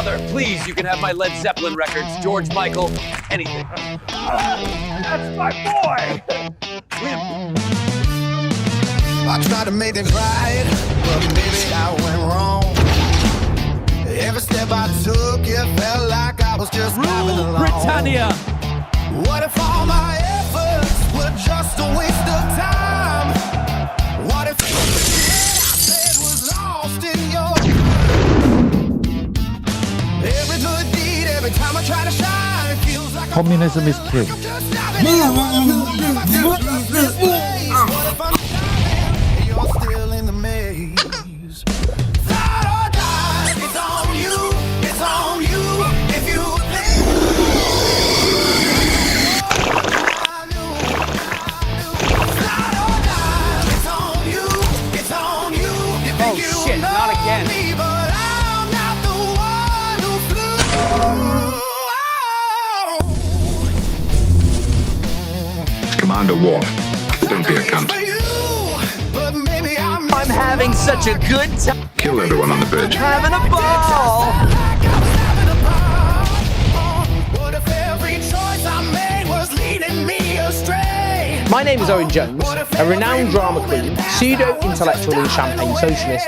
Father, please, you can have my Led Zeppelin records, George Michael, anything. That's my boy! I tried to make it right, but maybe I went wrong. Every step I took, it felt like I was just driving along. Britannia! What if all my efforts were just a waste of time? What if everything I said was lost in your... Every good deed, every time I try to shine, it feels like Communism is king. I'm just diving in. What if I'm diving and you're still in the maze? Fly or die, it's on you, it's on you. If you think fly or die, it's on you, it's on you. You think you shit, know not again. me, but I'm not the one who flew. Commander Worf, don't be a cunt. For you, but maybe I'm having such a good time. Kill everyone on the bridge. Having a ball! like I was having a ball. What if every choice I made was leading me astray? My name is Owen Jones, a renowned drama queen, pseudo-intellectual and champagne socialist.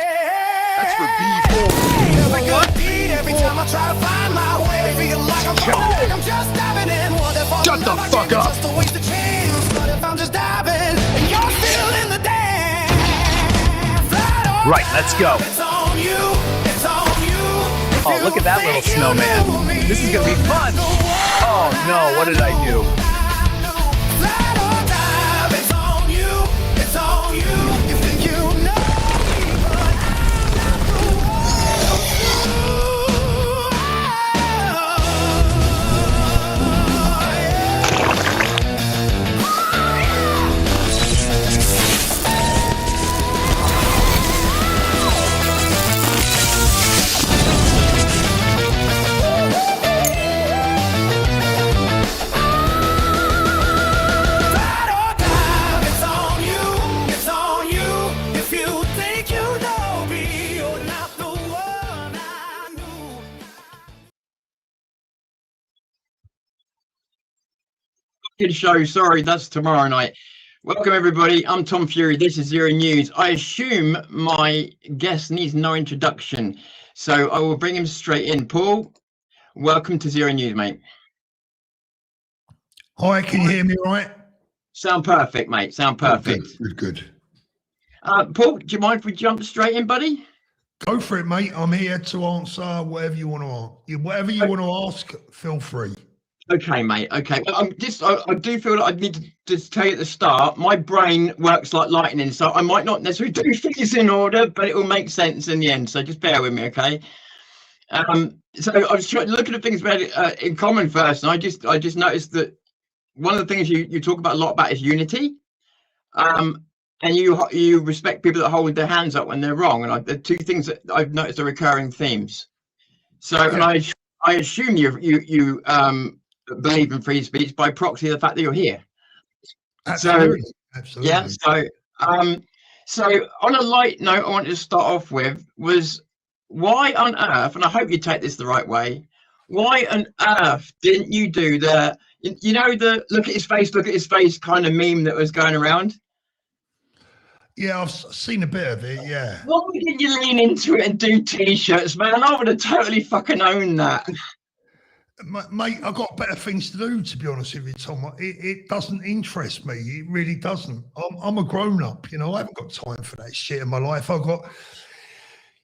That's for B4. Every good deed, every time I try to find my way, feel like I'm falling, I'm just diving in. What if all Shut the love I fuck give is up. just a waste of chance? What if I'm just diving and you're still in the dance? Fly or Right, let's go. it's on you, it's on you. If Oh, you look at that little think you know snowman. me, This is gonna be fun. Oh no, what did I do? Fly or dive, it's on you, it's on you. You think you know me, but I'm not the Fly or dive, it's on you, it's on you. If you think you know me, you're not the one I knew. Good show. Sorry, that's tomorrow night. Welcome, everybody. I'm Tom Fury. This is Zero News. I assume my guest needs no introduction, so I will bring him straight in. Paul, welcome to Zero News, mate. Hi, can you hear me all right? Sound perfect, mate. Sound perfect. Good. Paul, do you mind if we jump straight in, buddy? Go for it, mate. I'm here to answer whatever you want to ask. Whatever you want to ask, feel free. Okay, mate. Okay. Well, I do feel like I need to just tell you at the start, my brain works like lightning, so I might not necessarily do things in order, but it will make sense in the end. So just bear with me, okay? So I was looking at things we had in common first, and I just noticed that one of the things you talk about a lot about is unity, and you respect people that hold their hands up when they're wrong, and the two things that I've noticed are recurring themes. So, and I assume you believe in free speech by proxy of the fact that you're here. Absolutely. Yeah. So on a light note, I wanted to start off with was why on earth, and I hope you take this the right way, why on earth didn't you do the look at his face kind of meme that was going around? Yeah, I've seen a bit of it, yeah. Why didn't you lean into it and do t-shirts, man? I would have totally fucking owned that. Mate, I've got better things to do, to be honest with you, Tom. It doesn't interest me. It really doesn't. I'm a grown-up, I haven't got time for that shit in my life. I've got,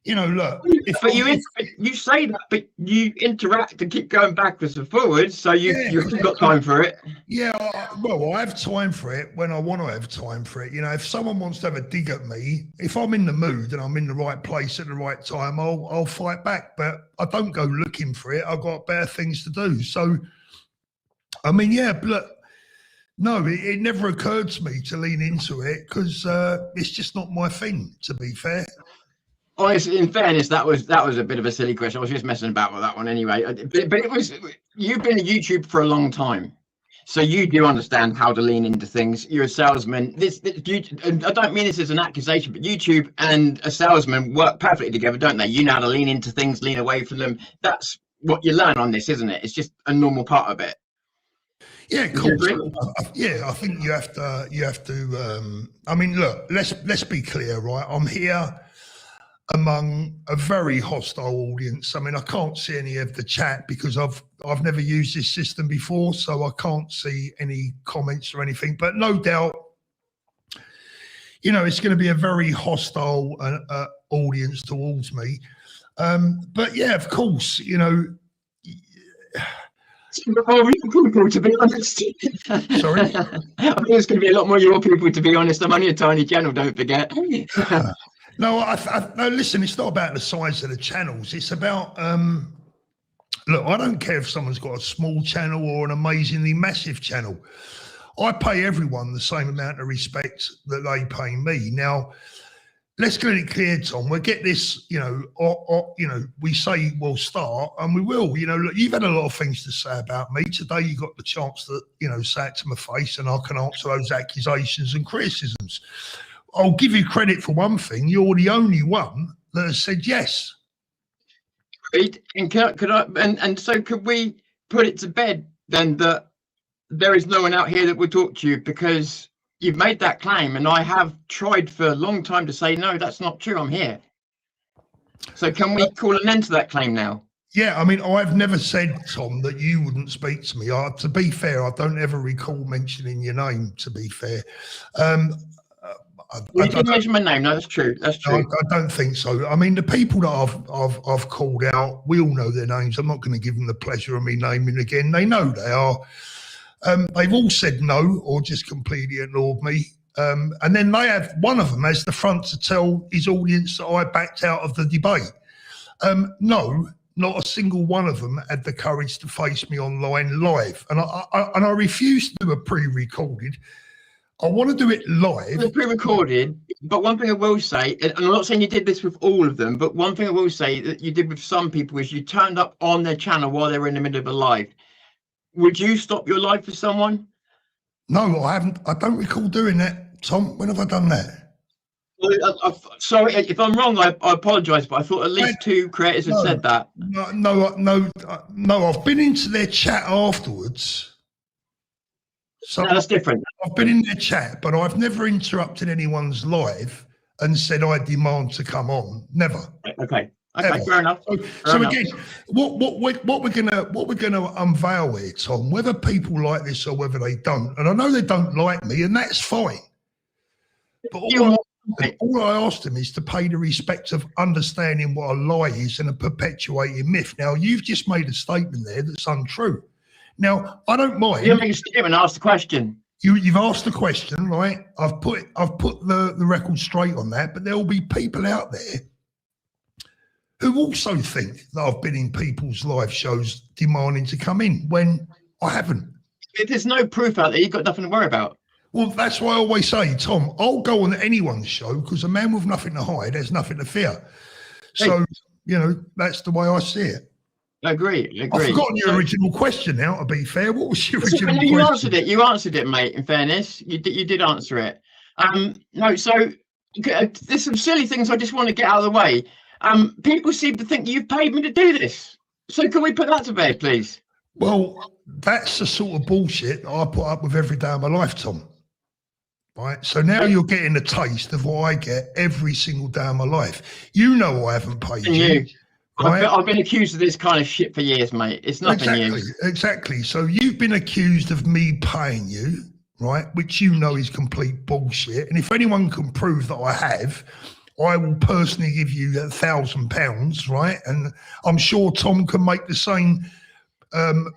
look. But you say that, but you interact and keep going backwards and forwards, so you've got time for it. Yeah, well, I have time for it when I want to have time for it. If someone wants to have a dig at me, if I'm in the mood and I'm in the right place at the right time, I'll fight back. But I don't go looking for it. I've got better things to do. So, I mean, yeah, but no, it never occurred to me to lean into it because it's just not my thing, to be fair. Honestly, in fairness, that was a bit of a silly question. I was just messing about with that one anyway. But it was, you've been on YouTube for a long time. So you do understand how to lean into things. You're a salesman. And I don't mean this as an accusation, but YouTube and a salesman work perfectly together, don't they? You know how to lean into things, lean away from them. That's what you learn on this, isn't it? It's just a normal part of it. Yeah, cool. Yeah, I think you have to. I mean, look, let's be clear, right? I'm here among a very hostile audience. I mean, I can't see any of the chat because I've never used this system before, so I can't see any comments or anything. But no doubt, you know, it's going to be a very hostile audience towards me. But yeah, of course, you know. More people, to be honest. Sorry? I think there's going to be a lot more your people, to be honest. I'm only a tiny channel, don't forget. No, no, listen, it's not about the size of the channels. It's about, look, I don't care if someone's got a small channel or an amazingly massive channel. I pay everyone the same amount of respect that they pay me. Now, let's get it clear, Tom. We'll get this, you know, we say we'll start, and we will. You know, look, you've had a lot of things to say about me. Today you got the chance to, you know, say it to my face, and I can answer those accusations and criticisms. I'll give you credit for one thing. You're the only one that has said yes. And so could we put it to bed then that there is no one out here that will talk to you, because you've made that claim, and I have tried for a long time to say, no, that's not true, I'm here. So can we call an end to that claim now? Yeah, I mean, I've never said, Tom, that you wouldn't speak to me. To be fair, I don't ever recall mentioning your name, to be fair. You didn't mention my name. No, that's true. That's true. I don't think so. I mean, the people that I've called out, we all know their names. I'm not going to give them the pleasure of me naming again. They know they are. They've all said no or just completely ignored me. And then one of them has the front to tell his audience that I backed out of the debate. No, not a single one of them had the courage to face me online live. And I refuse to do a pre-recorded. I want to do it live. It's pre-recorded, but one thing I will say, and I'm not saying you did this with all of them, but one thing I will say that you did with some people is you turned up on their channel while they were in the middle of a live. Would you stop your live for someone? No, I haven't. I don't recall doing that, Tom. When have I done that? Sorry, if I'm wrong, I apologise, but I thought at least two creators had said that. No, I've been into their chat afterwards. So no, that's different. I've been in their chat, but I've never interrupted anyone's live and said I demand to come on. Never. Okay, fair enough. So again, what we're gonna unveil here, Tom, whether people like this or whether they don't, and I know they don't like me, and that's fine. But all I asked them is to pay the respect of understanding what a lie is and a perpetuated myth. Now, you've just made a statement there that's untrue. Now, I don't mind. You make a statement, ask the question. You've asked the question, right? I've put the record straight on that, but there will be people out there who also think that I've been in people's live shows demanding to come in when I haven't. If there's no proof out there, you've got nothing to worry about. Well, that's why I always say, Tom, I'll go on anyone's show because a man with nothing to hide has nothing to fear. So, you know, that's the way I see it. I agree. I've forgotten your original question now, to be fair. What was your original question? You answered it, mate, in fairness. You did answer it. No, so there's some silly things I just want to get out of the way. People seem to think you've paid me to do this. So can we put that to bed, please? Well, that's the sort of bullshit that I put up with every day of my life, Tom. Right? So now you're getting a taste of what I get every single day of my life. You know I haven't paid you. Right? I've been accused of this kind of shit for years, mate. It's nothing new. Exactly. So you've been accused of me paying you, right? Which you know is complete bullshit. And if anyone can prove that I have, I will personally give you £1,000, right? And I'm sure Tom can make the same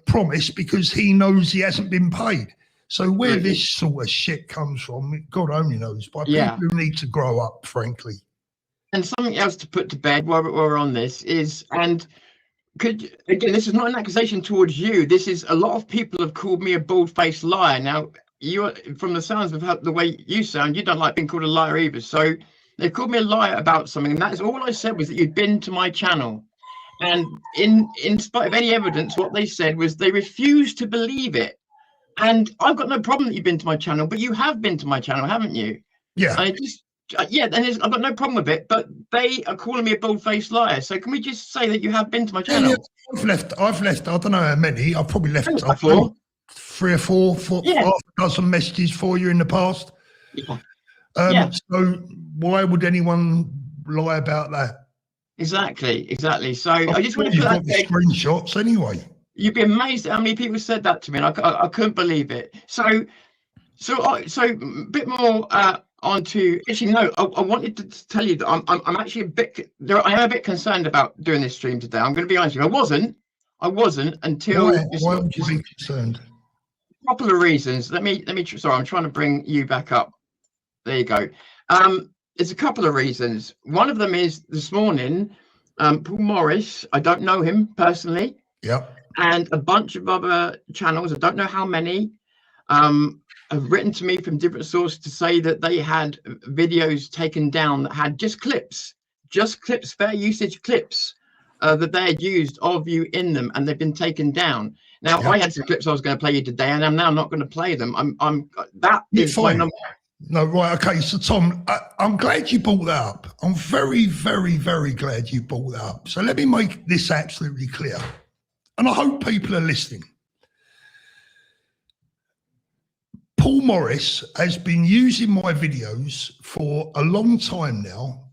promise because he knows he hasn't been paid. So where this sort of shit comes from, God only knows. But people who need to grow up, frankly. And something else to put to bed while we're on this is, and again, this is not an accusation towards you. This is a lot of people have called me a bald-faced liar. Now, you, from the sounds of the way you sound, you don't like being called a liar either. So they've called me a liar about something, and that's all I said was that you'd been to my channel. And in spite of any evidence, what they said was they refused to believe it. And I've got no problem that you've been to my channel, but you have been to my channel, haven't you? Yeah. I just, yeah, and I've got no problem with it, but they are calling me a bald-faced liar. So can we just say that you have been to my channel? Yeah, I've left, I don't know how many, I've probably left 3 or 4, Yeah. half a dozen messages for you in the past. Yeah. So why would anyone lie about that? Exactly. So I just want to you've put got the screenshots anyway. You'd be amazed at how many people said that to me, and I couldn't believe it. So a bit more onto. Actually, no, I wanted to tell you that I'm actually a bit. I am a bit concerned about doing this stream today. I'm going to be honest with you. I wasn't until. Why would you be concerned? A couple of reasons. Let me. Sorry, I'm trying to bring you back up. There you go. There's a couple of reasons. One of them is this morning, Paul Morris. I don't know him personally. Yep. And a bunch of other channels, I don't know how many, have written to me from different sources to say that they had videos taken down that had just clips, fair usage clips that they had used of you in them, and they've been taken down. Now, I had some clips I was going to play you today, and I'm now not going to play them. That is my number. No, right, okay. So, Tom, I'm glad you brought that up. I'm very, very, very glad you brought that up. So let me make this absolutely clear. And I hope people are listening. Paul Morris has been using my videos for a long time now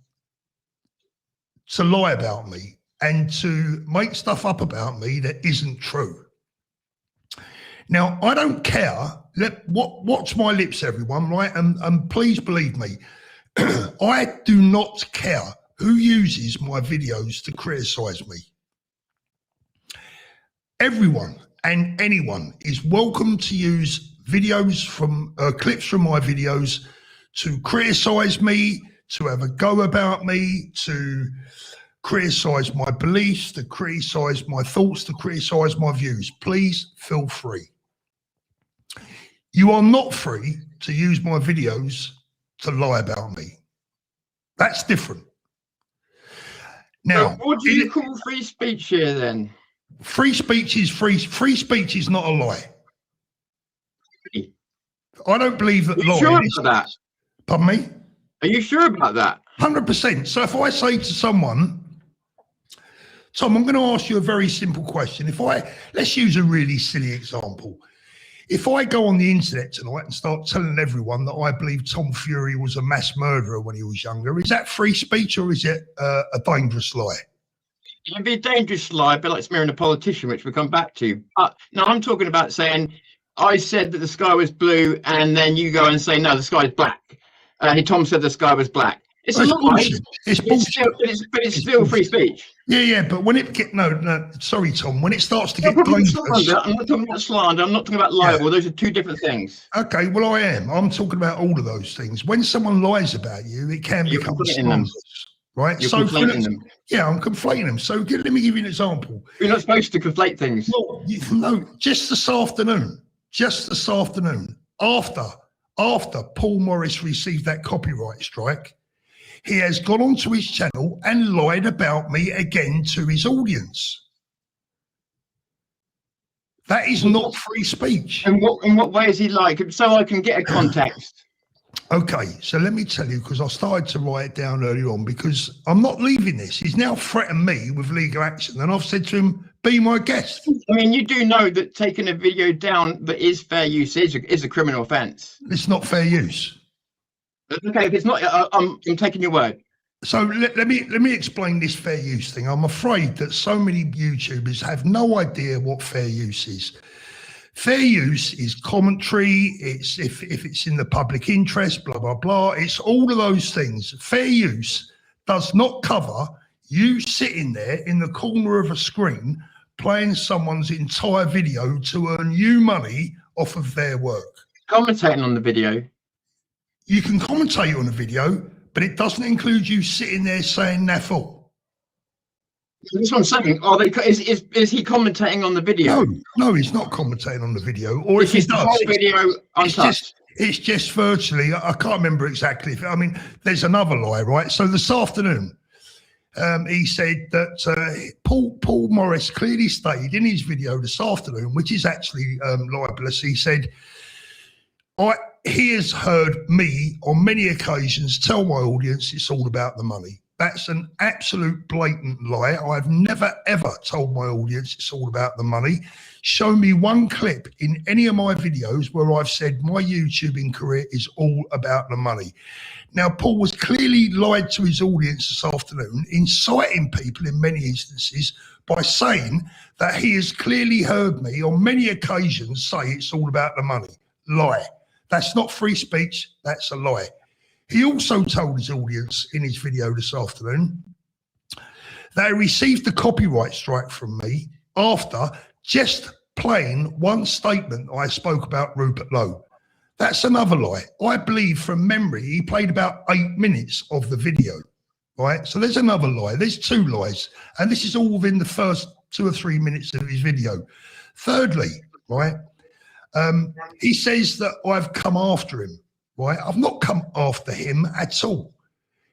to lie about me and to make stuff up about me that isn't true. Now, I don't care. Watch my lips, everyone, right? And please believe me, I do not care who uses my videos to criticize me. Everyone and anyone is welcome to use videos from clips from my videos to criticize me, to have a go about me, to criticize my beliefs, to criticize my thoughts, to criticize my views. Please feel free. You are not free to use my videos to lie about me. That's different. Now, so what do you call free speech here then? Free speech is free. Free speech is not a lie. I don't believe that. Are you sure about that? Pardon me? Are you sure about that? 100%. So if I say to someone, Tom, I'm going to ask you a very simple question. Let's use a really silly example. If I go on the internet tonight and start telling everyone that I believe Tom Fury was a mass murderer when he was younger, is that free speech or is it a dangerous lie? It'd be a dangerous lie, a bit like smearing a politician, which we'll come back to. But no, I'm talking about saying I said that the sky was blue, and then you go and say no, the sky is black. Tom said the sky was black. It's a lie. It's bullshit. But it's still free speech. Yeah, but when it get sorry, Tom. When it starts to get dangerous, I'm not talking about slander. I'm not talking about libel. Yeah. Those are two different things. Okay, well I am. I'm talking about all of those things. When someone lies about you, it can become slanderous. Right, you're conflating them. Yeah, I'm conflating them. So let me give you an example. You're not supposed to conflate things. No, just this afternoon, after Paul Morris received that copyright strike, he has gone onto his channel and lied about me again to his audience. That is not free speech. In what way is he like? So I can get a context. Okay, so let me tell you, because I started to write it down earlier on, because I'm not leaving this. He's now threatened me with legal action, and I've said to him, be my guest. I mean, you do know that taking a video down that is fair use is a criminal offence. It's not fair use. Okay, if it's not, I'm taking your word. So let me explain this fair use thing. I'm afraid that so many YouTubers have no idea what fair use is. Fair use is commentary. It's if it's in the public interest, blah, blah, blah. It's all of those things. Fair use does not cover you sitting there in the corner of a screen playing someone's entire video to earn you money off of their work. Commentating on the video. You can commentate on the video, but it doesn't include you sitting there saying naffle. That's what I'm saying. Is he commentating on the video? No, he's not commentating on the video. Or if he does, the whole video untouched. It's just virtually. I can't remember exactly. I mean, there's another lie, right? So this afternoon, he said that Paul Morris clearly stated in his video this afternoon, which is actually libelous. He said, he has heard me on many occasions tell my audience it's all about the money. That's an absolute blatant lie. I've never, ever told my audience it's all about the money. Show me one clip in any of my videos where I've said my YouTubing career is all about the money. Now, Paul was clearly lied to his audience this afternoon, inciting people in many instances by saying that he has clearly heard me on many occasions say it's all about the money. Lie. That's not free speech. That's a lie. He also told his audience in his video this afternoon that he received a copyright strike from me after just playing one statement I spoke about Rupert Low. That's another lie. I believe from memory, he played about 8 minutes of the video, right? So there's another lie. There's 2 lies. And this is all within the first 2 or 3 minutes of his video. Thirdly, right, he says that I've come after him, right? I've not come after him at all.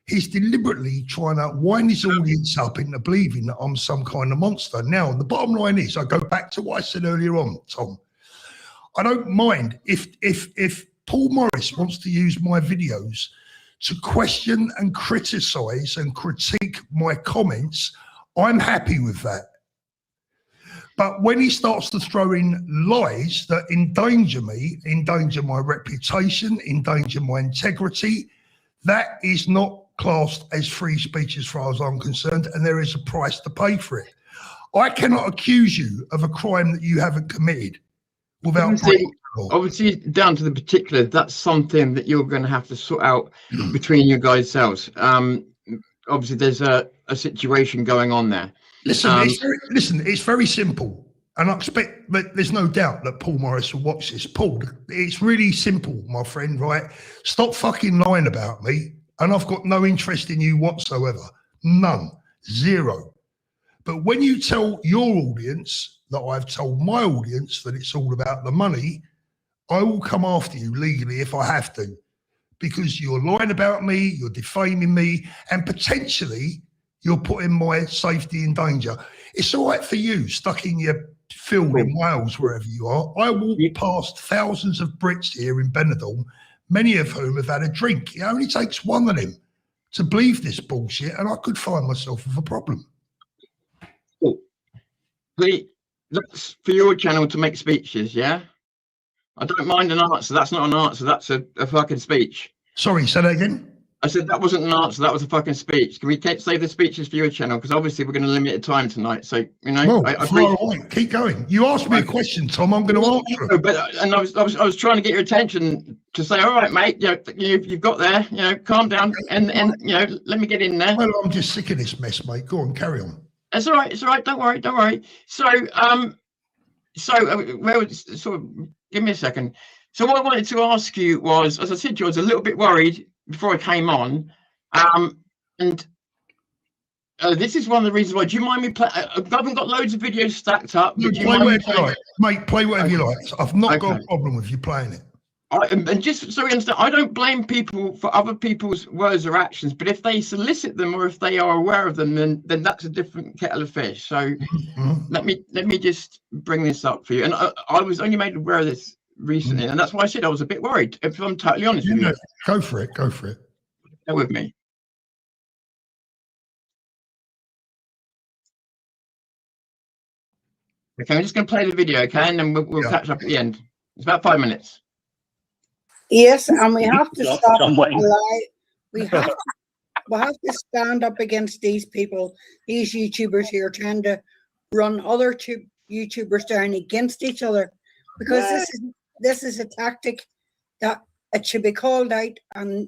He's deliberately trying to wind his audience up into believing that I'm some kind of monster. Now, the bottom line is, I go back to what I said earlier on, Tom. I don't mind if Paul Morris wants to use my videos to question and criticize and critique my comments, I'm happy with that. But when he starts to throw in lies that endanger me, endanger my reputation, endanger my integrity, that is not classed as free speech as far as I'm concerned, and there is a price to pay for it. I cannot accuse you of a crime that you haven't committed without obviously down to the particular, that's something that you're going to have to sort out between you guys selves. Obviously there's a situation going on there. Listen, it's very simple, and I expect that there's no doubt that Paul Morris will watch this. Paul, it's really simple, my friend, right? Stop fucking lying about me, and I've got no interest in you whatsoever. None. Zero. But when you tell your audience that I've told my audience that it's all about the money, I will come after you legally if I have to, because you're lying about me, you're defaming me, and potentially you're putting my safety in danger. It's all right for you stuck in your field in Wales, wherever you are. I walk past thousands of Brits here in Benidorm, many of whom have had a drink. It only takes one of them to believe this bullshit, and I could find myself with a problem. That's for your channel to make speeches, yeah? I don't mind an answer. That's not an answer. That's a fucking speech. Sorry, say that again? I said that wasn't an answer. That was a fucking speech. Can we save the speeches for your channel? Because obviously we're going to limit the time tonight. So, you know, well, keep going. You asked me a question, Tom. I'm going to answer it. But I was trying to get your attention to say, all right, mate, you've got there. You know, calm down and you know, let me get in there. Well, I'm just sick of this mess, mate. Go on, carry on. It's all right. It's all right. Don't worry. Don't worry. So, give me a second. So what I wanted to ask you was, as I said, I was a little bit worried before I came on, and this is one of the reasons why. Do you mind me play? I haven't got loads of videos stacked up. But play whatever you like, mate. Play whatever you like. I've not got a problem with you playing it. And just so you understand, I don't blame people for other people's words or actions, but if they solicit them or if they are aware of them, then that's a different kettle of fish. So let me just bring this up for you. And I was only made aware of this recently, and that's why I said I was a bit worried, if I'm totally honest with you. Go for it. Go for it. Bear with me. Okay, I'm just going to play the video, okay, and then we'll catch up at the end. It's about 5 minutes. Yes, and we have to stop a lie. We have to stand up against these people, these YouTubers here trying to run other YouTubers down against each other, because this is a tactic that it should be called out, and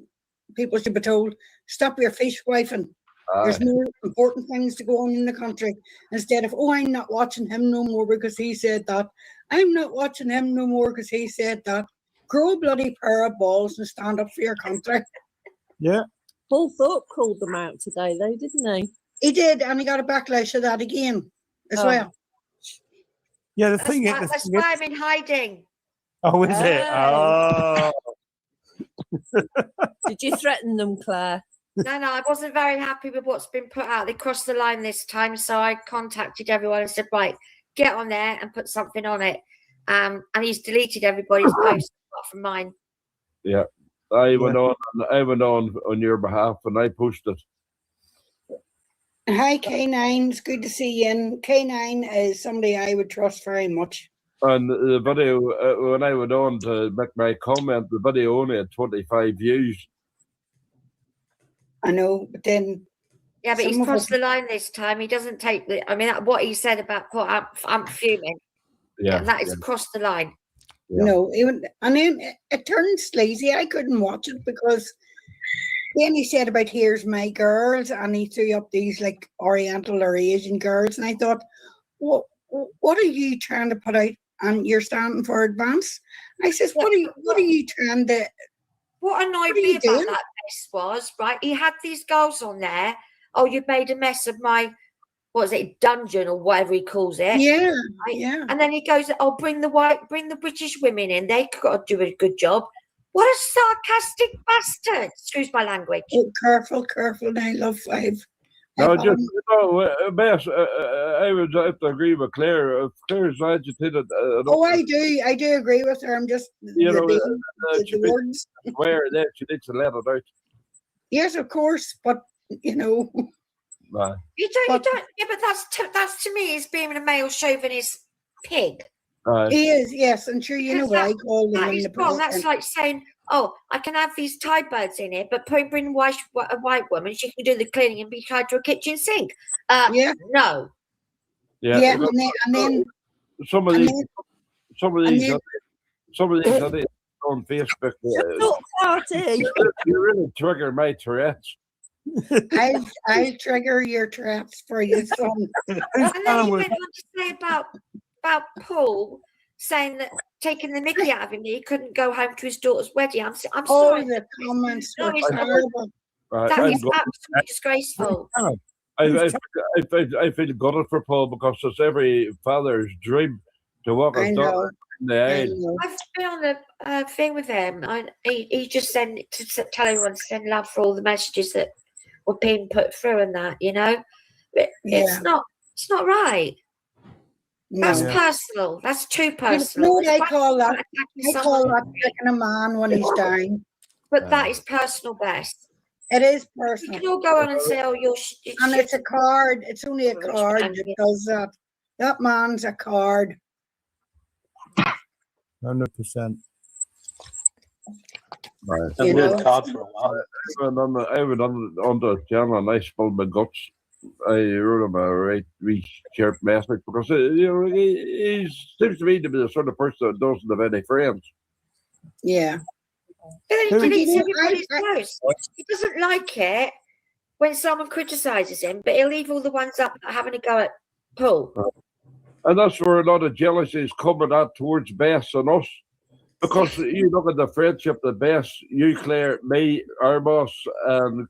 people should be told, stop your fish wifing. There's more important things to go on in the country, instead of, oh, I'm not watching him no more because he said that. I'm not watching him no more because he said that. Grow a bloody pair of balls and stand up for your country. Yeah. Paul Thorpe called them out today, though, didn't he? He did, and he got a backlash of that again as well. Yeah, the thing is, that's why I'm in hiding. Oh, is it? Oh. Did you threaten them, Claire? No, I wasn't very happy with what's been put out. They crossed the line this time, so I contacted everyone and said, right, get on there and put something on it. And he's deleted everybody's posts apart from mine. Yeah, I went on your behalf, and I pushed it. Hi, K9. It's good to see you. And K9 is somebody I would trust very much. And the video, when I went on to make my comment, the video only had 25 views. I know, but then... Yeah, but he's crossed the line this time. He doesn't take the... I mean, what he said about... I'm fuming. Yeah, that is across the line. Yeah. No, and then it turned sleazy. I couldn't watch it because then he said about here's my girls, and he threw up these like Oriental or Asian girls, and I thought, what are you trying to put out? And you're standing for advance. I says, what are you trying to? What annoyed me about that mess was, right? He had these girls on there. Oh, you've made a mess of my, what is it, dungeon or whatever he calls it. Yeah, right? yeah. And then he goes, oh, bring the British women in. They got to do a good job. What a sarcastic bastard. Excuse my language. Oh, careful. Now, love 5. No, just, Bess, I would have to agree with Claire. If Claire's agitated. I do agree with her. I'm just, the words. Where that she needs to let it out. Yes, of course, but, You don't, but that's to me is being a male chauvinist pig. He is, yes, and sure, what I call him. That is wrong. That's like saying, oh, I can have these Tide birds in it, but bring a white woman, she can do the cleaning and be tied to a kitchen sink. No. Yeah, and then some of these on Facebook. You really trigger my Tourette's. I'll trigger your traps for you, son. And then he went on to say about Paul saying that taking the mickey out of him, he couldn't go home to his daughter's wedding. I'm sorry. The comments were horrible. That is absolutely disgraceful. I feel gutted for Paul because it's every father's dream to walk his daughter in the aisle. I've been on the thing with him. He just sent to tell everyone to send love for all the messages that were being put through and that, But it's not right. That's personal. That's too personal. I call that picking a man when he's down. But that is personal, best. It is personal. You can all go on and say, "Oh, you're." And it's a card. It's only a card that does that. That man's a card. 100%. Right. I've been card for a while. I went on the channel and I spilled my guts. I wrote him a right wee sharp message because he seems to me to be the sort of person that doesn't have any friends. Yeah. He doesn't like it when someone criticises him, but he'll leave all the ones up having a go at Paul. And that's where a lot of jealousy is coming out towards Bess and us. Because you look at the friendship that Bess, you, Claire, me, our boss, and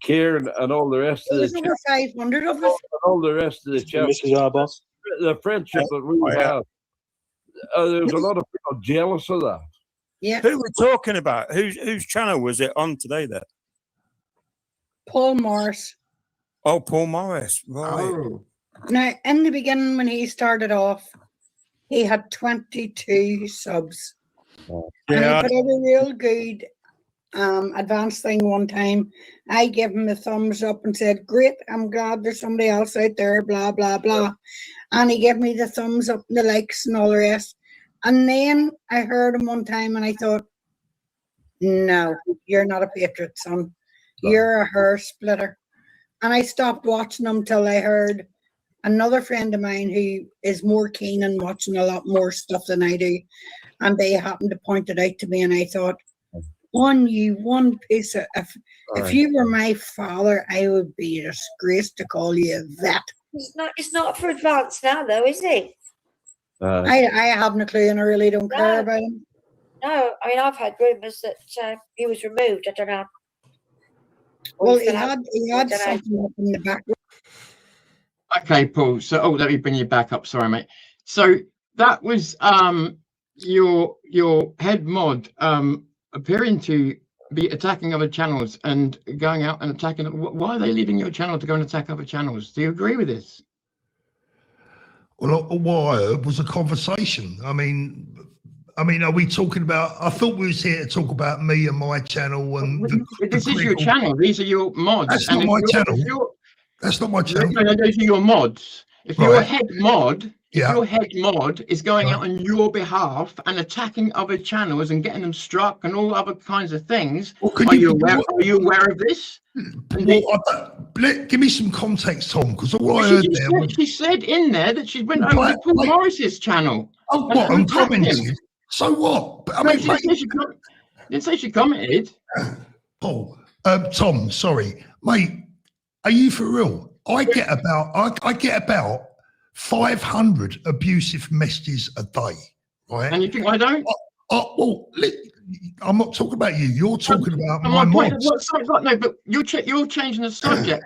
Kieran, and all the rest of the chat. Over 500 of us. All the rest of the chat. Mrs. Our boss. The friendship that we have. There's a lot of people jealous of that. Yeah. Who we're talking about? Whose channel was it on today then? Paul Morris. Oh, Paul Morris. Right. Oh. Now, in the beginning, when he started off, he had 22 subs. Oh. And he put out a real good advanced thing one time. I gave him a thumbs up and said, great, I'm glad there's somebody else out there, blah, blah, blah. And he gave me the thumbs up, the likes and all the rest. And then I heard him one time and I thought, no, you're not a patriot, son. You're a hair splitter. And I stopped watching him till I heard another friend of mine who is more keen on watching a lot more stuff than I do. And they happened to point it out to me. And I thought, one piece of, if you were my father, I would be disgraced to call you that. It's not for advance now, though, is it? I haven't a clue and I really don't care about him. No, I mean, I've heard rumours that he was removed. I don't know. Well, he had something up in the back. Okay, Paul. So, let me bring you back up. Sorry, mate. So that was your head mod appearing to be attacking other channels and going out and attacking? Why are they leaving your channel to go and attack other channels? Do you agree with this? Well, what I heard was a conversation. I mean, are we talking about? I thought we was here to talk about me and my channel and this is your channel. These are your mods. That's not my channel. That's not my channel. No, those are your mods. If your head mod, your head mod is going out on your behalf and attacking other channels and getting them struck and all other kinds of things, are you aware of this? Well, give me some context, Tom, because all I heard there was... She said in there that she went over to Paul Morris's channel. Oh, what? And commented? So what? But, I mean, didn't say she commented. Paul, Tom, sorry, mate. Are you for real? I get about 500 abusive messages a day, right? And you think I don't? Well, I'm not talking about you. You're talking about my mods. No, but you're changing the subject.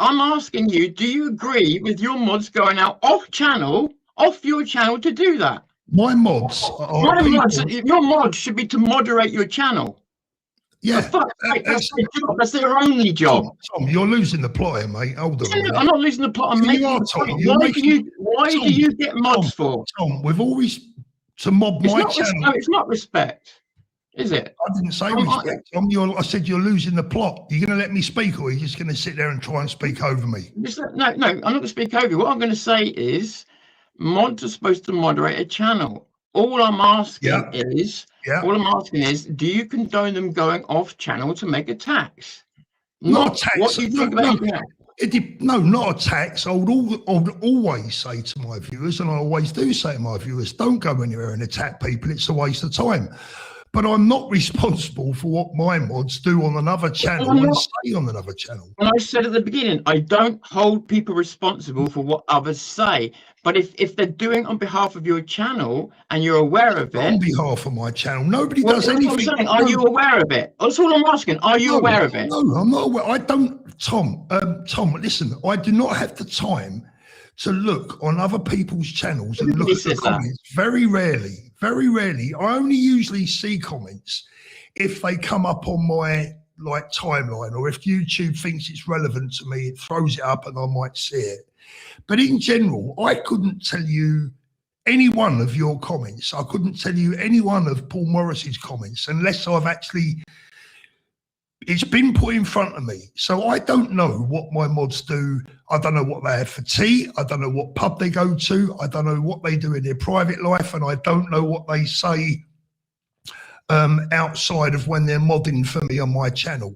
I'm asking you, do you agree with your mods going out off your channel to do that? My mods your mods should be to moderate your channel. Yeah, that's their only job. Tom, you're losing the plot here, mate. Hold on. I'm not losing the plot. Why do you get mods for? Tom, we've always to mob my channel. No, it's not respect, is it? I didn't say respect, Tom. I said you're losing the plot. You're going to let me speak, or are you just going to sit there and try and speak over me? No, I'm not going to speak over you. What I'm going to say is, mods are supposed to moderate a channel. All I'm asking is, do you condone them going off channel to make attacks? Not attacks. What do you think about that? No, not attacks. I would always say to my viewers, and I always do say to my viewers, don't go anywhere and attack people. It's a waste of time. But I'm not responsible for what my mods do on another channel and say on another channel. And I said at the beginning, I don't hold people responsible for what others say. But if they're doing on behalf of your channel and you're aware of it. On behalf of my channel, nobody does anything. Saying, are you aware of it? That's all I'm asking. Are you aware of it? No, I'm not aware. I don't, Tom, listen, I do not have the time to look on other people's channels and look at the comments. Very rarely. I only usually see comments if they come up on my timeline, or if YouTube thinks it's relevant to me, it throws it up and I might see it. But in general, I couldn't tell you any one of your comments. I couldn't tell you any one of Paul Morris's comments unless it's been put in front of me. So I don't know what my mods do. I don't know what they have for tea. I don't know what pub they go to. I don't know what they do in their private life. And I don't know what they say outside of when they're modding for me on my channel.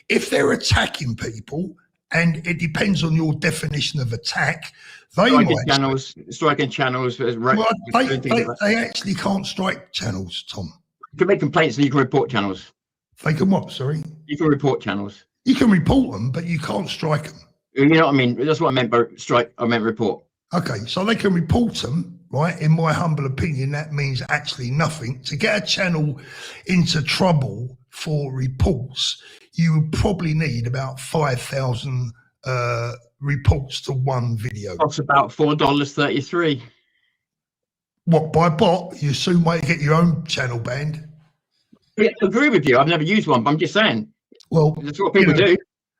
If they're attacking people, and it depends on your definition of attack, striking channels. Well, they actually can't strike channels, Tom. You can make complaints and you can report channels. They can what, sorry? You can report channels. You can report them, but you can't strike them. You know what I mean? That's what I meant by strike. I meant report. Okay, so they can report them, right? In my humble opinion, that means actually nothing. To get a channel into trouble for reports, you would probably need about 5,000 reports to one video. That's about $4.33. What, by bot? You soon might get your own channel banned. I agree with you. I've never used one, but I'm just saying. Well, that's what people do.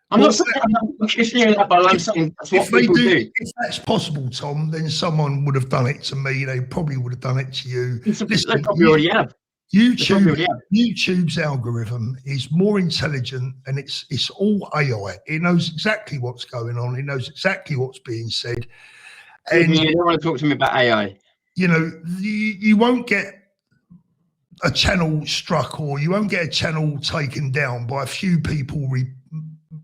I'm not saying that, but I'm saying that's what people do. If that's possible, Tom, then someone would have done it to me. They probably would have done it to you. Listen, they probably already have. YouTube's algorithm is more intelligent, and it's all AI. It knows exactly what's going on. It knows exactly what's being said. And you don't want to talk to me about AI. You know, you won't get a channel struck, or you won't get a channel taken down by a few people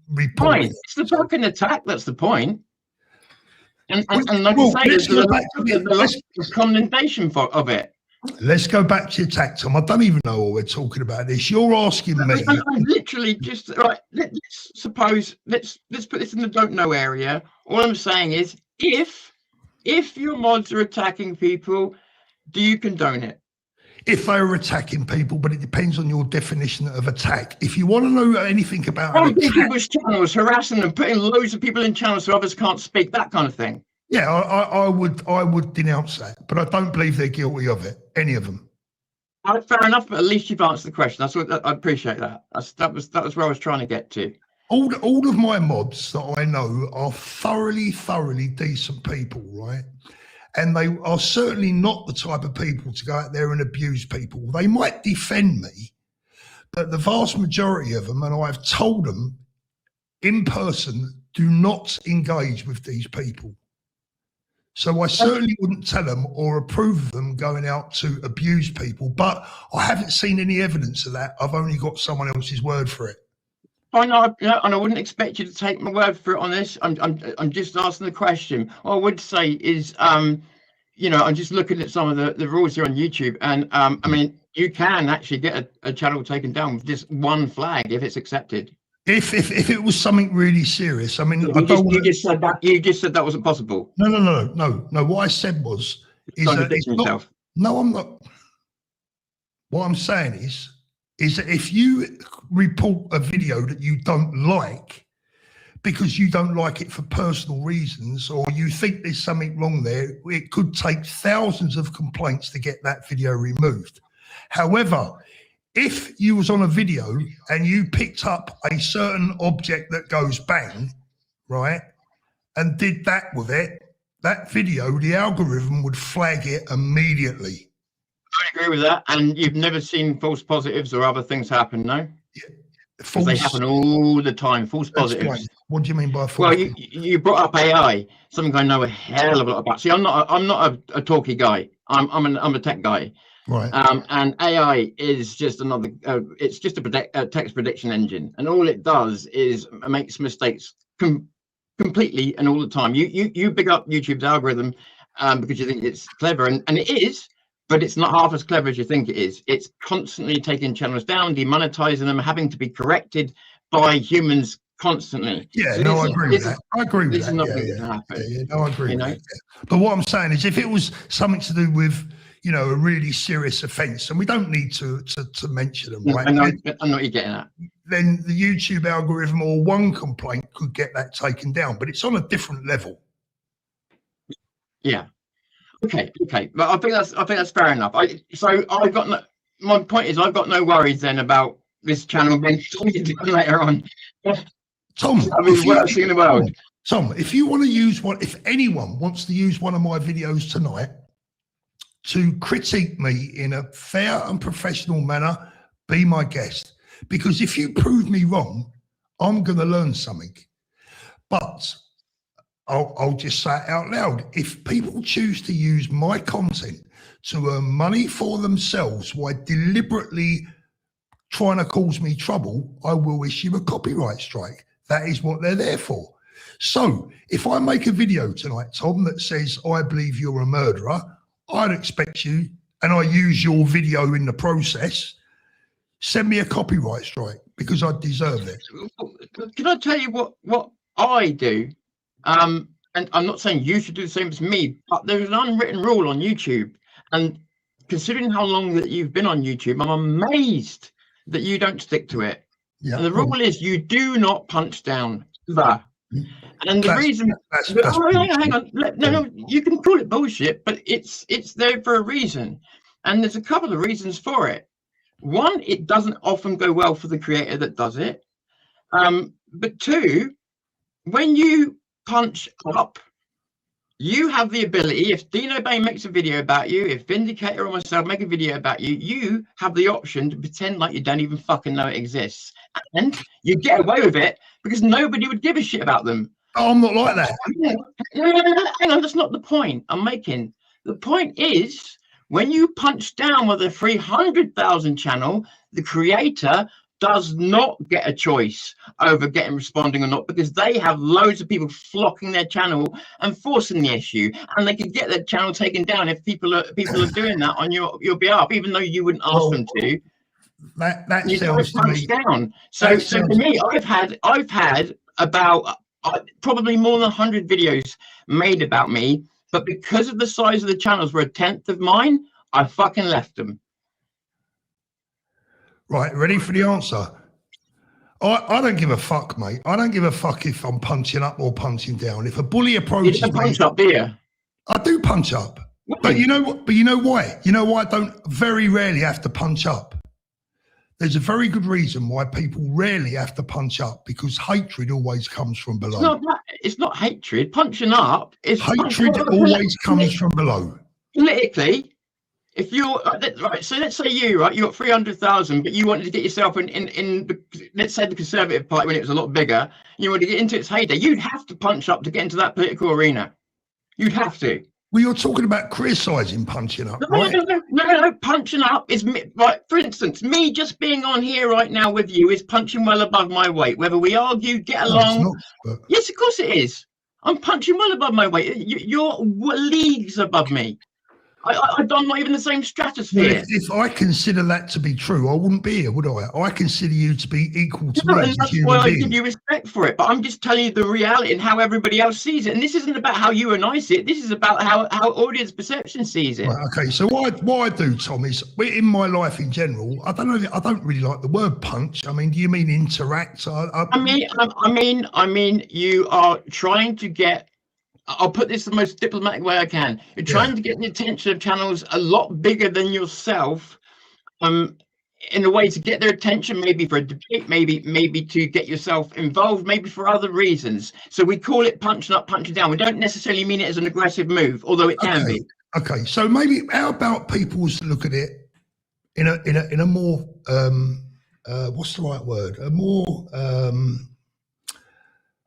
reporting. It's the fucking attack. That's the point. And like I say, there's the condemnation of it. Let's go back to your attack, Tom. I don't even know what we're talking about this. You're asking me. I'm literally just right. Let's suppose. Let's put this in the don't know area. All I'm saying is, if your mods are attacking people, do you condone it? If they are attacking people, but it depends on your definition of attack. If you want to know anything about people's channels, harassing them, putting loads of people in channels so others can't speak, that kind of thing. Yeah, I would denounce that, but I don't believe they're guilty of it, any of them. Fair enough, but at least you've answered the question. That's what I appreciate that. That was where I was trying to get to. All of my mods that I know are thoroughly decent people, right? And they are certainly not the type of people to go out there and abuse people. They might defend me, but the vast majority of them, and I've told them in person, do not engage with these people. So I certainly wouldn't tell them or approve of them going out to abuse people, but I haven't seen any evidence of that. I've only got someone else's word for it. I know, and I wouldn't expect you to take my word for it on this. I'm just asking the question. What I would say is, you know, I'm just looking at some of the rules here on YouTube, and I mean, you can actually get a channel taken down with just one flag if it's accepted. If it was something really serious, I mean, you just said that wasn't possible. No. What I said was, no, I'm not. What I'm saying is that if you report a video that you don't like because you don't like it for personal reasons, or you think there's something wrong there, it could take thousands of complaints to get that video removed. However, if you was on a video and you picked up a certain object that goes bang, right, and did that with it, that video, the algorithm would flag it immediately. I agree with that. And you've never seen false positives or other things happen, no? Yeah. They happen all the time, false positives. Right. What do you mean by false? Well, you brought up AI, something I know a hell of a lot about. See, I'm not a talky guy. I'm a tech guy. Right. And AI is just another. It's just a text prediction engine, and all it does is makes mistakes completely and all the time. You big up YouTube's algorithm because you think it's clever, and it is. But it's not half as clever as you think it is. It's constantly taking channels down, demonetizing them, having to be corrected by humans constantly. Yeah, so no, I agree with that. I agree with that. No, I agree with that. But what I'm saying is, if it was something to do with, you know, a really serious offence, and we don't need to mention them, right? I know what you're getting at. Then the YouTube algorithm or one complaint could get that taken down, but it's on a different level. Yeah. Okay, but I think that's fair enough. My point is, I've got no worries then about this channel being done later on. Tom, worst in the world. Tom, if you want to use one, if anyone wants to use one of my videos tonight to critique me in a fair and professional manner, be my guest. Because if you prove me wrong, I'm going to learn something. But I'll just say it out loud. If people choose to use my content to earn money for themselves while deliberately trying to cause me trouble, I will issue a copyright strike. That is what they're there for. So if I make a video tonight, Tom, that says, I believe you're a murderer, I'd expect you, and I use your video in the process, send me a copyright strike because I deserve it. Can I tell you what I do? And I'm not saying you should do the same as me, but there's an unwritten rule on YouTube. And considering how long that you've been on YouTube, I'm amazed that you don't stick to it. Yeah, and the rule is you do not punch down. And the reason, hang on, no, you can call it bullshit, but it's there for a reason. And there's a couple of reasons for it. One, it doesn't often go well for the creator that does it. But two, when you punch up, you have the ability, if Dino Bay makes a video about you, if Vindicator or myself make a video about you, you have the option to pretend like you don't even fucking know it exists. And you get away with it because nobody would give a shit about them. Oh, I'm not like that. Hang on, that's not the point I'm making. The point is, when you punch down with a 300,000 channel, the creator does not get a choice over responding or not, because they have loads of people flocking their channel and forcing the issue, and they can get their channel taken down if people are doing that on your behalf, even though you wouldn't ask them to. That sounds to me down. So for me, I've had about probably more than 100 videos made about me, but because of the size of the channels were 1/10 of mine, I fucking left them. Right, ready for the answer? I don't give a fuck, mate. I don't give a fuck if I'm punching up or punching down. If a bully approaches me, punch up, do you? I do punch up. But you know what? But you know why? You know why I don't very rarely have to punch up? There's a very good reason why people rarely have to punch up, because hatred always comes from below. It's not hatred. Punching up is hatred always comes from below. Politically, if you're right, so let's say you got 300,000, but you wanted to get yourself in let's say the Conservative Party when it was a lot bigger, you wanted to get into its heyday, you'd have to punch up to get into that political arena. You'd have to. Well, you're talking about criticising punching up, right? No, punching up is right. For instance, me just being on here right now with you is punching well above my weight. Whether we argue, get along, no, but... yes, of course it is. I'm punching well above my weight. You're leagues above me. I'm not even the same stratosphere. Well, if I consider that to be true, I wouldn't be here, would I? I consider you to be equal to me as a human being. I give you respect for it, but I'm just telling you the reality and how everybody else sees it. And this isn't about how you and I see it. This is about how audience perception sees it. Right, okay, so what I do, Tom, is in my life in general, I don't know. I don't really like the word punch. I mean, do you mean interact? I mean, you are trying to get. I'll put this the most diplomatic way I can. You're trying to get the attention of channels a lot bigger than yourself, in a way to get their attention, maybe for a debate, maybe to get yourself involved, maybe for other reasons. So we call it punching up, punching down. We don't necessarily mean it as an aggressive move, although it can be. Okay, so maybe how about people look at it in a more what's the right word?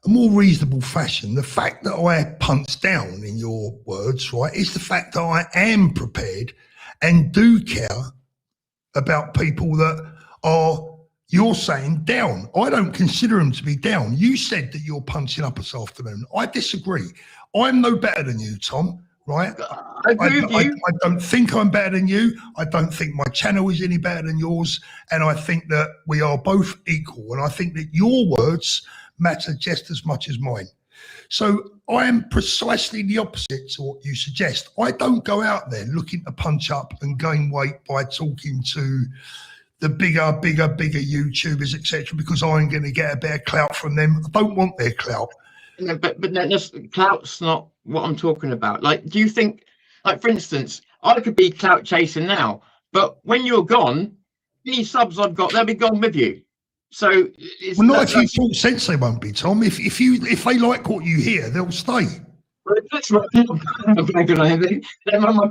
A more reasonable fashion. The fact that I punch down, in your words, right, is the fact that I am prepared and do care about people that are, you're saying, down. I don't consider them to be down. You said that you're punching up this afternoon. I disagree. I'm no better than you, Tom, right? I agree with you. I don't think I'm better than you. I don't think my channel is any better than yours. And I think that we are both equal. And I think that your words matter just as much as mine. So I am precisely the opposite to what you suggest. I don't go out there looking to punch up and gain weight by talking to the bigger YouTubers, etc., because I'm going to get a bit of clout from them. I don't want their clout. No, but clout's not what I'm talking about. Like, do you think, like, for instance, I could be clout chasing now, but when you're gone, any subs I've got, they'll be gone with you. So well, not if you talk sense, they won't be, Tom. If they like what you hear, they'll stay. Well, that's my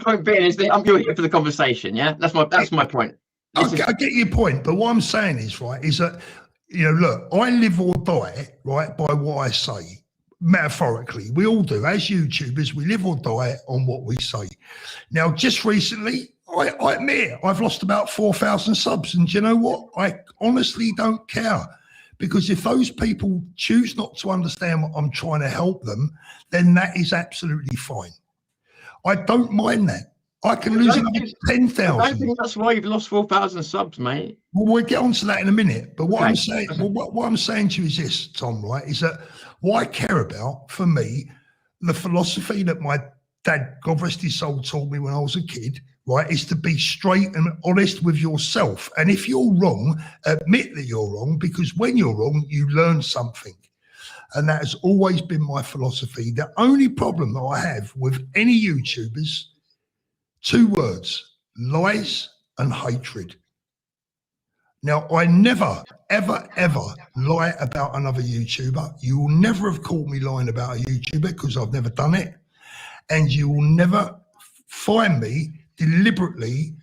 point being is that you're here for the conversation. Yeah, that's my point. I get your point, but what I'm saying is that, you know, look, I live or die right by what I say. Metaphorically, we all do. As YouTubers, we live or die on what we say. Now, just recently, I admit I've lost about 4,000 subs, and do you know what? I honestly don't care, because if those people choose not to understand what I'm trying to help them, then that is absolutely fine. I don't mind that. I can lose 10,000. I don't think that's why you've lost 4,000 subs, mate. Well, we'll get onto that in a minute. But what I'm saying, what I'm saying to you is this, Tom, right? Is that what I care about, for me, the philosophy that my dad, God rest his soul, taught me when I was a kid, right, is to be straight and honest with yourself. And if you're wrong, admit that you're wrong, because when you're wrong, you learn something. And that has always been my philosophy. The only problem that I have with any YouTubers, 2 words: lies and hatred. Now, I never, ever, ever lie about another YouTuber. You will never have caught me lying about a YouTuber, because I've never done it. And you will never find me deliberately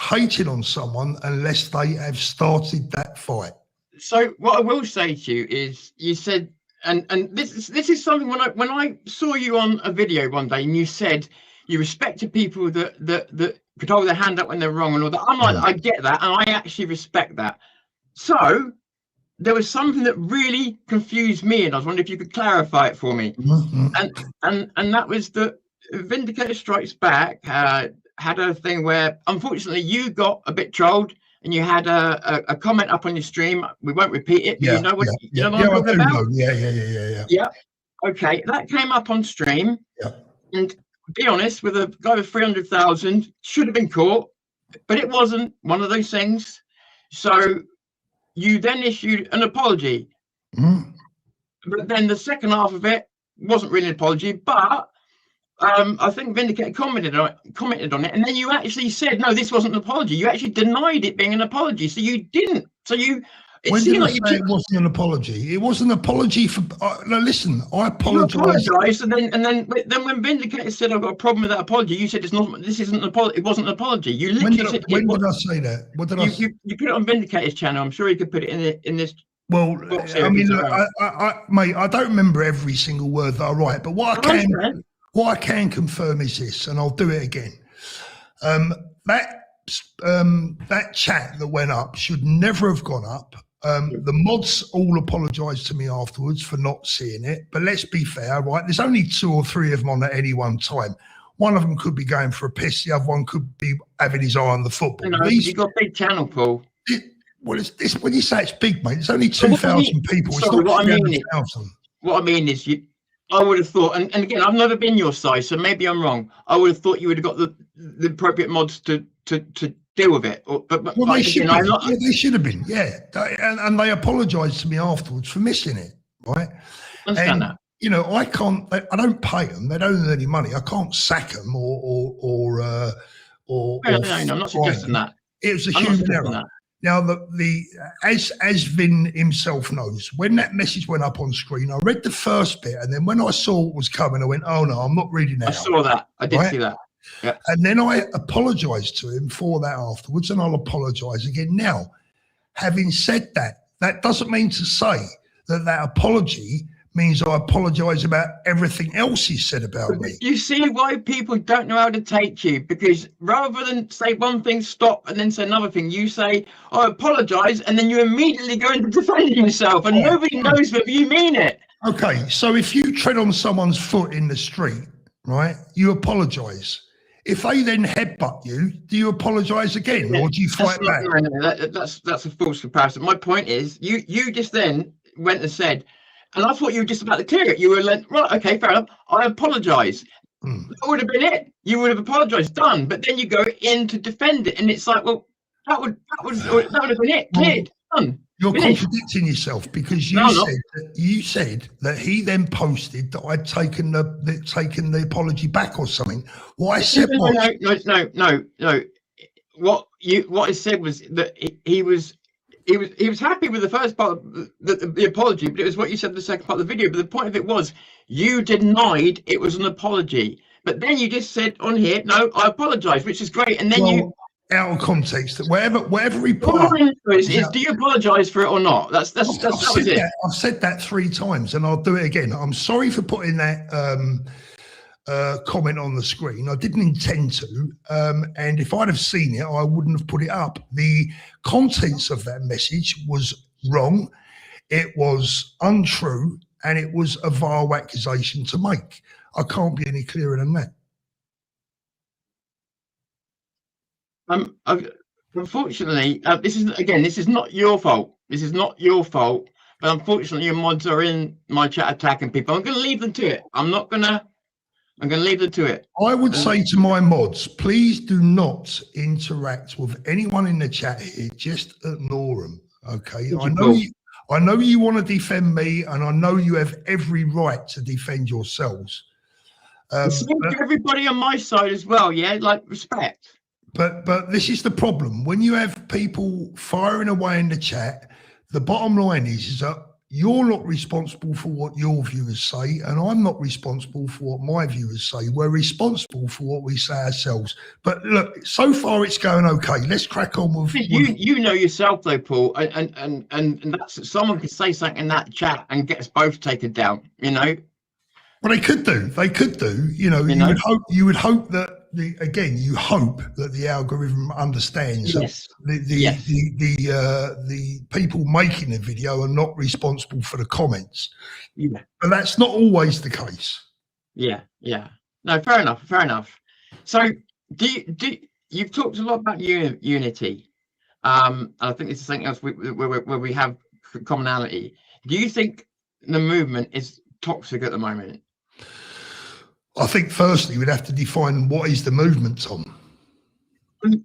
hating on someone unless they have started that fight. So what I will say to you is, you said, and this is something, when I saw you on a video one day, and you said you respected people that could hold their hand up when they're wrong and all that. I'm like, I get that, and I actually respect that. So there was something that really confused me, and I was wondering if you could clarify it for me. And that was that Vindicator Strikes Back had a thing where, unfortunately, you got a bit trolled, and you had a comment up on your stream. We won't repeat it, but you know what I'm talking about? Yeah. Okay, that came up on stream. Yeah. And to be honest, with a guy with 300,000, should have been caught, but it wasn't one of those things. So you then issued an apology. But then the second half of it wasn't really an apology, but I think Vindicator commented on it, and then you actually said, no, this wasn't an apology. You actually denied it being an apology. So you didn't. So you. When did I say it wasn't an apology? It was an apology for. No, listen, I apologise. You apologised, and then when Vindicator said I've got a problem with that apology, you said it's not. This isn't an apology. It wasn't an apology. You literally said. When did I say that? What did I say? You put it on Vindicator's channel. I'm sure you could put it in this. Well, I mean, mate, I don't remember every single word that I write, but what I can confirm is this, and I'll do it again. That chat that went up should never have gone up. The mods all apologised to me afterwards for not seeing it, but let's be fair, right? There's only 2 or 3 of them on at any one time. One of them could be going for a piss, the other one could be having his eye on the football. You've got a big channel, Paul. Well, it's this when you say it's big, mate. It's only 2,000 people. It's not 300,000. What I mean is, I would have thought, and again, I've never been your size, so maybe I'm wrong. I would have thought you would have got the appropriate mods to deal with it. But well, they should have been, yeah. And they apologised to me afterwards for missing it, right? I understand that. You know, I don't pay them. They don't earn any money. I can't sack them or No, I'm not suggesting that. It was a human error. Now, as Vin himself knows, when that message went up on screen, I read the first bit, and then when I saw what was coming, I went, "Oh no, I'm not reading that." I saw that. I did see that. Yeah. And then I apologised to him for that afterwards, and I'll apologise again now. Having said that, that doesn't mean to say that apology means I apologise about everything else he said about me. You see why people don't know how to take you, because rather than say one thing, stop, and then say another thing, you say, I apologise, and then you immediately go into defending yourself, and nobody knows whether you mean it. Okay, so if you tread on someone's foot in the street, right, you apologise. If they then headbutt you, do you apologise again, or do you fight back? That's a false comparison. My point is, you just then went and said, and I thought you were just about to clear it. You were like, right, okay, fair enough. I apologise. That would have been it. You would have apologised, done. But then you go in to defend it, and it's like, well, that would have been it, cleared, done. You're contradicting yourself, because you said that he then posted that I'd taken the apology back or something. What I said no. What I said was that he was happy with the first part of the apology, but it was what you said in the second part of the video. But the point of it was, you denied it was an apology, but then you just said on here, no, I apologise, which is great. And then out of context, whatever he put up, is do you apologise for it or not? That's it. I've said that 3 times, and I'll do it again. I'm sorry for putting that comment on the screen. I didn't intend to, and if I'd have seen it, I wouldn't have put it up. The contents of that message was wrong, it was untrue, and it was a vile accusation to make. I can't be any clearer than that. Unfortunately, this is not your fault. This is not your fault. But unfortunately, your mods are in my chat attacking people. I'm going to leave them to it. I'm going to leave them to it. I would say to my mods, please do not interact with anyone in the chat here. Just ignore them. Okay. I know you want to defend me, and I know you have every right to defend yourselves. Everybody on my side as well. Yeah, like respect. But this is the problem. When you have people firing away in the chat, the bottom line is that you're not responsible for what your viewers say, and I'm not responsible for what my viewers say. We're responsible for what we say ourselves. But look, so far it's going okay. Let's crack on with you know yourself though, Paul, and that's, someone could say something in that chat and get us both taken down, you know. Well, they could do. You know, you would hope that you hope that the algorithm understands that the people making the video are not responsible for the comments. Yeah. But that's not always the case. Yeah. No, fair enough. So you've talked a lot about unity. I think this is something else where we have commonality. Do you think the movement is toxic at the moment? I think firstly we'd have to define what is the movement, Tom.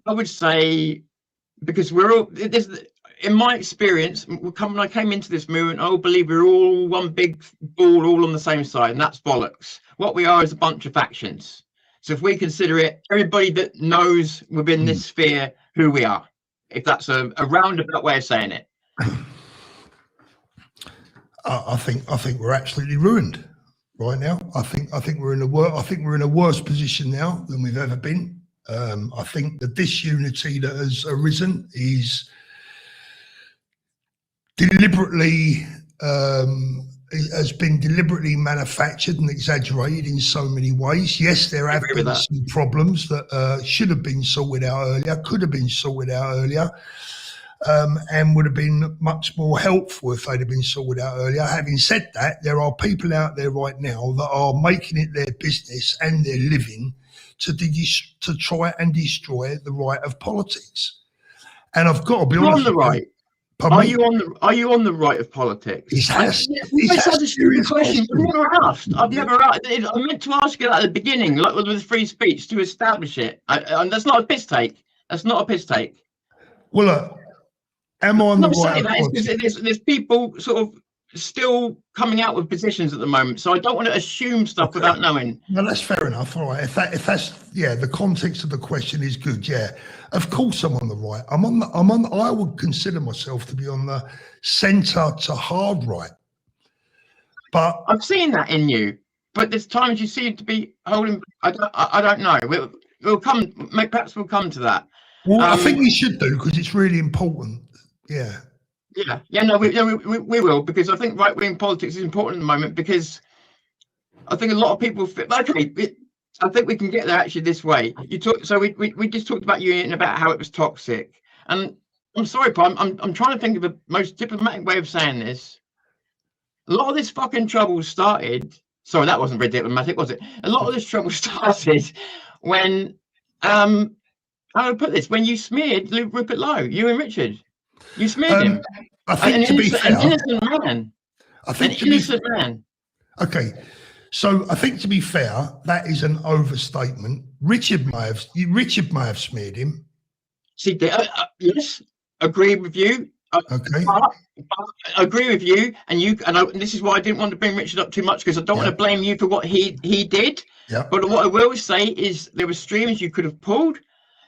I would say, because we're all in my experience, when I came into this movement, I believe we're all one big ball, all on the same side, and that's bollocks. What we are is a bunch of factions. So if we consider it, everybody that knows within this sphere who we are, if that's a roundabout way of saying it. I think we're absolutely ruined right now. I think we're in a worse position now than we've ever been. I think the disunity that has arisen is deliberately has been deliberately manufactured and exaggerated in so many ways. Yes, there have been some problems that should have been sorted out earlier, could have been sorted out earlier, and would have been much more helpful if they'd have been sorted out earlier. Having said that, there are people out there right now that are making it their business and their living to try and destroy the right of politics. And I've got to be honest. On the right. Are you on the right of politics? I've never asked. I meant to ask you that at the beginning, like with free speech, to establish it. And that's not a piss take. That's not a piss take. Well, look, am I on the right? There's people sort of still coming out with positions at the moment, so I don't want to assume stuff without knowing. No, that's fair enough. All right, if that's the context of the question is good. Yeah, of course I'm on the right. I would consider myself to be on the centre to hard right. But I've seen that in you. But there's times you seem to be holding. I don't know. We'll come. Perhaps we'll come to that. Well, I think we should do because it's really important. Yeah. No, we will, because I think right-wing politics is important at the moment, because I think a lot of people I think we can get there actually this way. We just talked about you and about how it was toxic, and I'm sorry, Paul, I'm trying to think of the most diplomatic way of saying this. A lot of this fucking trouble started. Sorry, that wasn't very diplomatic, was it? A lot of this trouble started when how do I put this? When you smeared Rupert Low, you and Richard. You smeared him. I think an innocent man. Okay, so I think to be fair, that is an overstatement. Richard may have smeared him. See, yes, agree with you. Okay, I agree with you, and this is why I didn't want to bring Richard up too much, because I don't want to blame you for what he did. Yeah. But what I will say is there were streams you could have pulled.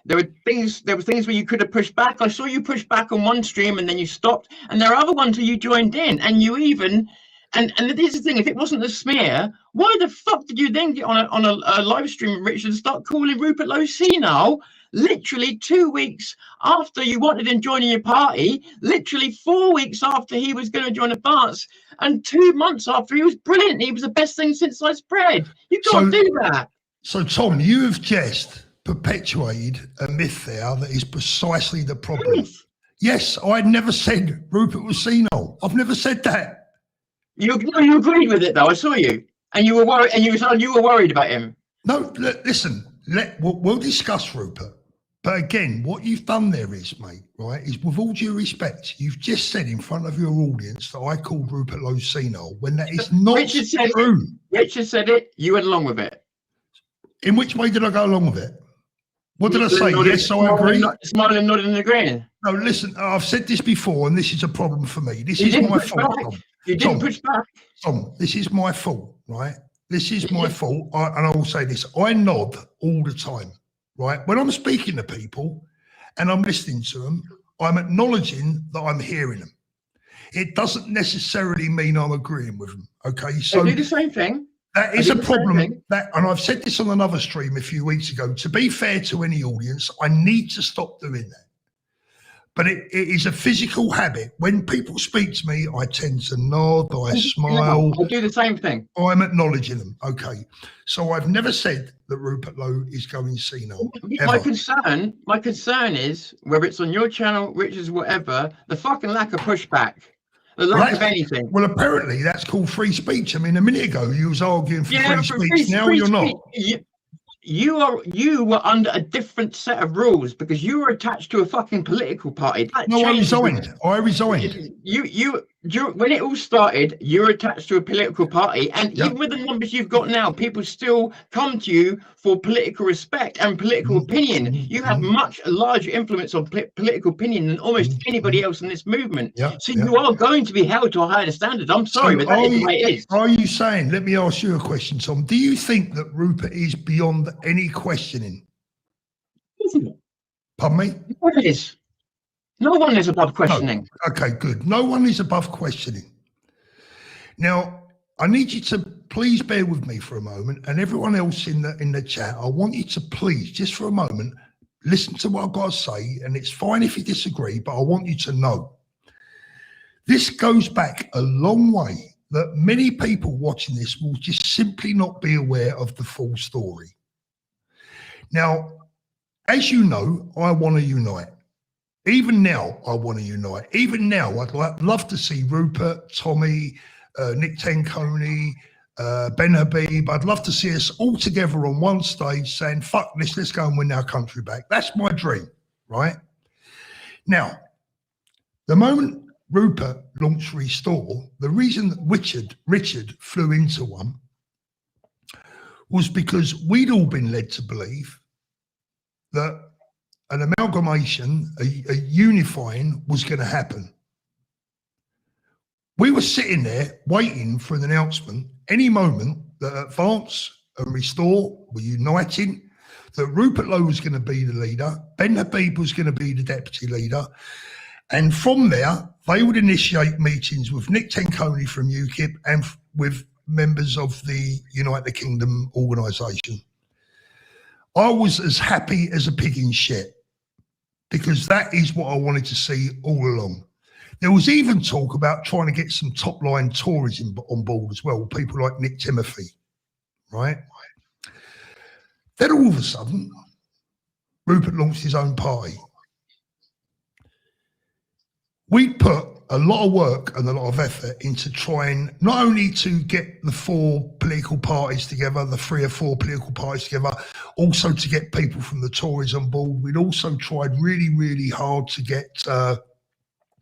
There were things where you could have pushed back. I saw you push back on one stream and then you stopped. And there are other ones where you joined in, and you even, and this is the thing, if it wasn't a smear, why the fuck did you then get on a live stream with Richard and start calling Rupert Low senile, literally 2 weeks after you wanted him joining your party, literally 4 weeks after he was going to join Advance, and 2 months after he was brilliant. He was the best thing since sliced bread. You can't do that. So, Tom, you have just perpetuated a myth there that is precisely the problem. Yes, I never said Rupert was senile. I've never said that. You agreed with it though. I saw you, and you were worried, and you were worried about him. No, listen. We'll discuss Rupert, but again, what you've done there is, mate, right? Is with all due respect, you've just said in front of your audience that I called Rupert Low senile when that is not true. Richard said it. You went along with it. In which way did I go along with it? What did I say? Yes, I agree. Smiling, nodding, and agreeing. No, listen, I've said this before, and this is a problem for me. This is my fault, Tom. You didn't push back. Tom, this is my fault, right? This is my fault, and I will say this. I nod all the time, right? When I'm speaking to people and I'm listening to them, I'm acknowledging that I'm hearing them. It doesn't necessarily mean I'm agreeing with them, okay? So I do the same thing. That is a problem, and I've said this on another stream a few weeks ago. To be fair to any audience, I need to stop doing that. But it is a physical habit. When people speak to me, I tend to nod, I smile. I do the same thing. I'm acknowledging them. Okay. So I've never said that Rupert Low is going senile. My concern is, whether it's on your channel, Richard's, whatever, the fucking lack of pushback. The lack of anything. Well, apparently that's called free speech. I mean, a minute ago you was arguing for free speech. Now you're not. You were under a different set of rules because you were attached to a fucking political party. No, I resigned. I resigned. You when it all started, you were attached to a political party, and Yep. even with the numbers you've got now, people still come to you for political respect and political opinion. You have much larger influence on political opinion than almost anybody else in this movement. Yeah, So yeah. you are going to be held to a higher standard. I'm sorry, but that is the way it is. Are you saying, let me ask you a question, Tom, do you think that Rupert is beyond any questioning? Pardon me? What it is? No one is above questioning. No. Okay, good. No one is above questioning. Now, I need you to please bear with me for a moment, and everyone else in the chat, I want you to please, just for a moment, listen to what I've got to say, and it's fine if you disagree, but I want you to know. This goes back a long way, that many people watching this will just simply not be aware of the full story. Now, as you know, I want to unite. Even now, I want to unite. Even now, I'd love to see Rupert, Tommy, Nick Tenconi, Ben Habib. I'd love to see us all together on one stage saying, fuck this, let's go and win our country back. That's my dream, right? Now, the moment Rupert launched Restore, the reason that Richard flew into one was because we'd all been led to believe that an amalgamation, a unifying was going to happen. We were sitting there waiting for an announcement any moment that Advance and Restore were uniting, that Rupert Low was going to be the leader, Ben Habib was going to be the deputy leader, and from there, they would initiate meetings with Nick Tenconi from UKIP and with members of the United Kingdom organisation. I was as happy as a pig in shit, because that is what I wanted to see all along. There was even talk about trying to get some top-line Tories on board as well, people like Nick Timothy, right? Then all of a sudden, Rupert launched his own party. We put a lot of work and a lot of effort into trying not only to get the 4 political parties together, the 3 or 4 political parties together, also to get people from the Tories on board. We'd also tried really, really hard to get...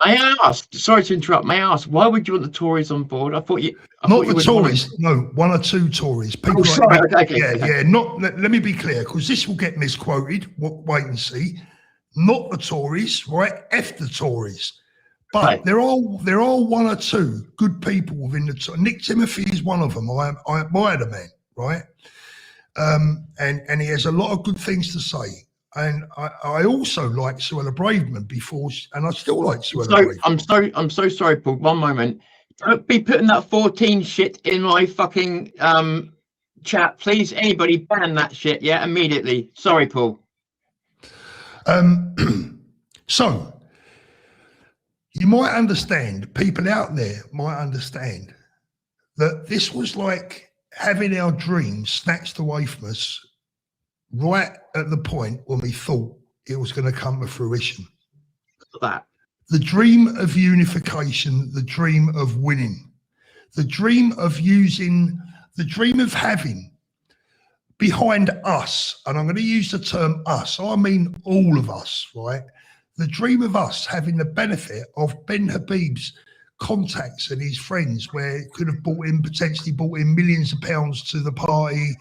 May I ask, sorry to interrupt, may I ask, why would you want the Tories on board? I thought you... Not the Tories, no, 1 or 2 Tories. People let me be clear, because this will get misquoted, wait and see. Not the Tories, right? F the Tories. But right. there are 1 or 2 good people within the... Nick Timothy is one of them. I admire the man, right? And he has a lot of good things to say. And I also liked Suella Braverman before, and I still like Suella Braverman. I'm so sorry, Paul. One moment. Don't be putting that 14 shit in my fucking chat, please. Anybody ban that shit, yeah, immediately. Sorry, Paul. So you might understand, people out there might understand that this was like having our dreams snatched away from us right at the point when we thought it was going to come to fruition. That the dream of unification, the dream of winning, the dream of using, the dream of having behind us, and I'm going to use the term us, I mean all of us, right? The dream of us having the benefit of Ben Habib's contacts and his friends, where it could have potentially brought in millions of pounds to the party.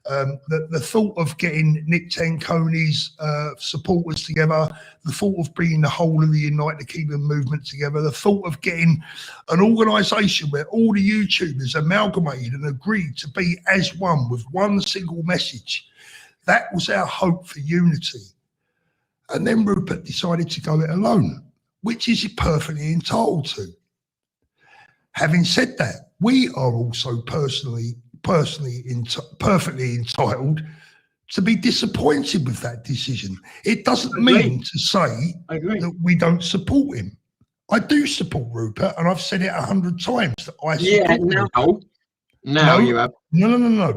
The thought of getting Nick Tenconi's supporters together, the thought of bringing the whole of the United Kingdom movement together, the thought of getting an organisation where all the YouTubers amalgamated and agreed to be as one with one single message. That was our hope for unity. And then Rupert decided to go it alone, which is perfectly entitled to. Having said that, we are also perfectly entitled to be disappointed with that decision. It doesn't mean to say that we don't support him. I do support Rupert, and I've said it 100 times that I support him. Now you have. No. No,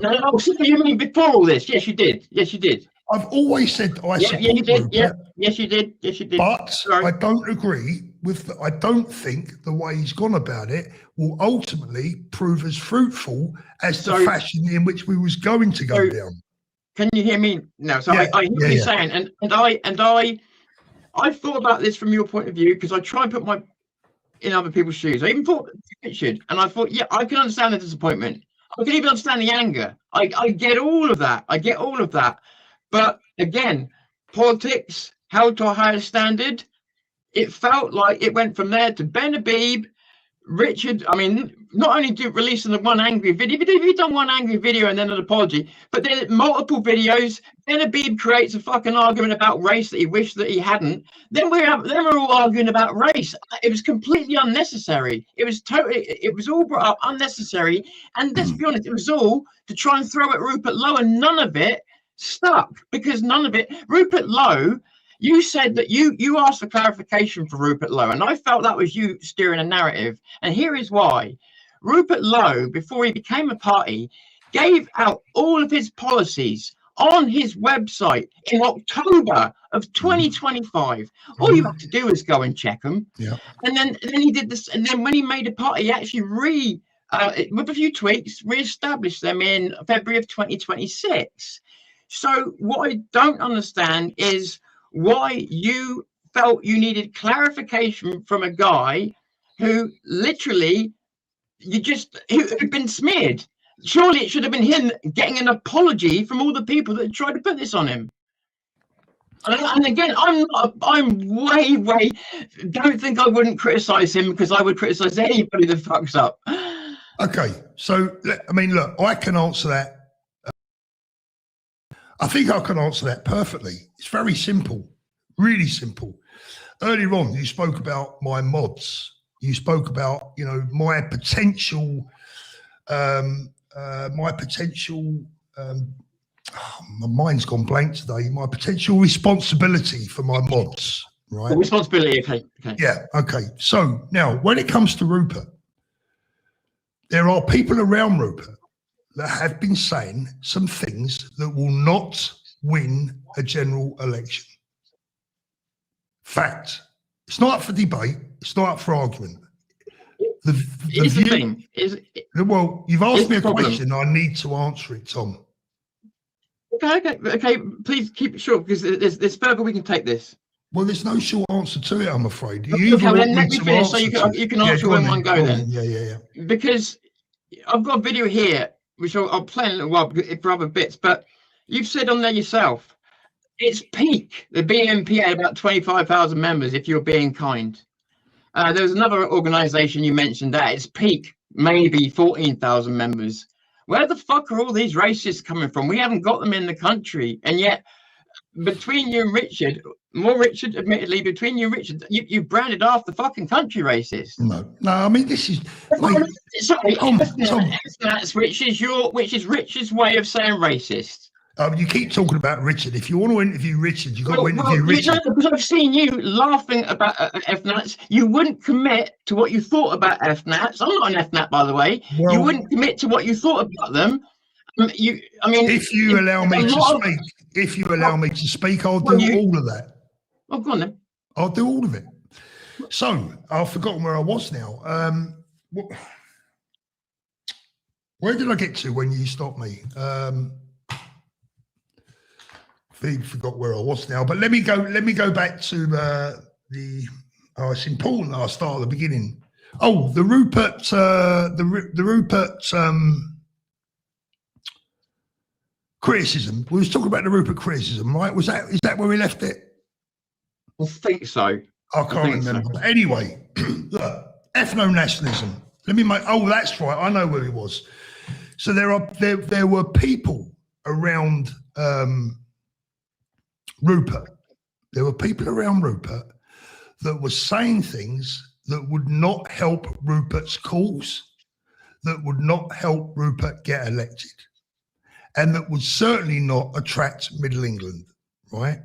you mean before all this? Yes, you did. Yes, you did. I've always said I support you did. Rupert. Yeah. Yes, you did. Yes, you did. But I don't agree with. I don't think the way he's gone about it will ultimately prove as fruitful as the fashion in which we was going to go down. Can you hear me now? So I hear what you're saying, and I thought about this from your point of view, because I try and put in other people's shoes. I even thought Richard, and I thought, yeah, I can understand the disappointment. I can even understand the anger. I get all of that. I get all of that. But again, politics held to a higher standard. It felt like it went from there to Ben Habib, Richard. I mean, not only releasing the one angry video, if you've done one angry video and then an apology, but then multiple videos. Ben Habib creates a fucking argument about race that he wished that he hadn't. Then we're all arguing about race. It was completely unnecessary. It was all brought up unnecessary. And let's be honest, it was all to try and throw at Rupert Low, and none of it stuck, because none of it. Rupert Low, you said that you asked for clarification for Rupert Low, and I felt that was you steering a narrative. And here is why. Rupert Low, before he became a party, gave out all of his policies on his website in October of 2025. All you have to do is go and check them. Yeah. And then he did this. And then when he made a party, he actually with a few tweaks, re-established them in February of 2026. So what I don't understand is why you felt you needed clarification from a guy who literally who'd been smeared. Surely it should have been him getting an apology from all the people that tried to put this on him. And again, I'm way, don't think I wouldn't criticize him, because I would criticize anybody that fucks up. Okay, so I mean, look, I can answer that. I think I can answer that perfectly. It's very simple, really simple. Earlier on, you spoke about my mods. You spoke about, you know, my potential, my mind's gone blank today. My potential responsibility for my mods, right? Oh, responsibility, okay. Yeah, okay. So now, when it comes to Rupert, there are people around Rupert that have been saying some things that will not win a general election. Fact. It's not up for debate. It's not up for argument. Well, you've asked me a question. I need to answer it, Tom. Okay. Please keep it short, because there's further we can take this. Well, there's no short answer to it, I'm afraid. Okay, well, then let me finish so you can answer in one go then. Yeah. Because I've got a video here, which I'll play in a little while for other bits, but you've said on there yourself, it's peak. The BNP had about 25,000 members, if you're being kind. There was another organisation you mentioned that its peak, maybe 14,000 members. Where the fuck are all these racists coming from? We haven't got them in the country. And yet, between you and Richard, admittedly, between you and Richard, you branded half the fucking country racist. No, I mean, this is... Sorry, that's Richard's way of saying racist. You keep talking about Richard. If you want to interview Richard, you've got to interview Richard. Because I've seen you laughing about FNATs. You wouldn't commit to what you thought about FNATs. I'm not an FNAT, by the way. Well, you wouldn't commit to what you thought about them. If you allow me to speak, I'll do all of that. Oh, go on then. I'll do all of it. So I've forgotten where I was now. Where did I get to when you stopped me? Forgot where I was now, but let me go back to it's important that I start at the beginning. Oh, the Rupert criticism. We was talking about the Rupert criticism, right? Is that where we left it? I think so. I can't remember. So. Anyway, look, ethno-nationalism. That's right. I know where it was. So there were people around Rupert. There were people around Rupert that were saying things that would not help Rupert's cause, that would not help Rupert get elected, and that would certainly not attract Middle England, right?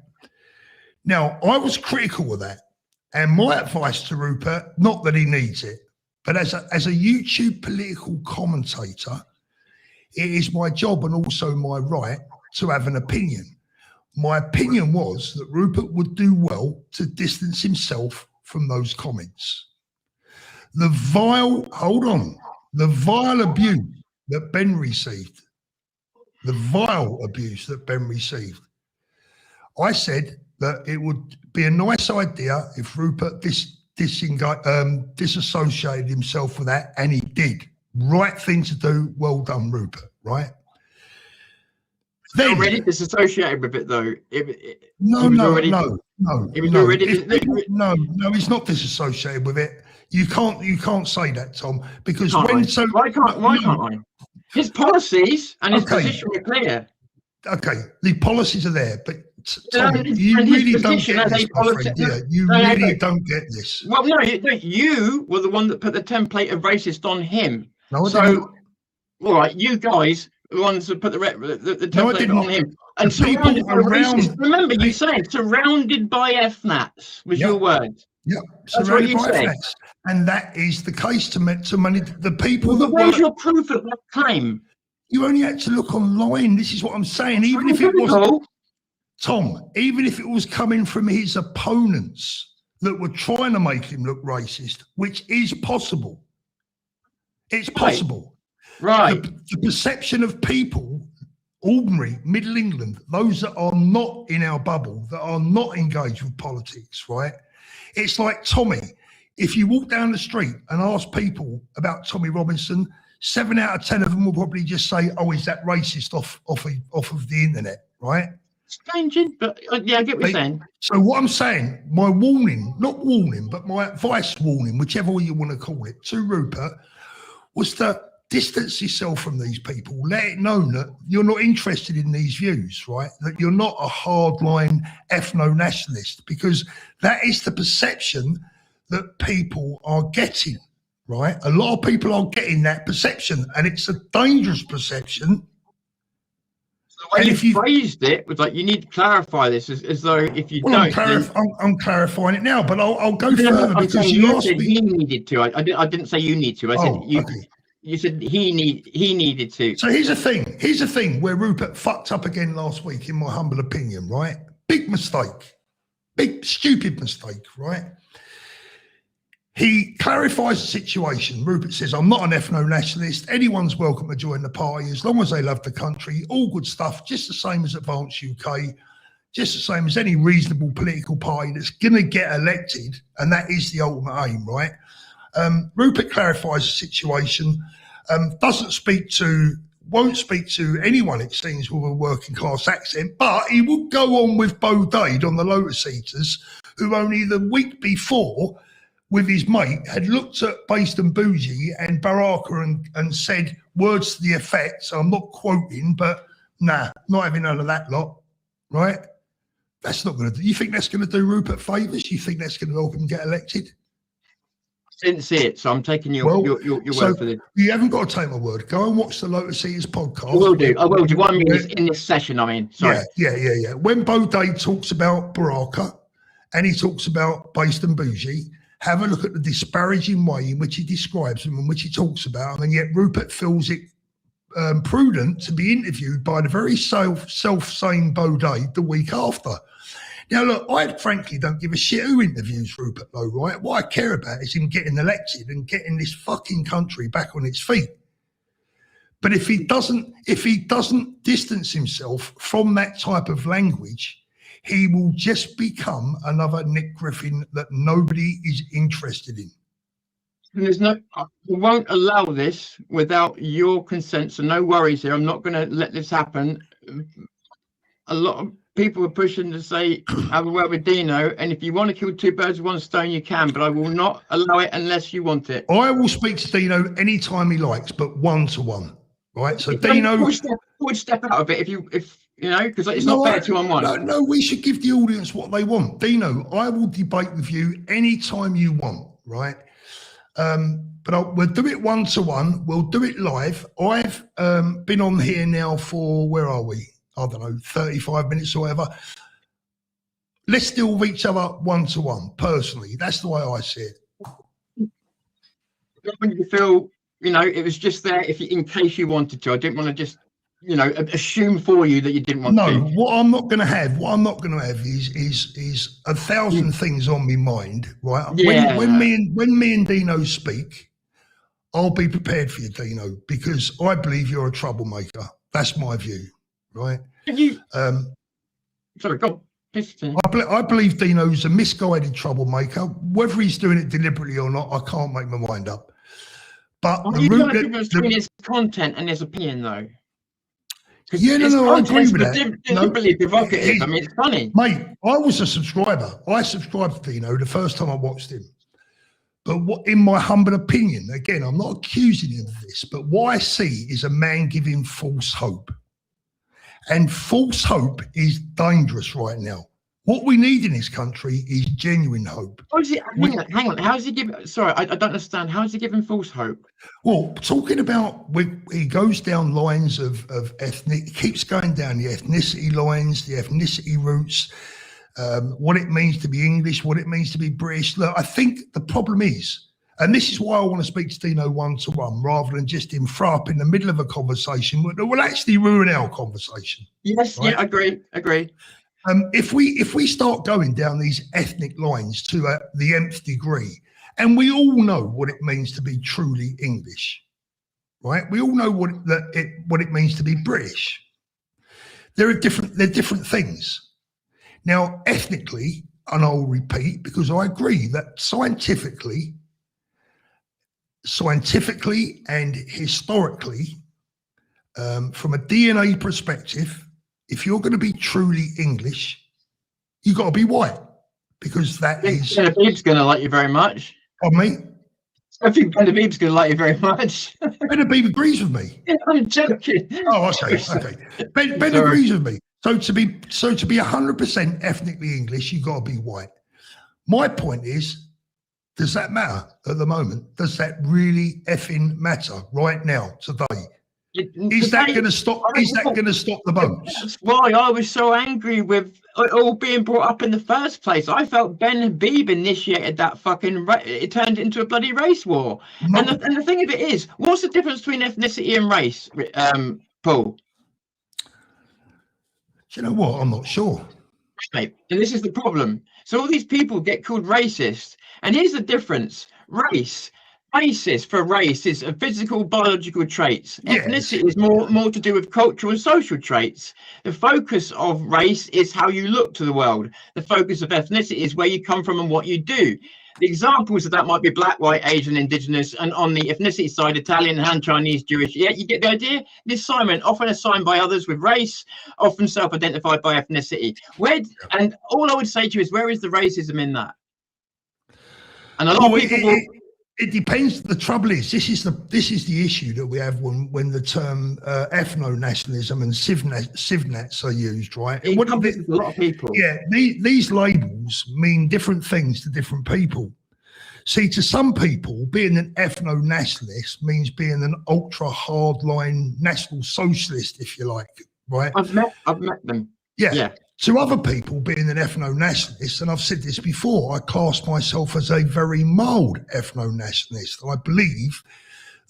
Now, I was critical of that, and my advice to Rupert, not that he needs it, but as a YouTube political commentator, it is my job and also my right to have an opinion. My opinion was that Rupert would do well to distance himself from those comments. The vile abuse that Ben received, I said that it would be a nice idea if Rupert disassociated himself with that, and he did. Right thing to do. Well done, Rupert. Right. Then already disassociated with it, though. No, he's not disassociated with it. You can't say that, Tom, because why can't I? His policies and his position are clear. Okay, the policies are there, but Tom, you really don't get this, my friend. Yeah, you really don't get this. Well, no, you were the one that put the template of racist on him. No, so, all right, you guys, the ones that put the template on him, and surrounded by racists. Remember, you said surrounded by FNATs was your word. Yeah, surrounded by FNATs, and that is the case to many the people. Well, where's your proof of that claim? You only had to look online. This is what I'm saying. Even if it was Tom, even if it was coming from his opponents that were trying to make him look racist, which is possible. It's possible. Right. The perception of people, ordinary Middle England, those that are not in our bubble, that are not engaged with politics, right? It's like Tommy. If you walk down the street and ask people about Tommy Robinson, 7 out of 10 of them will probably just say, "Oh, is that racist off of the internet?" Right? Strange, but yeah, I get what you're saying. So what I'm saying, my warning, not warning, but my advice warning, whichever way you want to call it, to Rupert, was to distance yourself from these people. Let it known that you're not interested in these views, right? That you're not a hardline ethno-nationalist, because that is the perception that people are getting. Right, a lot of people are getting that perception, and it's a dangerous perception. So the way you phrased it was like you need to clarify this, as though if you don't. I'm clarifying it now, but I'll go further because you asked said me. He needed to. I didn't say you need to. I said you. Okay. You said he needed to. So here's the thing. Here's the thing where Rupert fucked up again last week, in my humble opinion. Right, big mistake, big stupid mistake. Right. He clarifies the situation. Rupert says, "I'm not an ethno-nationalist. Anyone's welcome to join the party as long as they love the country. All good stuff, just the same as Advance UK, just the same as any reasonable political party that's going to get elected, and that is the ultimate aim, right?" Rupert clarifies the situation, won't speak to anyone, it seems, with a working class accent, but he will go on with Bo Dade on the Lotus Eaters, who only the week before, with his mate, had looked at Based and Bougie and Baraka and said words to the effect, so I'm not quoting, but nah, not having none of that lot, right? That's not going to do. You think that's going to do Rupert favours? You think that's going to help him get elected? I didn't see it, so I'm taking your word for it. You haven't got to take my word. Go and watch the Lotus Eaters podcast. I will do. 1 minute in this session, I mean. Sorry. Yeah. When Bo Dade talks about Baraka and he talks about Based and Bougie, have a look at the disparaging way in which he describes them and which he talks about them, and yet Rupert feels it prudent to be interviewed by the very self-same Bo Dade the week after. Now, look, I frankly don't give a shit who interviews Rupert Low, right? What I care about is him getting elected and getting this fucking country back on its feet. But if he doesn't distance himself from that type of language, he will just become another Nick Griffin that nobody is interested in. And I won't allow this without your consent, so no worries here. I'm not going to let this happen. A lot of people are pushing to say, have a word with Dino, and if you want to kill two birds with one stone, you can, but I will not allow it unless you want it. I will speak to Dino anytime he likes, but 1-to-1, right? So Dino would step out of it if you know, because it's not fair 2-on-1. No, we should give the audience what they want. Dino, I will debate with you anytime you want, right? But we'll do it 1-to-1. We'll do it live. I've been on here now for, where are we? I don't know, 35 minutes or whatever. Let's deal with each other 1-to-1, personally. That's the way I see it. When you feel, you know, it was just there in case you wanted to. I didn't want to just, you know, assume for you that you didn't want to. No, what I'm not going to have is 1,000 things on my mind, right? Yeah. When me and Dino speak, I'll be prepared for you, Dino, because I believe you're a troublemaker. That's my view, right? Sorry, go on. I believe Dino's a misguided troublemaker. Whether he's doing it deliberately or not, I can't make my mind up. But you know the difference between his content and his opinion, though. Yeah, no, I agree with that. Deliberately provocative. I mean, it's funny. Mate, I was a subscriber. I subscribed to Dino the first time I watched him. But what, in my humble opinion, again, I'm not accusing him of this, but what I see is a man giving false hope. And false hope is dangerous right now. What we need in this country is genuine hope. Hang on. How is he giving? Sorry, I don't understand. How is he giving false hope? Well, talking about, he goes down lines of ethnic, he keeps going down the ethnicity lines, the ethnicity routes, what it means to be English, what it means to be British. Look, I think the problem is, and this is why I want to speak to Dino one-to-one rather than just him throw up in the middle of a conversation that will actually ruin our conversation. Yes, right? Yeah, agree. If we start going down these ethnic lines to the nth degree, and we all know what it means to be truly English, right? We all know what it means to be British. They're different things. Now, ethnically, and I'll repeat because I agree that scientifically and historically, from a DNA perspective, if you're going to be truly English, you've got to be white because that is. Benavib's going to like you very much. Pardon me? I think Benavib's going to like you very much. Benavib agrees with me. Yeah, I'm joking. Oh, okay. Ben agrees with me. So to be 100% ethnically English, you've got to be white. My point is, does that matter at the moment? Does that really effing matter right now, today? Is that going to stop? Is that going to stop the votes? That's why I was so angry with it all being brought up in the first place. I felt Ben Habib initiated that fucking. It turned into a bloody race war. No. And the thing of it is, what's the difference between ethnicity and race, Paul? Do you know what? I'm not sure. Mate, and this is the problem. So all these people get called racist, and here's the difference: basis for race is a physical, biological traits. Yes. Ethnicity is more to do with cultural and social traits. The focus of race is how you look to the world. The focus of ethnicity is where you come from and what you do. The examples of that might be black, white, Asian, indigenous, and on the ethnicity side, Italian, Han, Chinese, Jewish. Yeah, you get the idea? This assignment, often assigned by others with race, often self-identified by ethnicity. And all I would say to you is, where is the racism in that? And a lot of people will... It depends. The trouble is, this is the issue that we have when the term ethno-nationalism and civnats are used, right? It encompasses a lot of people. Yeah, these labels mean different things to different people. See, to some people, being an ethno-nationalist means being an ultra hardline national socialist, if you like, right? I've met them. Yeah. To other people, being an ethno-nationalist, and I've said this before, I class myself as a very mild ethno-nationalist. I believe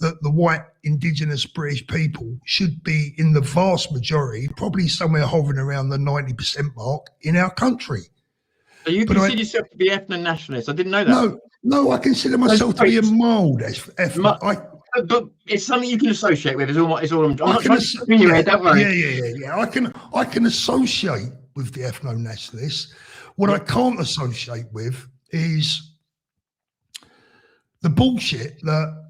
that the white, indigenous British people should be in the vast majority, probably somewhere hovering around the 90% mark in our country. So you consider yourself to be ethno-nationalist? I didn't know that. No, I consider myself to be a mild but it's something you can associate with. Is all I'm not trying to bring your head. Don't worry. Yeah. I can associate with the ethno-nationalists. What I can't associate with is the bullshit that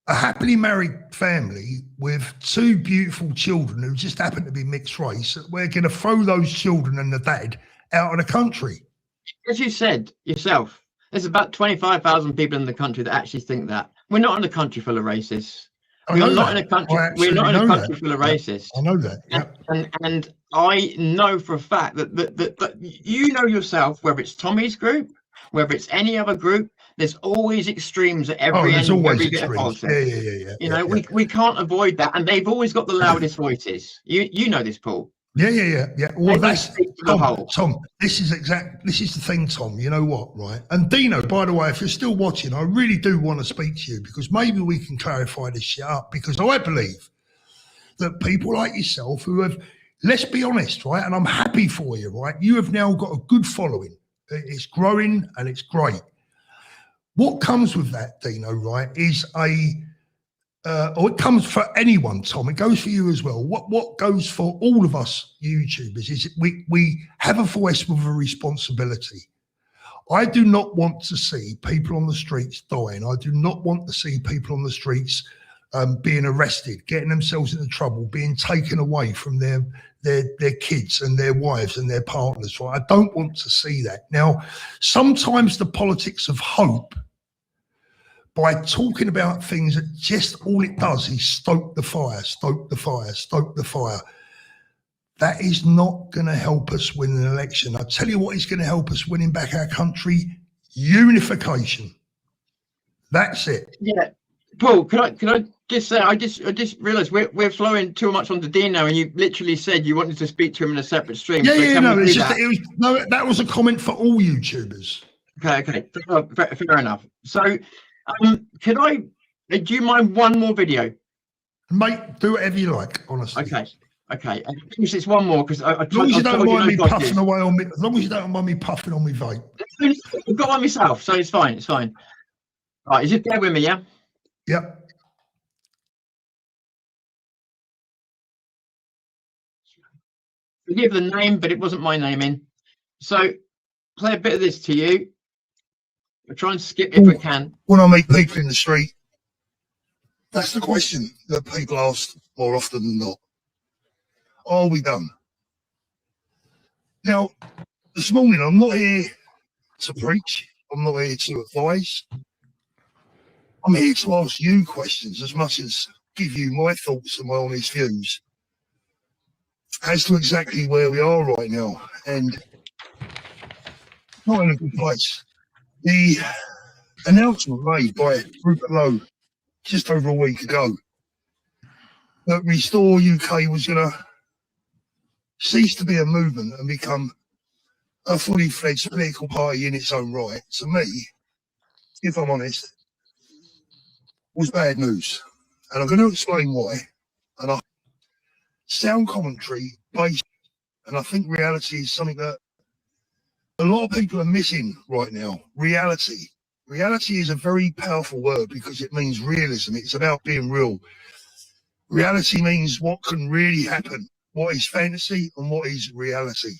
a happily married family with two beautiful children who just happen to be mixed race, we're going to throw those children and the dad out of the country. As you said yourself, there's about 25,000 people in the country that actually think that. We're not in a country full of racists. We're not in a country full of racists. I know that. Yeah. And I know for a fact that you know yourself, whether it's Tommy's group, whether it's any other group, there's always extremes at every end of every bit of politics. Yeah. You know, we can't avoid that, and they've always got the loudest voices. You know this, Paul. Yeah. Well, that's Tom. This is the thing, Tom. You know what, right? And Dino, by the way, if you're still watching, I really do want to speak to you because maybe we can clarify this shit up. Because I believe that people like yourself who have, let's be honest, right? And I'm happy for you, right? You have now got a good following. It's growing and it's great. What comes with that, Dino, right, is or it comes for anyone, Tom. It goes for you as well. What goes for all of us YouTubers is we have a voice with a responsibility. I do not want to see people on the streets dying. I do not want to see people on the streets being arrested, getting themselves into trouble, being taken away from their kids and their wives and their partners. Right? I don't want to see that. Now, sometimes the politics of hope, by talking about things that just all it does is stoke the fire, stoke the fire, stoke the fire. That is not going to help us win an election. I tell you what is going to help us winning back our country: unification. That's it. Yeah, Paul, can I just say I just realised we're flowing too much on the Dean now, and you literally said you wanted to speak to him in a separate stream. Yeah, so yeah, can no, we it's do just that? that was a comment for all YouTubers. Okay, fair enough. So, do you mind one more video? Mate, do whatever you like, honestly. Okay. And it's one more because as long as you don't mind me puffing away on me, as long as you don't mind me puffing on me vape. I've got one myself, so it's fine. Right, is it there with me? Yeah. Yep. Forgive the name, but it wasn't my name in. So, play a bit of this to you. We'll try and skip if we can. When I meet people in the street, that's the question that people ask more often than not. Are we done? Now, this morning, I'm not here to preach. I'm not here to advise. I'm here to ask you questions as much as give you my thoughts and my honest views as to exactly where we are right now, and not in a good place. The announcement made by Rupert Low just over a week ago that Restore UK was going to cease to be a movement and become a fully fledged political party in its own right, to me, if I'm honest, was bad news. And I'm going to explain why. And sound commentary based, and I think reality is something that a lot of people are missing right now. Reality is a very powerful word because it means realism. It's about being real. Reality means what can really happen, what is fantasy and what is reality.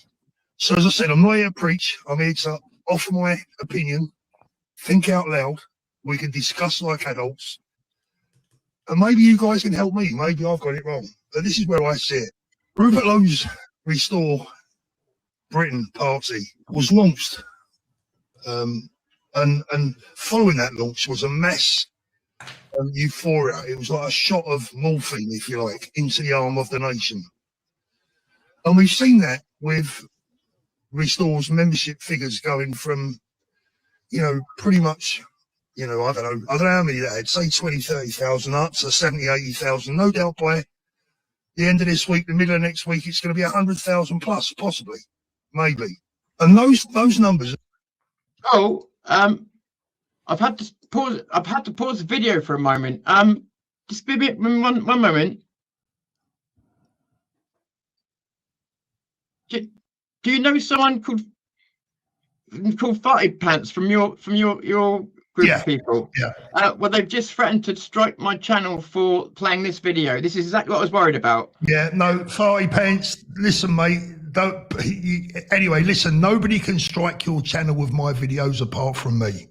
So as I said, I'm not here to preach. I'm here to offer my opinion, think out loud. We can discuss like adults. And maybe you guys can help me. Maybe I've got it wrong. But this is where I see it. Rupert Low's Restore Britain party was launched. And following that launch was a mass euphoria. It was like a shot of morphine, if you like, into the arm of the nation. And we've seen that with Restore's membership figures going from, pretty much, I don't know how many they had, say 20, 30,000 up to 70, 80,000. No doubt by the end of this week, the middle of next week, it's going to be 100,000 plus, possibly, maybe. And those numbers. Oh, I've had to pause the video for a moment. Just be a bit, one moment. Do you know someone called Farty Pants from your group of people? Yeah. Well, they've just threatened to strike my channel for playing this video. This is exactly what I was worried about. Yeah, no, Farty Pants. Listen, mate. Anyway, listen. Nobody can strike your channel with my videos apart from me.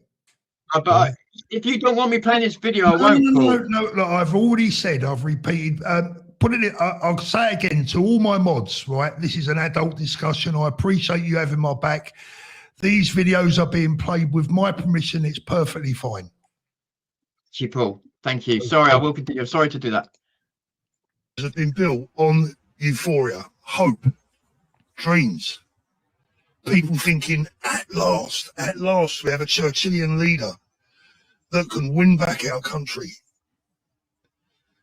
But if you don't want me playing this video, I won't. No. Look, I've already said. I've repeated. I'll say it again to all my mods. Right, this is an adult discussion. I appreciate you having my back. These videos are being played with my permission. It's perfectly fine. Thank you, Paul. Thank you. Sorry, I will continue. I'm sorry to do that. Have been built on euphoria, hope, dreams. People thinking, at last, we have a Churchillian leader that can win back our country.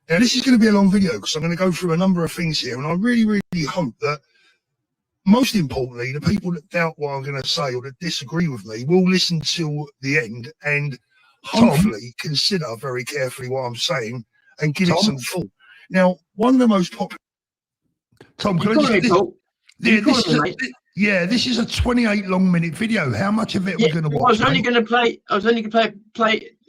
Now, this is going to be a long video because I'm going to go through a number of things here, and I really, really hope that, most importantly, the people that doubt what I'm going to say or that disagree with me will listen till the end and hopefully consider very carefully what I'm saying and give it some thought. Now, one of the most popular... Tom, can I just... this is a 28 long minute video. How much of it we're going to watch? I was only going to play a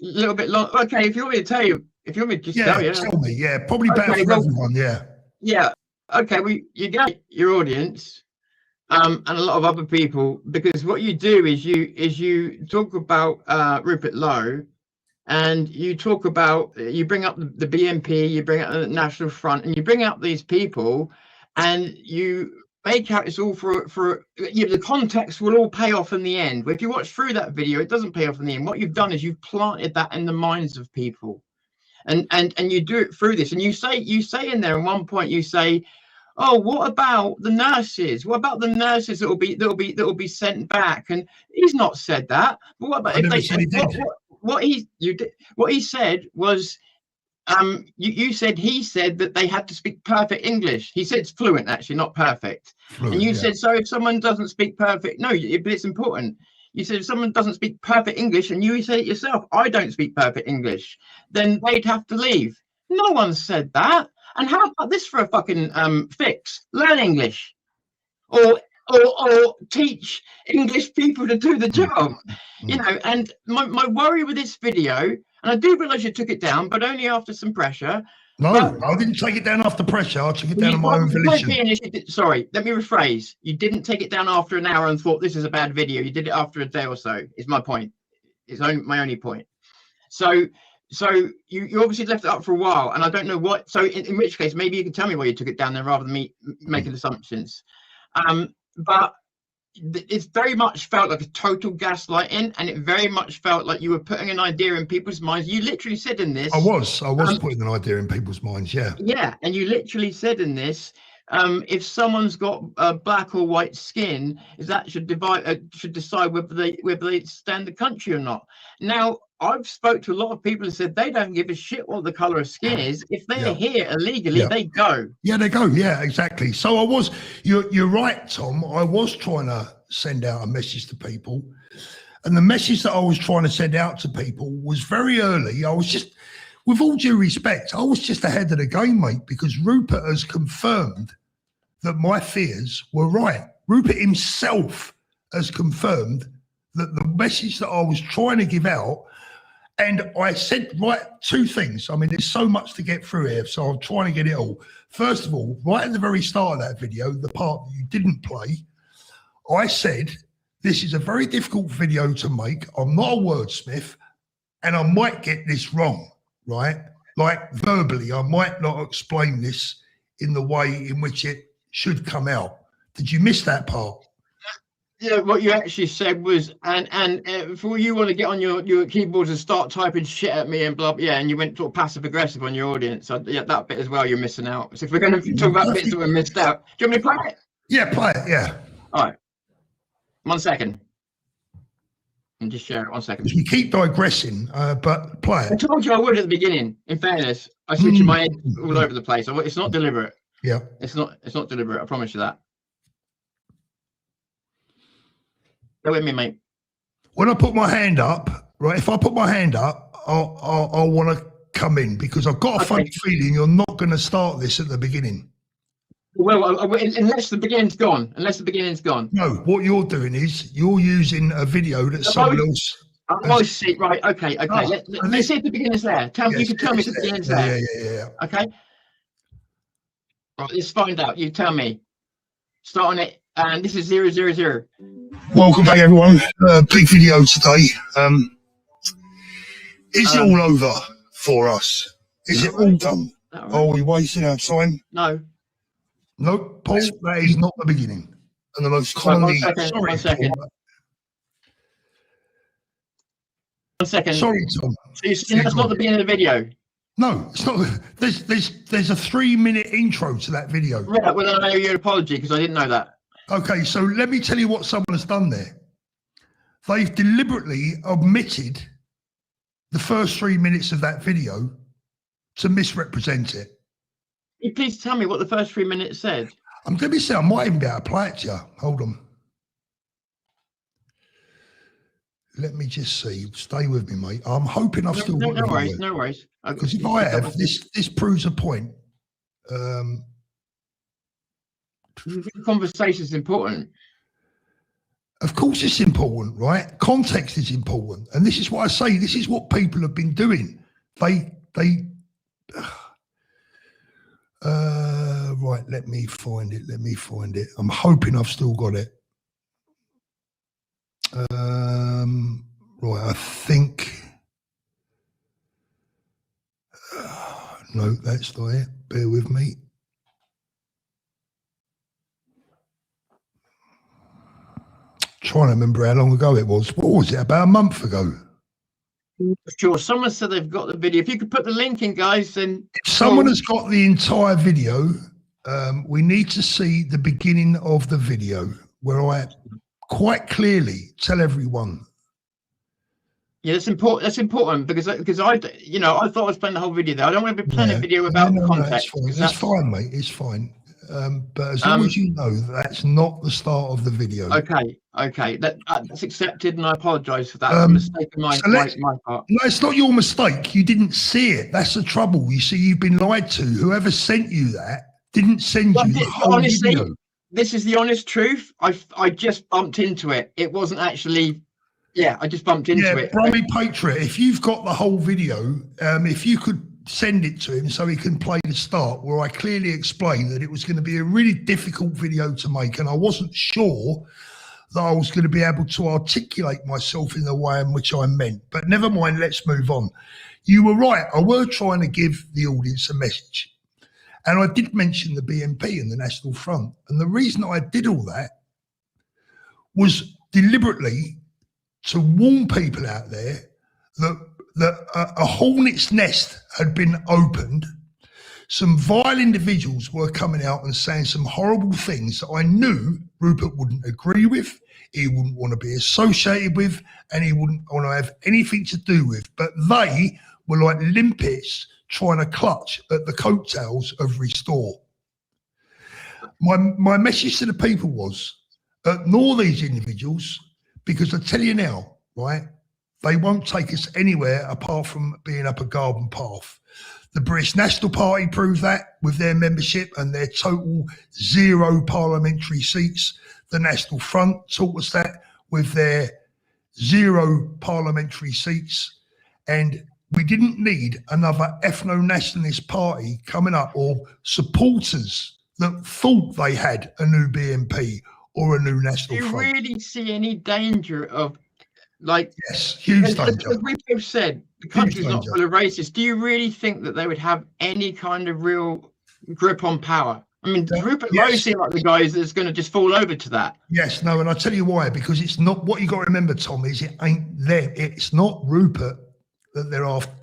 little bit long. Okay, if you want me to tell you, If you want me to just Yeah, tell me. Yeah, probably better for everyone. Yeah. Yeah. Okay. Well, you get your audience, and a lot of other people, because what you do is you talk about Rupert Low, and you talk about, you bring up the BNP, you bring up the National Front, and you bring up these people, and you make out it's all for the context will all pay off in the end. But if you watch through that video, it doesn't pay off in the end. What you've done is you've planted that in the minds of people, and you do it through this, and you say in there at one point, you say, oh, what about the nurses? What about the nurses that will be sent back? And he's not said that. But what about if they? What he said was, he said that they had to speak perfect English. He said it's fluent, actually, not perfect. And you said, so if someone doesn't speak perfect, no, but it's important. You said if someone doesn't speak perfect English, and you said it yourself, I don't speak perfect English, then they'd have to leave. No one said that. And how about this for a fucking fix? Learn English, or teach English people to do the job. You know, and my worry with this video, and I do realise you took it down, but only after some pressure. No, I didn't take it down after pressure. I took it down on my own volition. Sorry, let me rephrase. You didn't take it down after an hour and thought this is a bad video. You did it after a day or so, is my point. It's my only point. So you obviously left it up for a while, and I don't know what. So in which case, maybe you can tell me why you took it down there rather than me making assumptions. But it's very much felt like a total gaslighting, and it very much felt like you were putting an idea in people's minds. You literally said in this, I was putting an idea in people's minds. Yeah, and you literally said in this, if someone's got black or white skin, is that should decide whether they stand the country or not. Now, I've spoke to a lot of people who said they don't give a shit what the color of skin is. If they're here illegally, they go. Yeah, they go. Yeah, exactly. So you're right, Tom. I was trying to send out a message to people, and the message that I was trying to send out to people was very early. I was just, with all due respect, I was just ahead of the game, mate, because Rupert has confirmed that my fears were right. Rupert himself has confirmed that the message that I was trying to give out. And I said, two things. I mean, there's so much to get through here, so I'm trying to get it all. First of all, right at the very start of that video, the part that you didn't play, I said, this is a very difficult video to make. I'm not a wordsmith, and I might get this wrong, right? Like verbally, I might not explain this in the way in which it should come out. Did you miss that part? Yeah, what you actually said was, and before you want to get on your keyboards and start typing shit at me and blah, and you went sort of passive aggressive on your audience. So yeah, that bit as well, you're missing out. So if we're going to talk about bits that were missed out, do you want me to play it? Yeah, play it. Yeah. All right. 1 second. And just share it. 1 second. We keep digressing, but play it. I told you I would at the beginning. In fairness, I switched my head all over the place. It's not deliberate. Yeah. It's not deliberate. I promise you that. Go with me, mate. When I put my hand up, right? If I put my hand up, I'll want to come in because I've got a funny feeling you're not going to start this at the beginning. Well, unless the beginning's gone. No, what you're doing is you're using a video that someone else. Oh, see, right? Okay. Let's see if the beginning's there. You can tell me if the beginning's there. Yeah. Okay. Right, let's find out. You tell me. Start on it, and this is 000. Welcome back, everyone. Big video today. Is it all over for us? Is it all done? Right. Are we wasting our time? No. Nope, Paul, that is not the beginning. And the most commonly... One second. 1 second. Sorry, Tom. So that's not the beginning of the video? No, it's not. There's a 3-minute intro to that video. Right, well, I owe you an apology because I didn't know that. Okay, so let me tell you what someone has done there. They've deliberately omitted the first 3 minutes of that video to misrepresent it. Can you please tell me what the first 3 minutes said? I'm going to say I might even be able to play it to you. Hold on. Let me just see. Stay with me, mate. I'm hoping I've still got no worries. Because if I have, this proves a point. Conversation is important. Of course it's important, right? Context is important. And this is what I say. This is what people have been doing. They Right, let me find it. Let me find it. I'm hoping I've still got it. Right, I think. No, that's not it. Bear with me. Trying to remember how long ago it was. What was it? About a month ago. Sure. Someone said they've got the video. If you could put the link in, guys, then if someone has got the entire video, we need to see the beginning of the video where I quite clearly tell everyone. Yeah, that's important. That's important because I, you know, I thought I was playing the whole video there. I don't want to be playing a video without context. No, it's fine, mate. It's fine. But as long as you know that's not the start of the video. Okay, that's accepted, and I apologise for that. It's a mistake of my part. No, it's not your mistake. You didn't see it. That's the trouble. You see, you've been lied to. Whoever sent you that didn't send you the whole video. This is the honest truth. I just bumped into it. It wasn't actually. Yeah, I just bumped into it. Brummy Patriot, if you've got the whole video, if you could send it to him so he can play the start where I clearly explained that it was going to be a really difficult video to make, and I wasn't sure that I was going to be able to articulate myself in the way in which I meant. But never mind, let's move on. You were right. I were trying to give the audience a message. And I did mention the BNP and the National Front. And the reason I did all that was deliberately to warn people out there that a hornet's nest had been opened. Some vile individuals were coming out and saying some horrible things that I knew Rupert wouldn't agree with, he wouldn't want to be associated with, and he wouldn't want to have anything to do with. But they were like limpets trying to clutch at the coattails of Restore. My message to the people was, ignore these individuals, because I tell you now, right, they won't take us anywhere apart from being up a garden path. The British National Party proved that with their membership and their total 0 parliamentary seats. The National Front taught us that with their 0 parliamentary seats. And we didn't need another ethno-nationalist party coming up, or supporters that thought they had a new BNP or a new National Front. Do you really see any danger of, like, yes, huge danger. As we both said, the country's not full of racists. Do you really think that they would have any kind of real grip on power? I mean, Rupert Low seems like the guy that's going to just fall over to that. Yes, no, and I'll tell you why. Because it's not, what you got to remember, Tom, is it ain't there. It's not Rupert that they're after.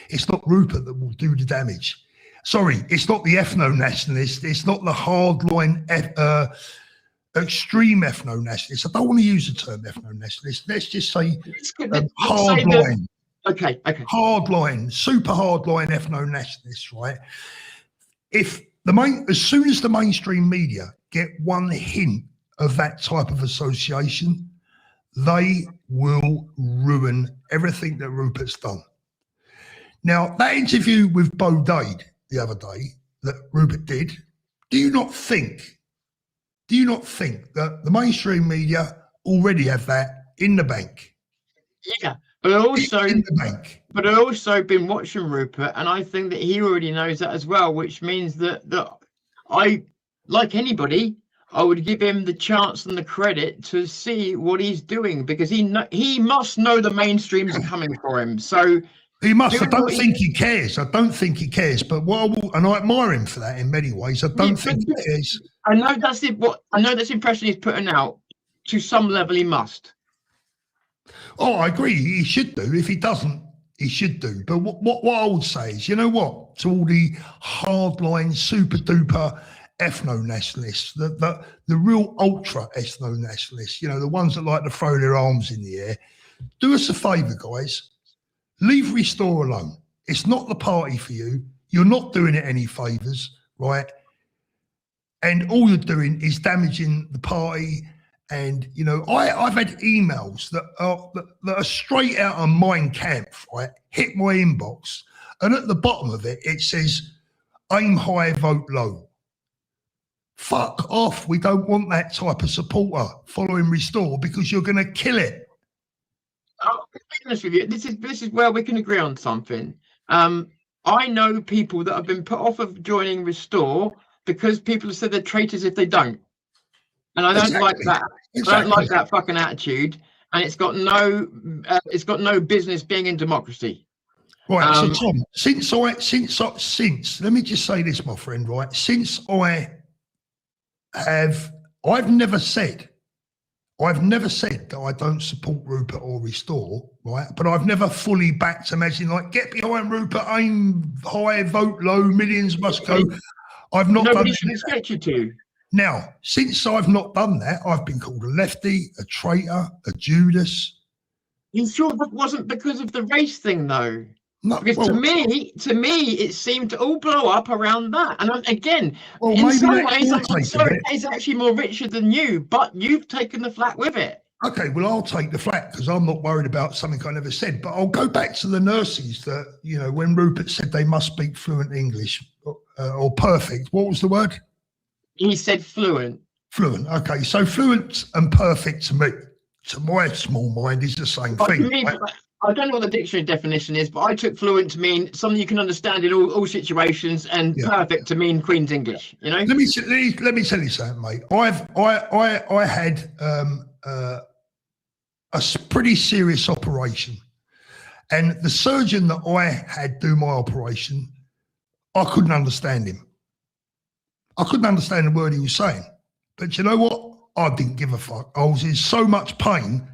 It's not Rupert that will do the damage. Sorry, it's not the ethno-nationalist. It's not the hardline extreme ethno-nationalist. I don't want to use the term ethno-nationalist. Let's just say hardline. Okay. Hardline, super hardline ethno-nationalists, right? If as soon as the mainstream media get one hint of that type of association, they will ruin everything that Rupert's done. Now, that interview with Bo Dade the other day that Rupert did, do you not think that the mainstream media already have that in the bank? Yeah, but also in the bank. But I've also been watching Rupert, and I think that he already knows that as well, which means that I, like anybody, I would give him the chance and the credit to see what he's doing, because he must know the mainstream's coming for him. So he must. I don't think he cares. I don't think he cares. But and I admire him for that in many ways. I don't think he cares. I know that's the impression he's putting out. To some level, he must. Oh, I agree. He should do. If he doesn't, he should do. But what I would say is, you know what? To all the hardline, super duper ethno-nationalists, the real ultra ethno-nationalists, you know, the ones that like to throw their arms in the air, do us a favour, guys. Leave Restore alone. It's not the party for you. You're not doing it any favours, right? And all you're doing is damaging the party. And, you know, I've had emails that are straight out of Mein Kampf, right? Hit my inbox. And at the bottom of it, it says, aim high, vote low. Fuck off. We don't want that type of supporter following Restore, because you're going to kill it. I'll be honest with you. This is where we can agree on something. I know people that have been put off of joining Restore because people have said they're traitors if they don't. And I don't like that. I don't like that fucking attitude. And it's got no business being in democracy. Right, so Tom, since let me just say this, my friend, right? Since I've never said that I don't support Rupert or Restore, right? But I've never fully backed them, as in like, get behind Rupert, aim high, vote low, millions must go. I've not done Nobody should expect you to. Now, since I've not done that, I've been called a lefty, a traitor, a Judas. You sure that wasn't because of the race thing, though? No, because well, to me, it seemed to all blow up around that. And again, well, in maybe some that's ways, your I'm take sorry, of it. it's actually more Richard than you, but you've taken the flat with it. Okay, well, I'll take the flat because I'm not worried about something I never said. But I'll go back to the nurses that, you know, when Rupert said they must speak fluent English or perfect, what was the word? He said fluent. Fluent. Okay, so fluent and perfect to me, to my small mind, is the same But thing. to me, Right? I don't know what the dictionary definition is, but I took fluent to mean something you can understand in all situations, and perfect to mean Queen's English. You know. Let me tell you something, mate. I had a pretty serious operation, and the surgeon that I had do my operation, I couldn't understand him. I couldn't understand the word he was saying. But you know what? I didn't give a fuck. I was in so much pain,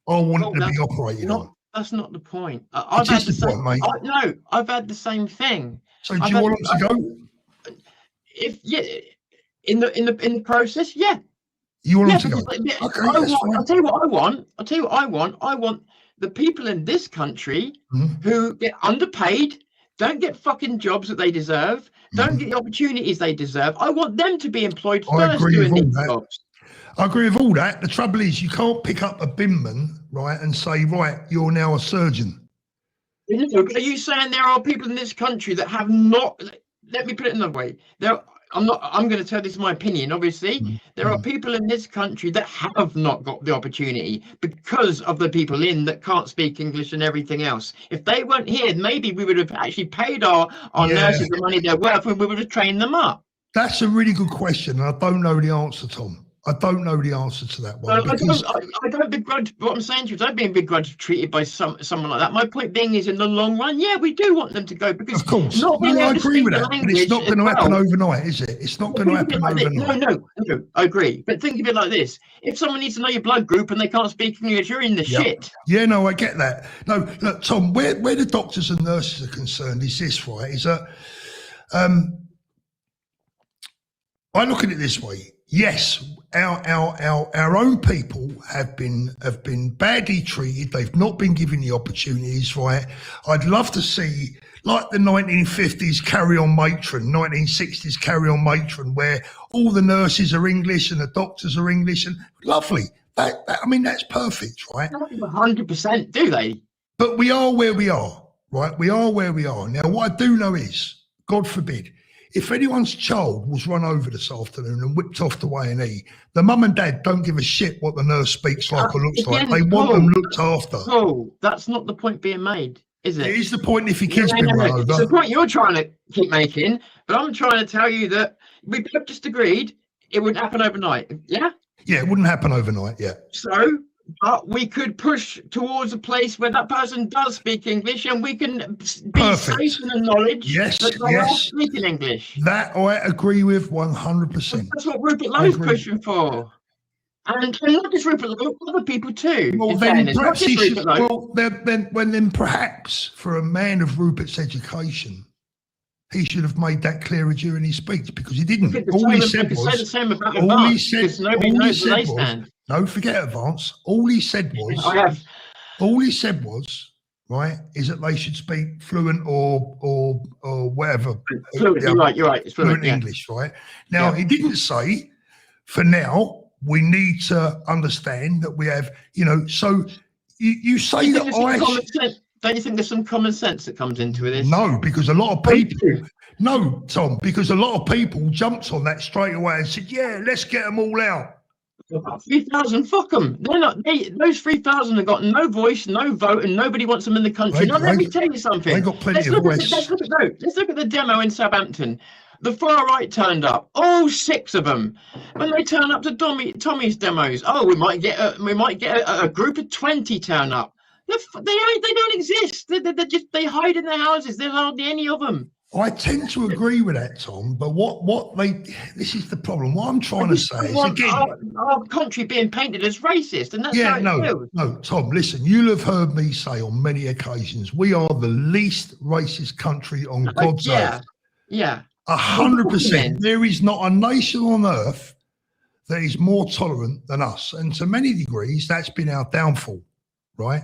I wanted to be operated on. That's not the point. I've had the same, point, mate. No, I've had the same thing. So do you want them to go? If in the process, yeah. You want them to go? Okay, I'll tell you what I want. I want the people in this country who get underpaid, don't get fucking jobs that they deserve, don't get the opportunities they deserve. I want them to be employed first doing these jobs. I agree with all that. The trouble is you can't pick up a binman, right, and say, right, you're now a surgeon. Are you saying there are people in this country that have not, let me put it another way, I'm going to tell this my opinion, obviously. There are people in this country that have not got the opportunity because of the people in that can't speak English and everything else. If they weren't here, maybe we would have actually paid our nurses the money they're worth and we would have trained them up. That's a really good question. And I don't know the answer, Tom. I don't know the answer to that one. I don't begrudge what I'm saying to you. I don't being begrudged treated by someone like that. My point being is, in the long run, yeah, we do want them to go because of course, I agree with that. But it's not going to happen overnight, is it? It's not going to happen overnight. No, I agree. But think of it like this: if someone needs to know your blood group and they can't speak English, you're in the shit. Yeah, no, I get that. No, look, Tom, where the doctors and nurses are concerned is this, right? Is that I look at it this way. Yes, our own people have been badly treated. They've not been given the opportunities, right? I'd love to see, like the 1950s Carry On Matron, 1960s Carry On Matron, where all the nurses are English and the doctors are English, and lovely. I mean, that's perfect, right? 100%, do they? But we are where we are, right? We are where we are. Now, what I do know is, God forbid, if anyone's child was run over this afternoon and whipped off to A&E, the mum and dad don't give a shit what the nurse speaks like or looks like. They want them looked after. Oh, that's not the point being made, is it? It is the point if your kid's been run over. It's the point you're trying to keep making, but I'm trying to tell you that we both just agreed it wouldn't happen overnight, yeah? Yeah, it wouldn't happen overnight, yeah. So, but we could push towards a place where that person does speak English and we can be safe in the knowledge that they are speaking English. That I agree with 100%. That's what Rupert Low is pushing for. And not just Rupert Low, other people too. Well, then perhaps he should, then perhaps for a man of Rupert's education, he should have made that clearer during his speech because he didn't. All he said was, no, forget advance. All he said was, right, is that they should speak fluent or whatever. Fluent, you're right. It's fluent English, right? Now, he didn't say, for now, we need to understand that we have, so you say that don't you think there's some common sense that comes into this? No, because a lot of people, no, Tom, because a lot of people jumped on that straight away and said, yeah, let's get them all out. About 3,000, fuck them. They're not. Those 3,000 have got no voice, no vote, and nobody wants them in the country. Now, let me tell you something. They got plenty Let's of look voice. let's look at the demo in Southampton. The far right turned up, all 6 of them. When they turn up to Tommy's demos, we might get a group of 20 turn up. They don't exist. They hide in their houses. There's hardly any of them. I tend to agree with that, Tom. But this is the problem. What I'm trying to say is, again, our country being painted as racist, and that's how it feels. No, Tom. Listen, you'll have heard me say on many occasions, we are the least racist country on God's earth. Yeah. 100%. There is not a nation on earth that is more tolerant than us, and to many degrees, that's been our downfall, right?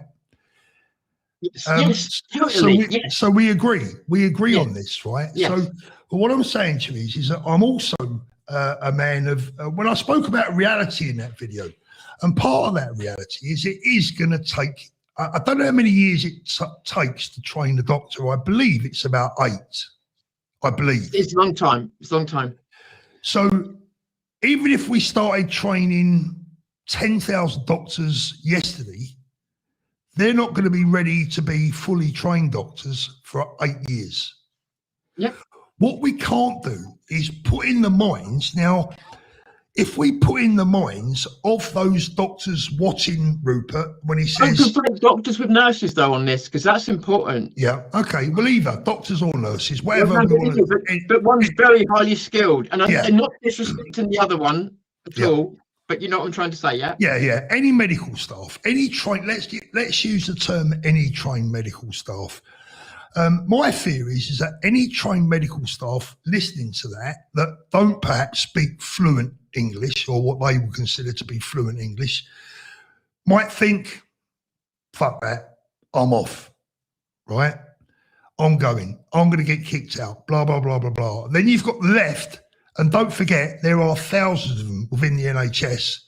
Yes, totally. So we agree. We agree Yes. on this, right? Yes. So what I'm saying to you is that I'm also a man of, when I spoke about reality in that video, and part of that reality is it is going to take, I don't know how many years it takes to train a doctor. I believe it's about 8. I believe. It's a long time. It's a long time. So even if we started training 10,000 doctors yesterday, they're not going to be ready to be fully trained doctors for 8 years. Yep. What we can't do is put in the minds. Now, if we put in the minds of those doctors watching Rupert when he says... Don't conflate doctors with nurses, though, on this, because that's important. Yeah, okay. Well, either doctors or nurses, whatever. But one's very highly skilled, and I'm not disrespecting the other one at all. But you know what I'm trying to say, yeah? Yeah. Any medical staff, any trained, let's use the term any trained medical staff. My theory is that any trained medical staff listening to that don't perhaps speak fluent English or what they would consider to be fluent English might think, fuck that, I'm off, right? I'm going to get kicked out, blah, blah, blah, blah, blah. Then you've got the left. And don't forget, there are thousands of them within the NHS.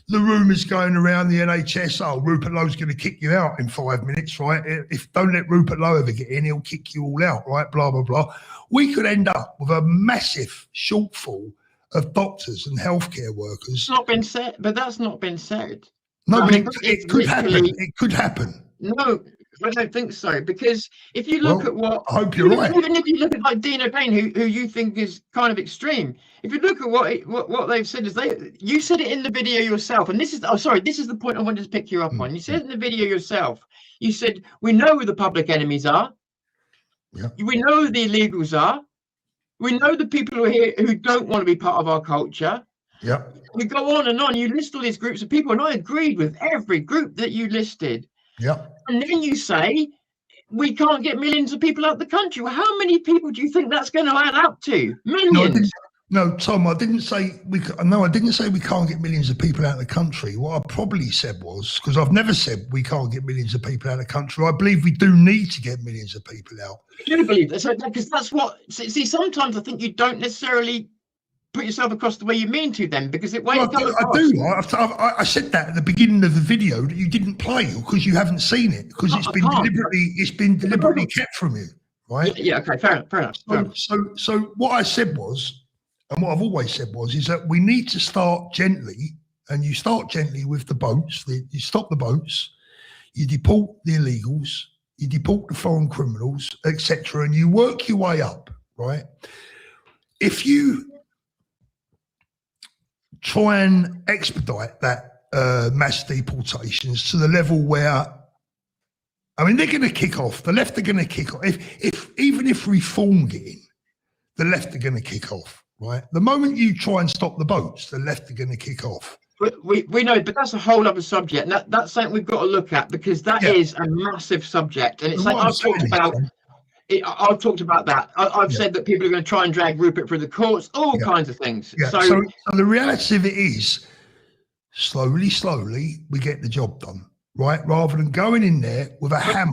The rumours going around the NHS, Rupert Low's going to kick you out in 5 minutes, right? If don't let Rupert Low ever get in, he'll kick you all out, right? Blah, blah, blah. We could end up with a massive shortfall of doctors and healthcare workers. It's not been said, but that's not been said. No, but it could happen. It could happen. No, I don't think so, because if you look at what... I hope you're right. Even if you look at like Dean O'Kane, who you think is kind of extreme, if you look at what they've said, you said it in the video yourself, and this is the point I wanted to pick you up on. You said in the video yourself, you said, we know who the public enemies are. Yeah. We know who the illegals are. We know the people who are here who don't want to be part of our culture. Yeah. We go on and on. You list all these groups of people, and I agreed with every group that you listed. Yeah. And then you say we can't get millions of people out of the country. Well, how many people do you think that's going to add up to? Millions. No, Tom, I didn't say we can't get millions of people out of the country. What I probably said was, because I've never said we can't get millions of people out of the country, I believe we do need to get millions of people out. You do believe that? So, because that's what, see, sometimes I think you don't necessarily put yourself across the way you mean to them, because I do. I said that at the beginning of the video that you didn't play because you haven't seen it, because it's been deliberately kept from you, right? Yeah. Okay. Fair enough. So what I said was, and what I've always said was, is that we need to start gently, and you start gently with the boats. You stop the boats, you deport the illegals, you deport the foreign criminals, etc., and you work your way up, right? If you try and expedite that mass deportations to the level where, I mean, they're going to kick off. The left are going to kick off. Even if reform get in, the left are going to kick off, right? The moment you try and stop the boats, the left are going to kick off. We know, but that's a whole other subject. And that's something we've got to look at, because that is a massive subject. And it's like I've talked about that. I've said that people are going to try and drag Rupert through the courts, all kinds of things. Yeah. So the reality of it is, slowly, we get the job done, right? Rather than going in there with a hammer.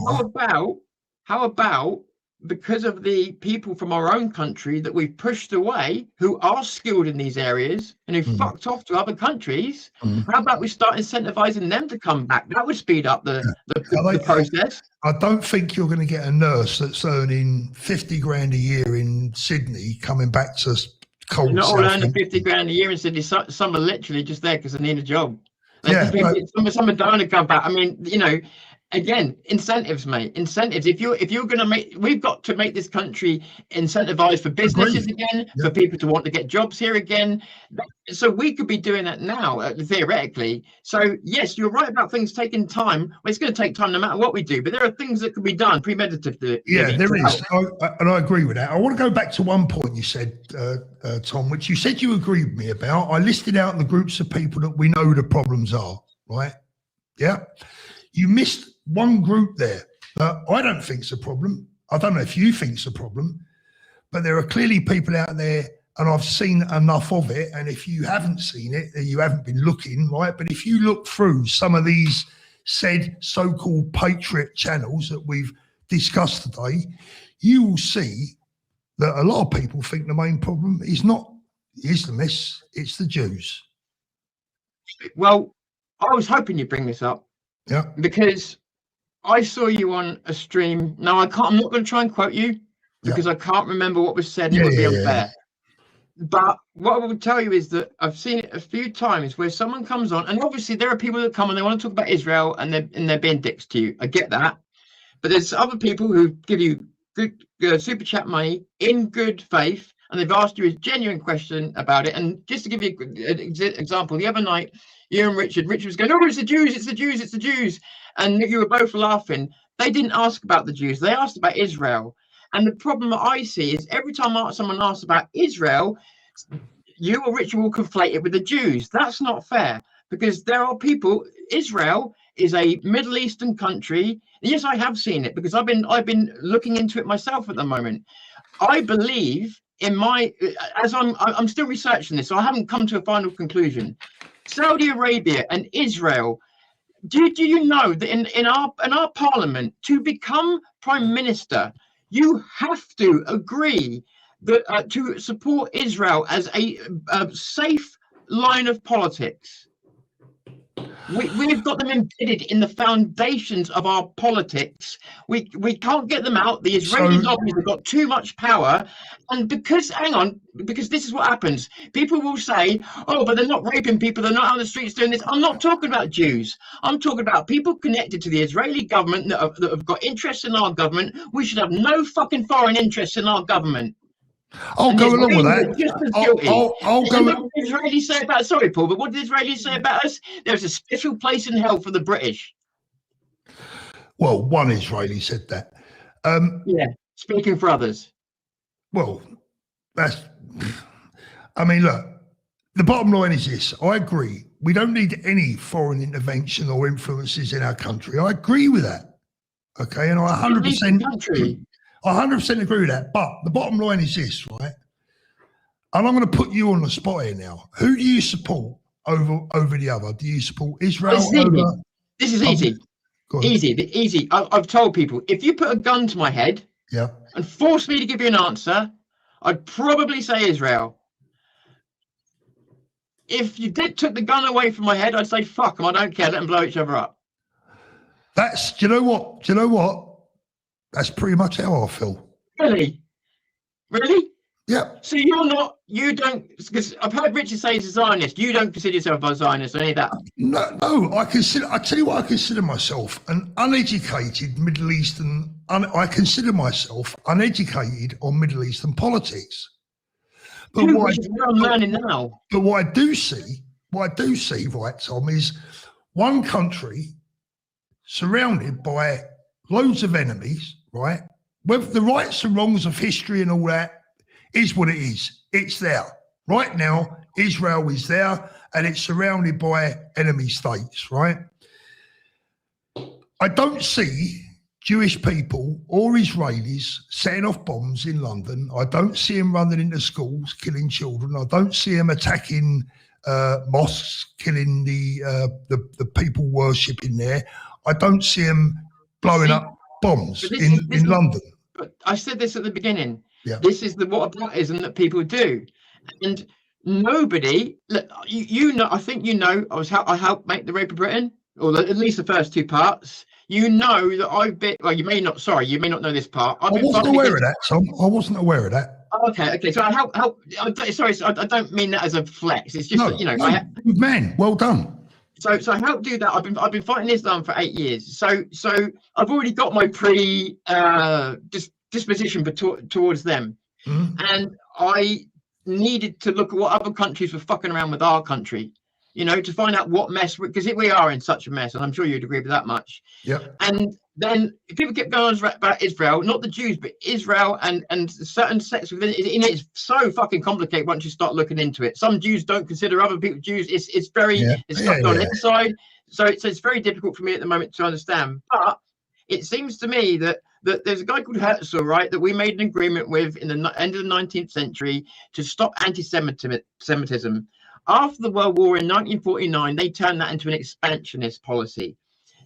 How about because of the people from our own country that we've pushed away, who are skilled in these areas and who fucked off to other countries, how about we start incentivizing them to come back? That would speed up the process. I don't think you're going to get a nurse that's earning 50 grand a year in Sydney coming back to cold Not all earning Southend. 50 grand a year in Sydney. Some are literally just there because they need a job. Yeah, Some are dying to come back. I mean, you know, again, incentives, mate. Incentives. If you're going to make, we've got to make this country incentivized for businesses again, for people to want to get jobs here again. So we could be doing that now, theoretically. So yes, you're right about things taking time. Well, it's going to take time no matter what we do, but there are things that can be done premeditatively. Yeah, there is, and I agree with that. I want to go back to one point you said, Tom, which you said you agreed with me about. I listed out the groups of people that we know the problems are, right? Yeah. You missed one group there that I don't think's a problem. I don't know if you think's a problem, but there are clearly people out there, and I've seen enough of it. And if you haven't seen it, you haven't been looking, right? But if you look through some of these said so-called patriot channels that we've discussed today, you will see that a lot of people think the main problem is not the Islamists, it's the Jews. Well, I was hoping you'd bring this up. Yeah. Because I saw you on a stream. Now I'm not going to try and quote you because I can't remember what was said. It would be unfair. But what I will tell you is that I've seen it a few times where someone comes on, and obviously there are people that come and they want to talk about Israel and they're being dicks to you. I get that. But there's other people who give you good super chat money in good faith, and they've asked you a genuine question about it. And just to give you an example, the other night, you and Richard was going, oh, it's the Jews, it's the Jews, it's the Jews. And you were both laughing. They didn't ask about the Jews. They asked about Israel. And the problem that I see is every time someone asks about Israel, you or Richard will conflate it with the Jews. That's not fair, because there are people, Israel is a Middle Eastern country. Yes, I have seen it because I've been looking into it myself at the moment. I believe in I'm still researching this, so I haven't come to a final conclusion. Saudi Arabia and Israel, do you know that in our parliament, to become prime minister, you have to agree that to support Israel as a safe line of politics. We've got them embedded in the foundations of our politics. We can't get them out. The Israeli lobbies have got too much power. And because this is what happens. People will say, oh, but they're not raping people. They're not on the streets doing this. I'm not talking about Jews. I'm talking about people connected to the Israeli government that have got interests in our government. We should have no fucking foreign interests in our government. I'll go along with that. I'll go. What did the Israelis say about? Sorry, Paul, but what did the Israelis say about us? There's a special place in hell for the British. Well, one Israeli said that. Yeah, speaking for others. Well, I mean, look. The bottom line is this: I agree. We don't need any foreign intervention or influences in our country. I agree with that. Okay, and I 100%. I 100% agree with that. But the bottom line is this, right? And I'm going to put you on the spot here now. Who do you support over the other? Do you support Israel? This is easy. Easy. I've told people, if you put a gun to my head and force me to give you an answer, I'd probably say Israel. If you took the gun away from my head, I'd say, fuck them, I don't care, let them blow each other up. Do you know what? That's pretty much how I feel. Really? Yeah. So you don't, because I've heard Richard say he's a Zionist. You don't consider yourself a Zionist or any of that? No, I tell you what I consider myself, an uneducated Middle Eastern, I consider myself uneducated on Middle Eastern politics. But what I'm learning now. But what I do see, right, Tom, is one country surrounded by loads of enemies, right? With the rights and wrongs of history and all that is what it is. It's there. Right now, Israel is there and it's surrounded by enemy states, right? I don't see Jewish people or Israelis setting off bombs in London. I don't see them running into schools, killing children. I don't see them attacking mosques, killing the people worshipping there. I don't see them blowing up bombs in London. But I said this at the beginning. Yeah. This is the whataboutism that people do. And nobody, look, you know, I think you know, I helped make the Rape of Britain, or at least the first two parts. You know that I've been, well, you may not know this part. I wasn't aware of that, Tom. I wasn't aware of that. Okay. So sorry, I don't mean that as a flex. It's just that, you know, good man, well done. So I helped do that. I've been fighting Islam for 8 years. So I've already got my disposition towards them, and I needed to look at what other countries were fucking around with our country, you know, to find out what mess, because we are in such a mess, and I'm sure you'd agree with that much. Yeah. And then people kept going on about Israel, not the Jews, but Israel and certain sects within it. It's so fucking complicated once you start looking into it. Some Jews don't consider other people Jews. It's very stuck on the inside. So it's very difficult for me at the moment to understand. But it seems to me that there's a guy called Herzl, right, that we made an agreement with in the end of the 19th century to stop anti-Semitism. After the World War in 1949, they turned that into an expansionist policy.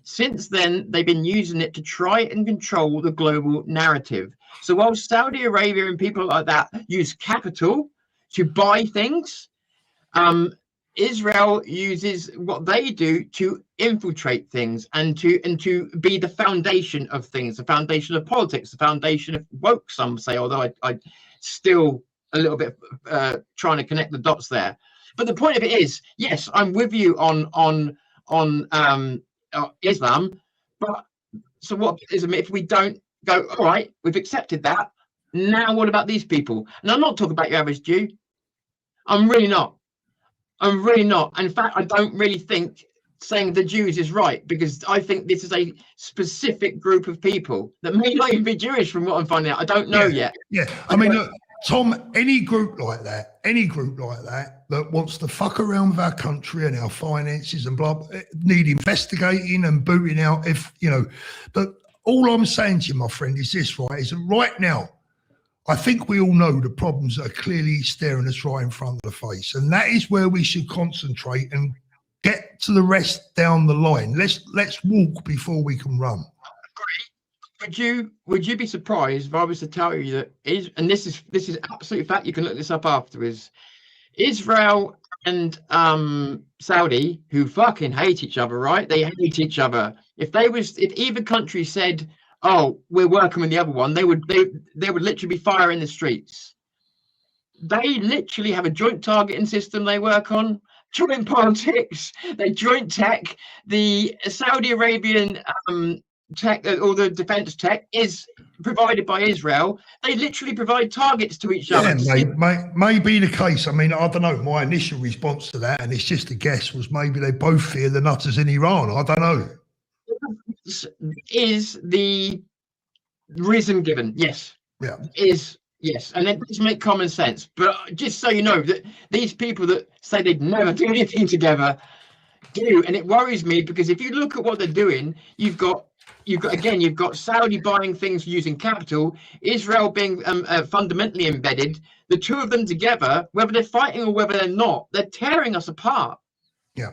Since then, they've been using it to try and control the global narrative. So while Saudi Arabia and people like that use capital to buy things, Israel uses what they do to infiltrate things and to be the foundation of things, the foundation of politics, the foundation of woke, some say, although I still a little bit trying to connect the dots there. But the point of it is, yes, I'm with you on Islam, but so what is it if we don't go, all right, we've accepted that, now what about these people? And I'm not talking about your average Jew. I'm really not. In fact, I don't really think saying the Jews is right, because I think this is a specific group of people that may not even be Jewish from what I'm finding out. I don't know yet. Yeah, I mean, look, Tom, any group like that that wants to fuck around with our country and our finances and blah, need investigating and booting out, if, you know, but all I'm saying to you, my friend, is this, right, is that right now, I think we all know the problems that are clearly staring us right in front of the face. And that is where we should concentrate and get to the rest down the line. Let's walk before we can run. Would you be surprised if I was to tell you that and this is absolute fact, you can look this up afterwards, Israel and Saudi, who fucking hate each other, right? They hate each other. If either country said, oh, we're working with the other one, they would literally be fire in the streets. They literally have a joint targeting system they work on, joint politics, they joint tech. The Saudi Arabian tech, or the defense tech, is provided by Israel. They literally provide targets to each other. May be the case. I mean, I don't know. My initial response to that, and it's just a guess, was maybe they both fear the nutters in Iran. I don't know. Is the reason given? Yes. Yeah. Yes, and it does make common sense. But just so you know, that these people that say they'd never do anything together do, and it worries me, because if you look at what they're doing, you've got Saudi buying things using capital, Israel being fundamentally embedded. The two of them together, whether they're fighting or whether they're not, they're tearing us apart. Yeah.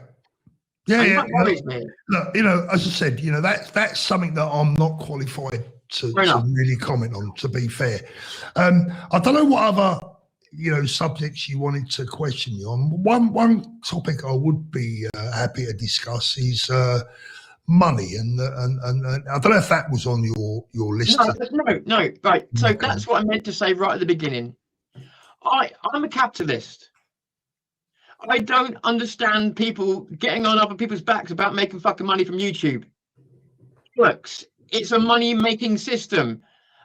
Look, you know, as I said, you know, that's something that I'm not qualified to really comment on, to be fair. I don't know what other, you know, subjects you wanted to question you on. One topic I would be happy to discuss is money, and I don't know if that was on your list. No, right. So that's what I meant to say right at the beginning. I'm a capitalist. I don't understand people getting on other people's backs about making fucking money from YouTube. Works. It's a money-making system,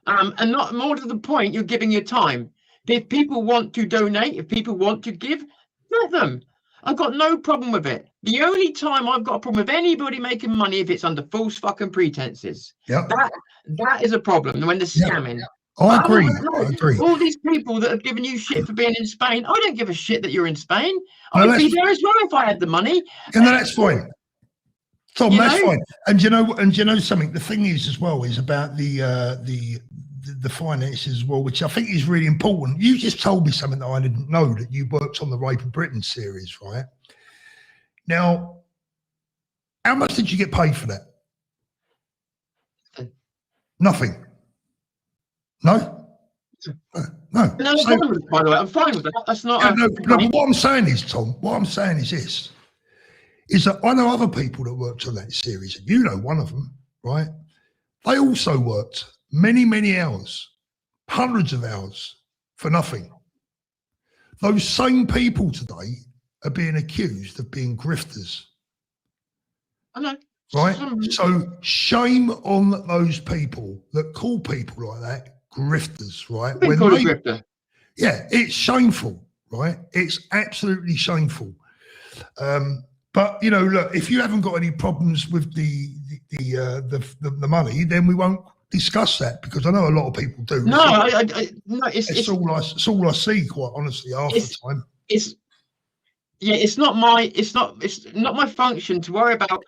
and not more to the point, you're giving your time. If people want to donate, if people want to give, let them. I've got no problem with it. The only time I've got a problem with anybody making money, if it's under false fucking pretenses. Yeah. That is a problem when they're scamming. I agree. All these people that have given you shit for being in Spain, I don't give a shit that you're in Spain. I'd be there as well if I had the money. And that's fine. Tom, that's fine. And you know something? The thing is as well is about the finances as well, which I think is really important. You just told me something that I didn't know, that you worked on the Rape of Britain series, right? Now, how much did you get paid for that? Nothing. No. No, by the way, I'm fine with that. That's not. No, but what I'm saying is, Tom, what I'm saying is this: is that I know other people that worked on that series, and you know one of them, right? They also worked many, many hours, hundreds of hours, for nothing. Those same people today are being accused of being grifters. I know. Right? So shame on those people that call people like that grifters, right? Been called a grifter. Yeah, it's shameful, right? It's absolutely shameful. But you know, look, if you haven't got any problems with the money, then we won't discuss that, because I know a lot of people do. No, It's all I see, quite honestly, half the time. It's not my function to worry about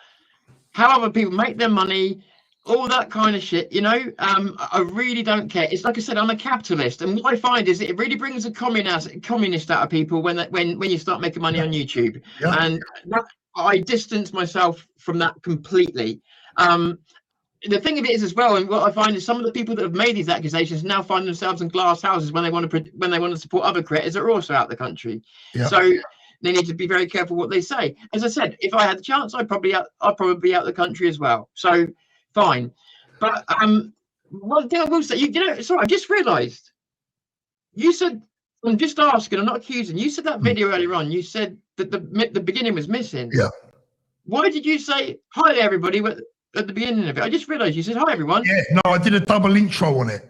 how other people make their money, all that kind of shit, you know. I really don't care. It's like I said, I'm a capitalist, and what I find is it really brings a communist out of people when you start making money on YouTube. Yeah. And I distance myself from that completely. The thing of it is as well, and what I find is some of the people that have made these accusations now find themselves in glass houses when they want to support other creators that are also out the country. Yeah. So they need to be very careful what they say. As I said, if I had the chance, I'd probably be out the country as well. So fine. But one thing I will say, you know, sorry, I just realised. You said, I'm just asking, I'm not accusing. You said that video earlier on. You said that the beginning was missing. Yeah. Why did you say hi everybody at the beginning of it? I just realised you said hi everyone. Yeah. No, I did a double intro on it.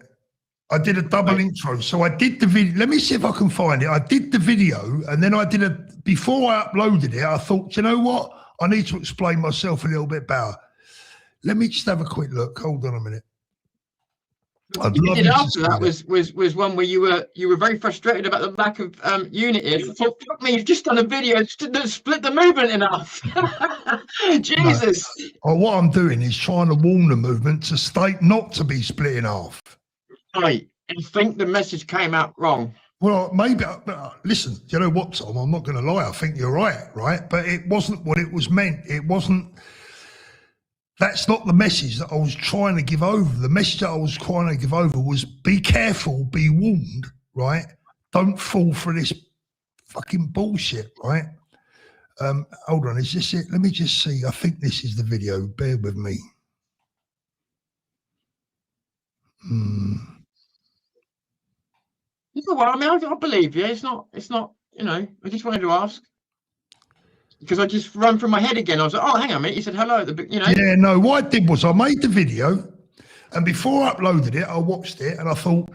Intro. So I did the video. Let me see if I can find it. I did the video, and then before I uploaded it, I thought, you know what? I need to explain myself a little bit better. Let me just have a quick look. Hold on a minute. What you did after that was one where you were very frustrated about the lack of unity. I thought, fuck me, you've just done a video that split the movement in half. Jesus. No. What I'm doing is trying to warn the movement to state not to be split in half. Right. I think the message came out wrong. Well, maybe, listen, you know what, Tom? I'm not going to lie. I think you're right? But it wasn't what it was meant. It wasn't. That's not the message that I was trying to give over. The message that I was trying to give over was be careful, be warned, right? Don't fall for this fucking bullshit, right? Hold on, is this it? Let me just see. I think this is the video. Bear with me. You know what? I mean, I believe you. It's not, you know, I just wanted to ask. Because I just run through my head again. I was like, oh, hang on a minute. You said hello, you know. Yeah, no, what I did was I made the video, and before I uploaded it, I watched it, and I thought,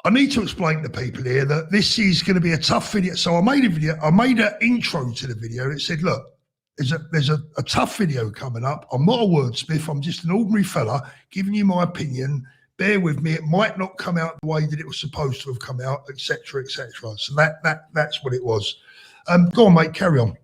I need to explain to people here that this is going to be a tough video. So I made a video. I made an intro to the video. It said, look, there's a tough video coming up. I'm not a wordsmith. I'm just an ordinary fella giving you my opinion. Bear with me. It might not come out the way that it was supposed to have come out, etc., etc. So that's what it was. Go on, mate. Carry on.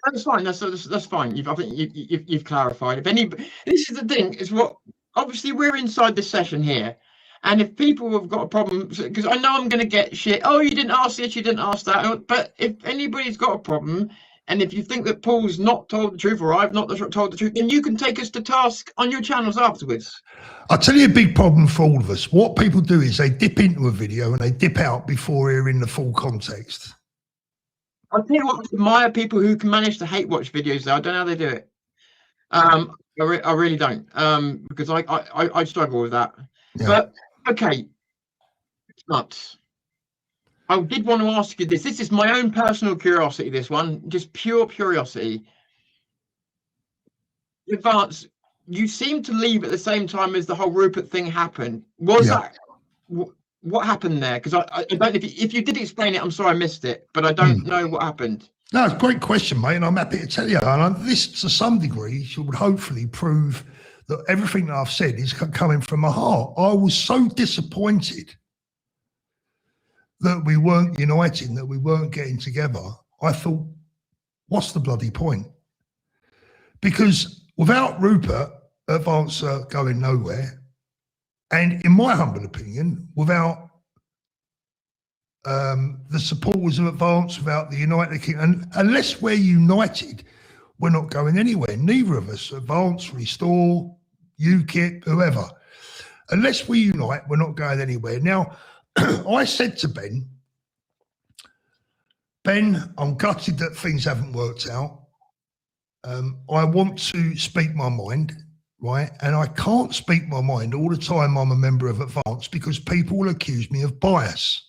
That's fine. That's fine. I think you've clarified. This is the thing. Is what obviously we're inside this session here, and if people have got a problem, because I know I'm going to get shit. Oh, you didn't ask this. You didn't ask that. But if anybody's got a problem, and if you think that Paul's not told the truth or I've not told the truth, then you can take us to task on your channels afterwards. I'll tell you a big problem for all of us. What people do is they dip into a video and they dip out before hearing the full context. I'll tell you what, I admire people who can manage to hate watch videos though. I don't know how they do it. I really don't. Because I struggle with that. Yeah. But okay, it's nuts. I did want to ask you this. This is my own personal curiosity, this one. Just pure curiosity. Advance, you seem to leave at the same time as the whole Rupert thing happened. Was that... What happened there? Because I don't know if you did explain it. I'm sorry I missed it, but I don't know what happened. No, it's a great question, mate, and I'm happy to tell you. And this, to some degree, should hopefully prove that everything that I've said is coming from my heart. I was so disappointed that we weren't uniting, that we weren't getting together. I thought, what's the bloody point? Because without Rupert, Advance are going nowhere. And in my humble opinion, without the supporters of Advance, without the United Kingdom, unless we're united, we're not going anywhere. Neither of us, Advance, Restore, UKIP, whoever. Unless we unite, we're not going anywhere. Now, I said to Ben, I'm gutted that things haven't worked out. I want to speak my mind. right? And I can't speak my mind all the time. I'm a member of Advance because people will accuse me of bias.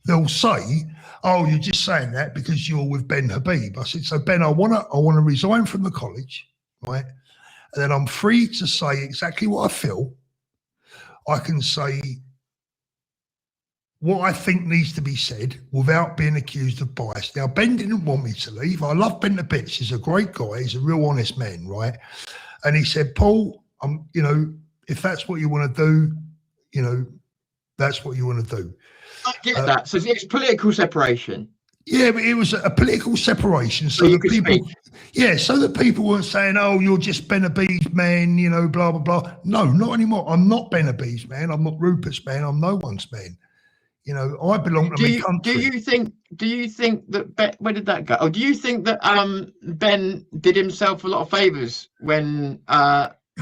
They'll say, "Oh, you're just saying that because you're with Ben Habib." I said, "So Ben, I want to resign from the college, right? And then I'm free to say exactly what I feel. I can say what I think needs to be said without being accused of bias." Now, Ben didn't want me to leave. I love Ben to bits. He's a great guy. He's a real honest man, right? And he said, "Paul, you know, if that's what you want to do, you know, that's what you want to do." I get that. So it's political separation. Yeah, but it was a political separation, so you that could people, speak. yeah, so that people weren't saying, "Oh, you're just Ben Habib's man," you know, blah blah blah. No, not anymore. I'm not Ben Habib's man. I'm not Rupert's man. I'm no one's man. You know, I belong to my country. Do you think that Ben, where did that go? Oh, do you think that Ben did himself a lot of favors when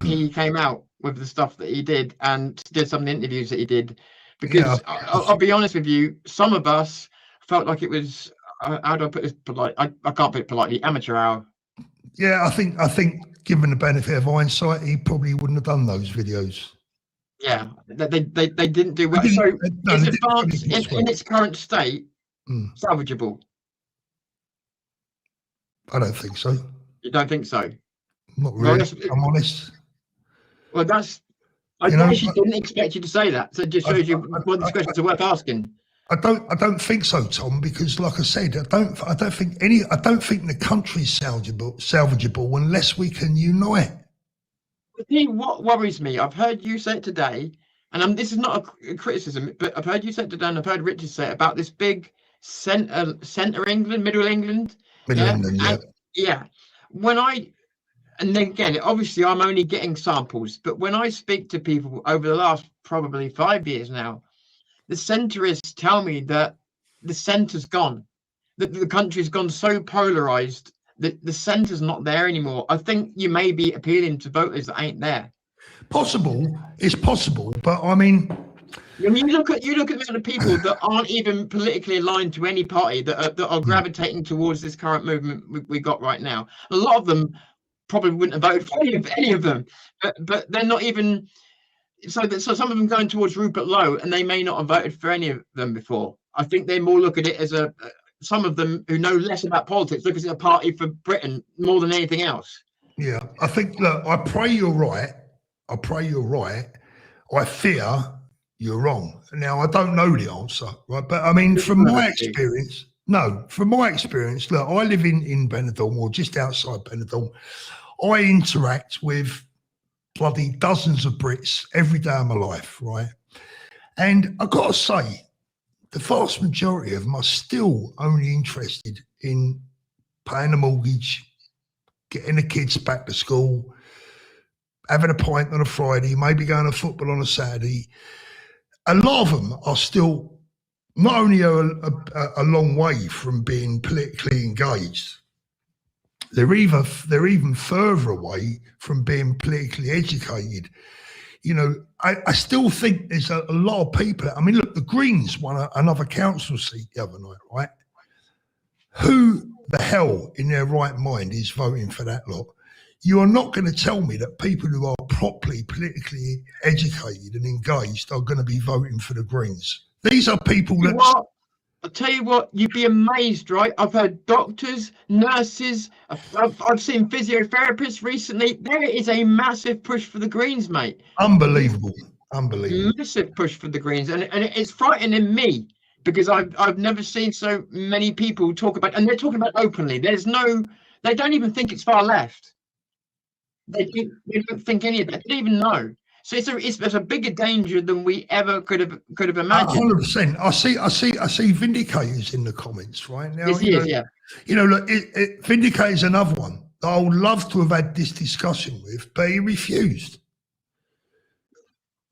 he came out with the stuff that he did and did some of the interviews that he did? Because Yeah. I'll be honest with you, some of us felt like it was how do I put this polite? I can't put it politely. Amateur hour. Yeah, I think given the benefit of hindsight, he probably wouldn't have done those videos. Yeah, they didn't do well. They So didn't- no, is they didn't Advance really do well. in its current state salvageable? I don't think so. You don't think so? Not really. Well, I'm honest. Well, that's. I actually didn't expect you to say that. So it just shows you what these questions are worth asking. I don't think so, Tom, because like I said, I don't think the country's salvageable unless we can unite. See, what worries me, I've heard you say it today, and this is not a criticism, but I've heard you say it today, and I've heard Richard say it about this big centre England, Middle England. England, yeah. And, yeah. And then again, obviously I'm only getting samples, but when I speak to people over the last probably 5 years now, the centrists tell me that the centre's gone, that the country's gone so polarized that the centre's not there anymore. I think you may be appealing to voters that ain't there. Possible, it's possible, but I mean, you look at the amount of people that aren't even politically aligned to any party that are gravitating towards this current movement we got right now. A lot of them probably wouldn't have voted for any of them, but they're not even. So some of them going towards Rupert Low, and they may not have voted for any of them before. I think they more look at it as some of them who know less about politics look at it as a party for Britain more than anything else. Yeah, I think. Look, I pray you're right. I pray you're right. I fear you're wrong. Now I don't know the answer, right? But I mean, from my experience, look, I live in Benidorm or just outside Benidorm. I interact with bloody dozens of Brits every day of my life, right? And I've got to say, the vast majority of them are still only interested in paying a mortgage, getting the kids back to school, having a pint on a Friday, maybe going to football on a Saturday. A lot of them are still not only a long way from being politically engaged, they're even further away from being politically educated. You know, I still think there's a lot of people. I mean, look, the Greens won another council seat the other night, right? Who the hell in their right mind is voting for that lot? You are not going to tell me that people who are properly politically educated and engaged are going to be voting for the Greens. These are people that... I'll tell you what, you'd be amazed, right? I've heard doctors, nurses, I've seen physiotherapists recently. There is a massive push for the Greens, mate. Unbelievable. Massive push for the Greens. And it's frightening me because I've never seen so many people talk about, and they're talking about openly. They don't even think it's far left. They don't think any of that. They don't even know. So it's a bigger danger than we ever could have imagined. 100%. I see Vindicators in the comments right now. Yeah. You know, look, Vindicator's another one that I would love to have had this discussion with, but he refused.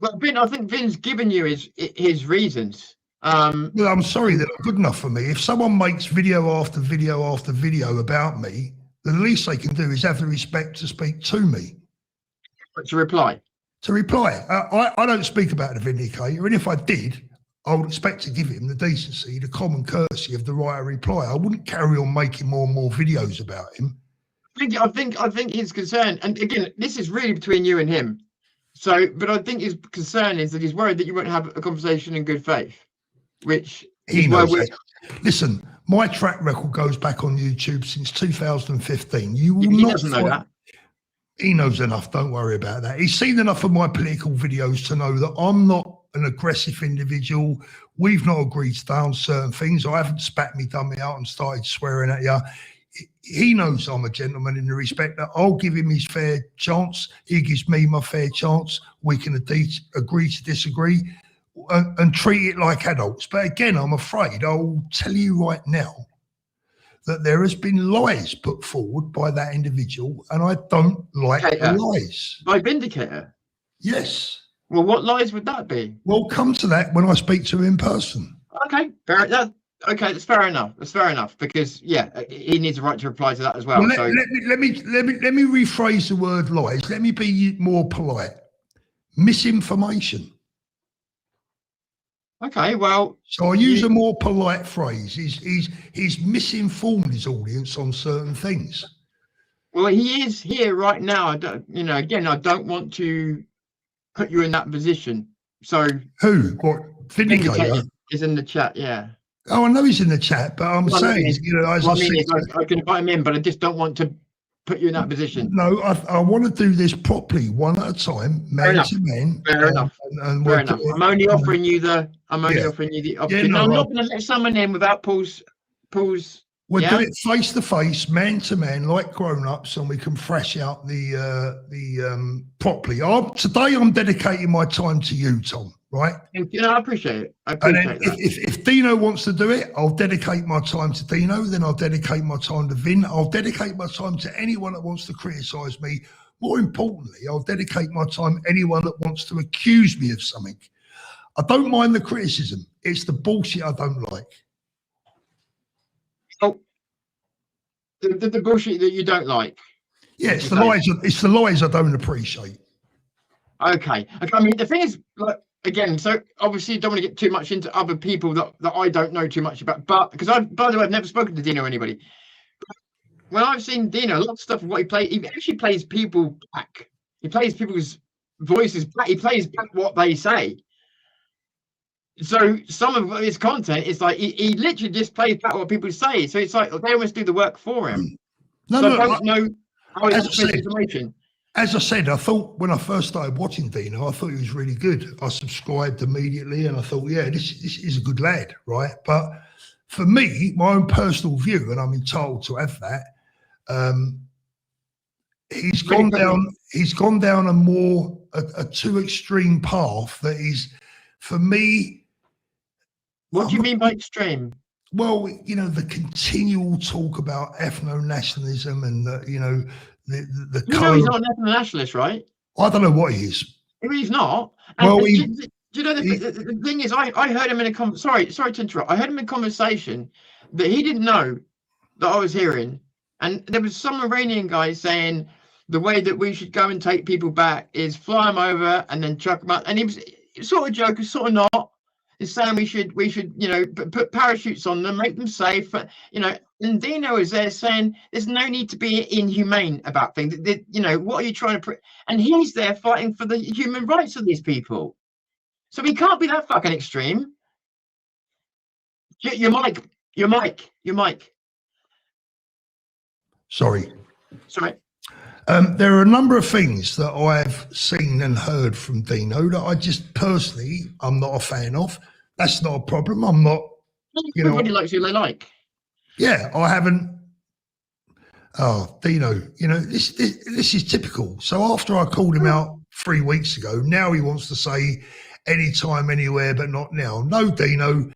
Well, Vin, I think Vin's given you his reasons. Well, I'm sorry, they're not good enough for me. If someone makes video after video after video about me, the least they can do is have the respect to speak to me. To reply. I don't speak about the Vindicator, and if I did, I would expect to give him the decency, the common courtesy of the right to reply. I wouldn't carry on making more and more videos about him. I think his concern, and again, this is really between you and him. So, but I think his concern is that he's worried that you won't have a conversation in good faith, which he knows that. Listen, my track record goes back on YouTube since 2015. You will he not doesn't know that. He knows enough. Don't worry about that. He's seen enough of my political videos to know that I'm not an aggressive individual. We've not agreed to on certain things. I haven't spat me dummy out and started swearing at you. He knows I'm a gentleman in the respect that I'll give him his fair chance. He gives me my fair chance. We can agree to disagree and treat it like adults. But again, I'm afraid I'll tell you right now that there has been lies put forward by that individual, and I don't like the lies. By Vindicator? Yes. Well, what lies would that be? We'll come to that when I speak to him in person. Okay, okay, that's fair enough. That's fair enough, because yeah, he needs a right to reply to that as well. Well, so let me rephrase the word lies. Let me be more polite. Misinformation. Okay, well. So I use a more polite phrase. He's misinformed his audience on certain things. Well, he is here right now. I don't, again, I don't want to put you in that position. So who? What? Vindicator is in the chat. Yeah. Oh, I know he's in the chat, but I'm saying, as I can invite him in, but I just don't want to put you in that position. No, I want to do this properly, one at a time, man to man. Fair enough. Fair enough. I'm only offering you the. opportunity. I'm not going to let someone in without Paul's. We'll do it face to face, man to man, like grown-ups, and we can thrash out the properly. Today I'm dedicating my time to you, Tom. Right? I appreciate it. If Dino wants to do it, I'll dedicate my time to Dino. Then I'll dedicate my time to Vin. I'll dedicate my time to anyone that wants to criticise me. More importantly, I'll dedicate my time to anyone that wants to accuse me of something. I don't mind the criticism. It's the bullshit I don't like. Oh, the bullshit that you don't like. Yeah, it's the lies. It's the lies I don't appreciate. Okay. I mean, the thing is, like, again, so obviously you don't want to get too much into other people that I don't know too much about. But because by the way, I've never spoken to Dino or anybody. But when I've seen Dino, a lot of stuff of what he plays, he actually plays people back. He plays people's voices back. He plays back what they say. So some of his content is like he literally just plays back what people say. So it's like they almost do the work for him. I don't know how he's information. As I said, I thought when I first started watching Dino, I thought he was really good. I subscribed immediately and I thought, yeah, this is a good lad, right? But for me, my own personal view, and I'm entitled to have that, he's gone down a too extreme path that is, for me. What do you mean by extreme? Well, the continual talk about ethno-nationalism and the he's not an ethno-nationalist, right? I don't know what he is. He's not. And, do you know the thing is, I heard him in a sorry to interrupt. I heard him in a conversation that he didn't know that I was hearing, and there was some Iranian guy saying the way that we should go and take people back is fly them over and then chuck them out, and he was sort of joking, sort of not. Is saying we should put parachutes on them, make them safe, and Dino is there saying there's no need to be inhumane about things. What are you trying to and he's there fighting for the human rights of these people. So he can't be that fucking extreme. Your mic. Sorry. There are a number of things that I've seen and heard from Dino that I just personally, I'm not a fan of. That's not a problem. I'm not. Everybody likes who they like. Yeah, I haven't. Oh, Dino, this is typical. So after I called him out 3 weeks ago, now he wants to say anytime, anywhere, but not now. No, Dino.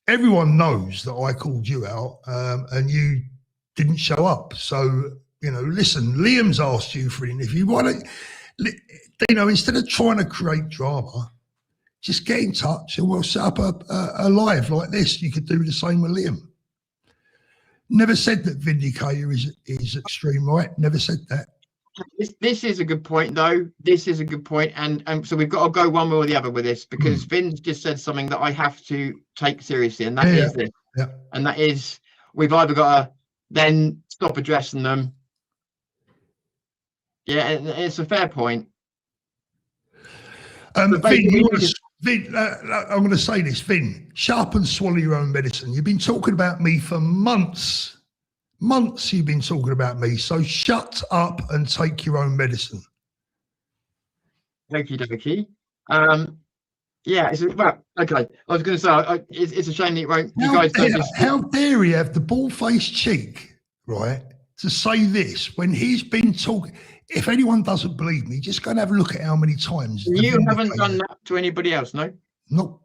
Everyone knows that I called you out and you didn't show up. So. Listen, Liam's asked you for an interview. Why don't, Dino, instead of trying to create drama, just get in touch and we'll set up a live like this. You could do the same with Liam. Never said that Vindicator is extreme right. Never said that. This is a good point, though. This is a good point. And so we've got to go one way or the other with this because Vin's just said something that I have to take seriously. And that is this. Yeah. And that is we've either got to then stop addressing them Yeah, it's a fair point. Vin, I'm going to say this, Vin. Shut up and swallow your own medicine. You've been talking about me for months. Months you've been talking about me. So shut up and take your own medicine. Okie dokie. Yeah, well, okay. I was going to say, it's a shame that you guys don't just... How dare he have the ball-faced cheek, right, to say this when he's been talking? If anyone doesn't believe me, just go and have a look at how many times. You haven't done that to anybody else, no? Nope.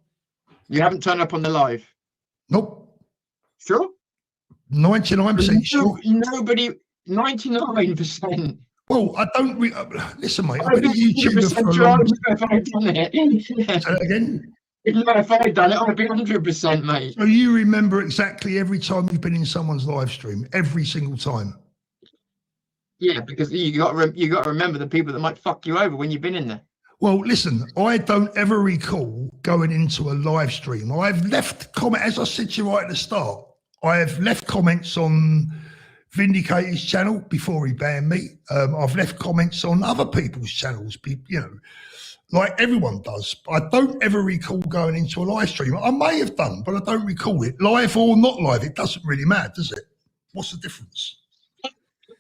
You haven't turned up on the live? Nope. Sure? 99% sure. Nobody, 99%. Well, I don't. Listen, mate. I've been a YouTuber for a long time. If I'd done it. Say that again. If I'd done it, I'd be 100%, mate. So you remember exactly every time you've been in someone's live stream, every single time. Yeah, because you got to remember the people that might fuck you over when you've been in there. Well, listen, I don't ever recall going into a live stream. I've left comment, as I said to you right at the start. I have left comments on Vindicator's channel before he banned me. I've left comments on other people's channels, you know, like everyone does. I don't ever recall going into a live stream. I may have done, but I don't recall it. Live or not live, it doesn't really matter, does it? What's the difference?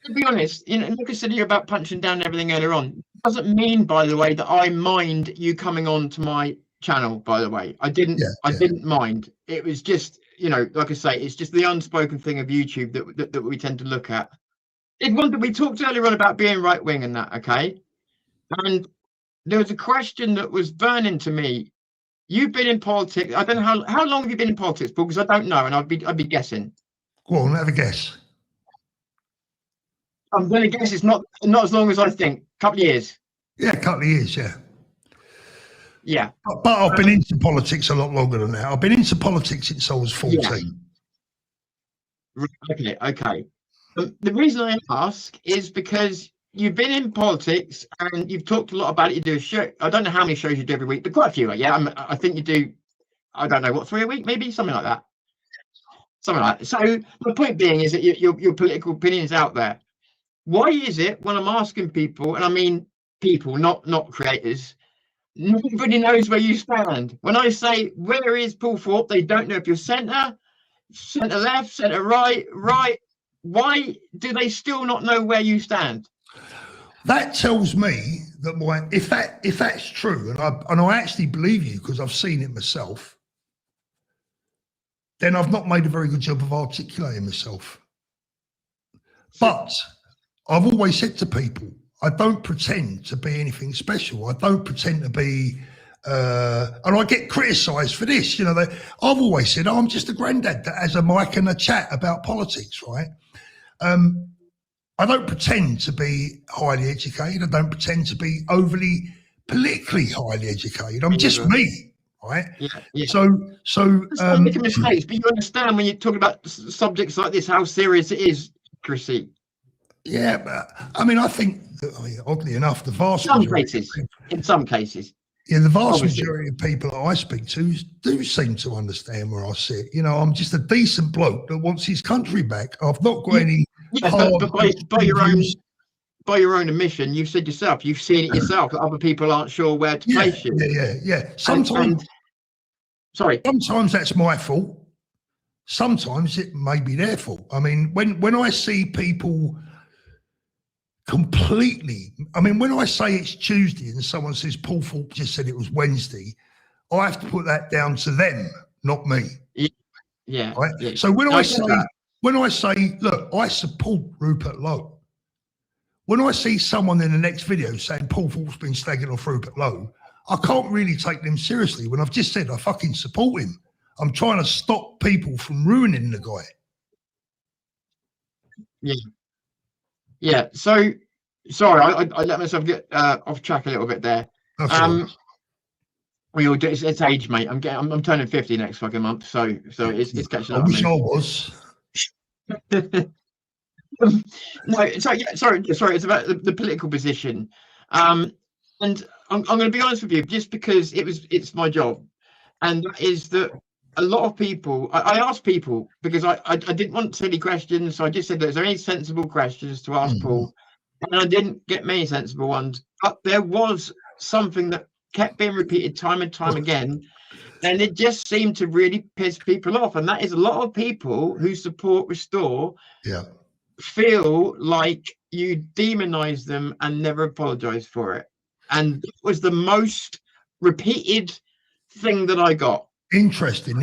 To be honest, you know, like I said here about punching down and everything earlier on, it doesn't mean, by the way, that I mind you coming on to my channel, by the way. I didn't mind. It was just, you know, like I say, it's just the unspoken thing of YouTube that we tend to look at. We talked earlier on about being right wing and that, okay? And there was a question that was burning to me. You've been in politics. I don't know how long have you been in politics, Paul? Because I don't know, and I'd be guessing. Go on, have a guess. I'm going to guess it's not as long as I think. A couple of years. Yeah, a couple of years. Yeah. Yeah. But I've been into politics a lot longer than that. I've been into politics since I was 14. Yeah. Okay. The reason I ask is because you've been in politics and you've talked a lot about it. You do a show. I don't know how many shows you do every week, but quite a few. Yeah, I think you do. I don't know what, 3 a week, maybe something like that. Something like that. So the point being is that your political opinion is out there. Why is it when I'm asking people, and I mean people, not creators, nobody knows where you stand? When I say, where is Paul Thorpe? They don't know if you're centre left, centre right. Why do they still not know where you stand? That tells me that if that's true, and I actually believe you because I've seen it myself, then I've not made a very good job of articulating myself. But I've always said to people, I don't pretend to be anything special. I don't pretend to be, and I get criticised for this. You know, I've always said, I'm just a granddad that has a mic and a chat about politics, right? I don't pretend to be highly educated. I don't pretend to be overly politically highly educated. I'm just me, right? Yeah. So making mistakes, but you understand when you're talking about subjects like this, how serious it is, accuracy. Yeah, but I mean, I think, oddly enough, the vast majority in some cases. Yeah, the vast majority of people that I speak to do seem to understand where I sit. You know, I'm just a decent bloke that wants his country back. I've not got any. Yeah, but by your own admission, you've said yourself, you've seen it yourself, that other people aren't sure where to place you. Yeah. Sometimes that's my fault. Sometimes it may be their fault. I mean, when I see people completely, I mean, when I say it's Tuesday and someone says Paul Thorpe just said it was Wednesday, I have to put that down to them, not me. Yeah. Right? Yeah. So when I say, look, I support Rupert Low. When I see someone in the next video saying Paul Thorpe's been slagging off Rupert Low, I can't really take them seriously when I've just said I fucking support him. I'm trying to stop people from ruining the guy. Yeah. Yeah. So, sorry, I let myself get off track a little bit there. We all do. It's age, mate. I'm turning 50 next fucking month, so it's catching up. I wish I was. No, sorry. It's about the political position, and I'm going to be honest with you, just because it's my job, and that is that a lot of people. I asked people because I didn't want silly questions, so I just said, "Is there any sensible questions to ask Paul?" and I didn't get many sensible ones, but there was something that kept being repeated time and time again, and it just seemed to really piss people off. And that is, a lot of people who support Restore feel like you demonize them and never apologize for it. And it was the most repeated thing that I got. Interesting.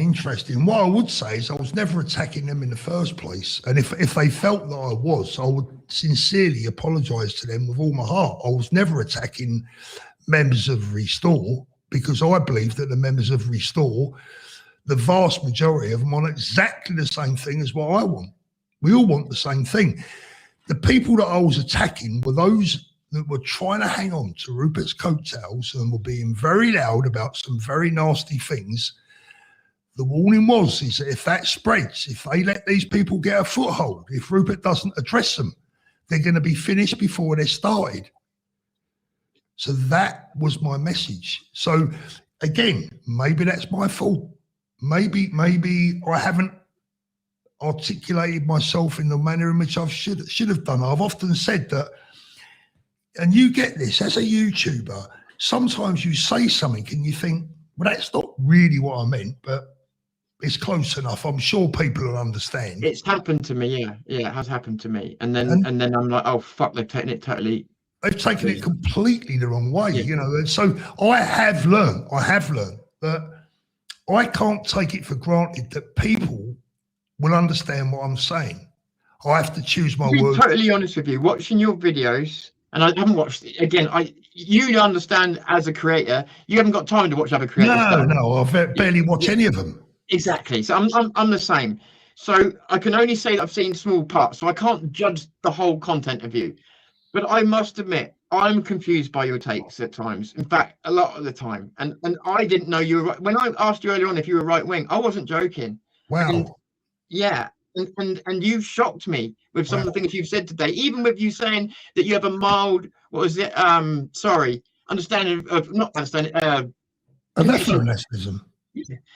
What I would say is I was never attacking them in the first place. And if they felt that I would sincerely apologise to them with all my heart. I was never attacking members of Restore, because I believe that the members of Restore, the vast majority of them, want exactly the same thing as what I want. We all want the same thing. The people that I was attacking were those that were trying to hang on to Rupert's coattails and were being very loud about some very nasty things. The warning is that if that spreads, if they let these people get a foothold, if Rupert doesn't address them, they're going to be finished before they're started. So that was my message. So again, maybe that's my fault. Maybe I haven't articulated myself in the manner in which I should have done. I've often said that, and you get this as a YouTuber, sometimes you say something and you think, well, that's not really what I meant, but it's close enough. I'm sure people will understand. It's happened to me, yeah, it has happened to me. And then I'm like, oh fuck, they've taken it totally. They've taken it completely the wrong way, you know. And so I have learned that I can't take it for granted that people will understand what I'm saying. I have to choose my words. Totally honest with you, watching your videos, and I haven't watched it again. You understand as a creator, you haven't got time to watch other creators. No, I barely watch any of them. Exactly. So I'm the same. So I can only say that I've seen small parts, so I can't judge the whole content of you. But I must admit, I'm confused by your takes at times. In fact, a lot of the time. And I didn't know you were right. When I asked you earlier on if you were right wing, I wasn't joking. Wow. And, yeah. And you shocked me with some of the things you've said today, even with you saying that you have a mild, what was it? Understanding of not understanding. Nationalism.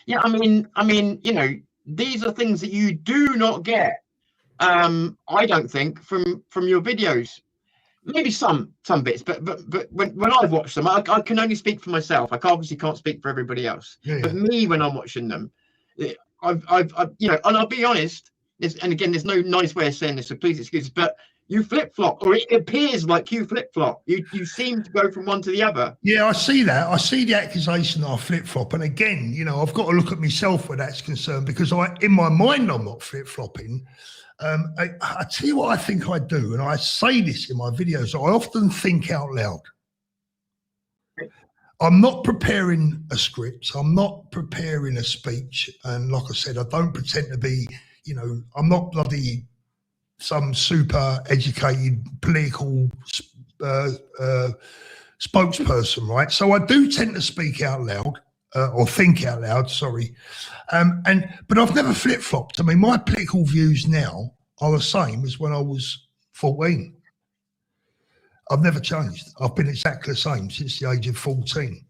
Yeah, I mean, you know, these are things that you do not get. I don't think from your videos. Maybe some bits, but when I've watched them, I can only speak for myself. I obviously can't speak for everybody else. Yeah. But me, when I'm watching them, I've you know, and I'll be honest. And again, there's no nice way of saying this, so please excuse, but you flip-flop, or it appears like you flip-flop. You seem to go from one to the other. Yeah, I see that. I see the accusation that I flip-flop. And again, you know, I've got to look at myself where that's concerned, because in my mind, I'm not flip-flopping. I tell you what I think I do, and I say this in my videos, I often think out loud. I'm not preparing a script. I'm not preparing a speech. And like I said, I don't pretend to be, you know, I'm not bloody some super educated political spokesperson, right? So I do tend to speak out loud or think out loud, sorry. But I've never flip-flopped. I mean, my political views now are the same as when I was 14. I've never changed. I've been exactly the same since the age of 14.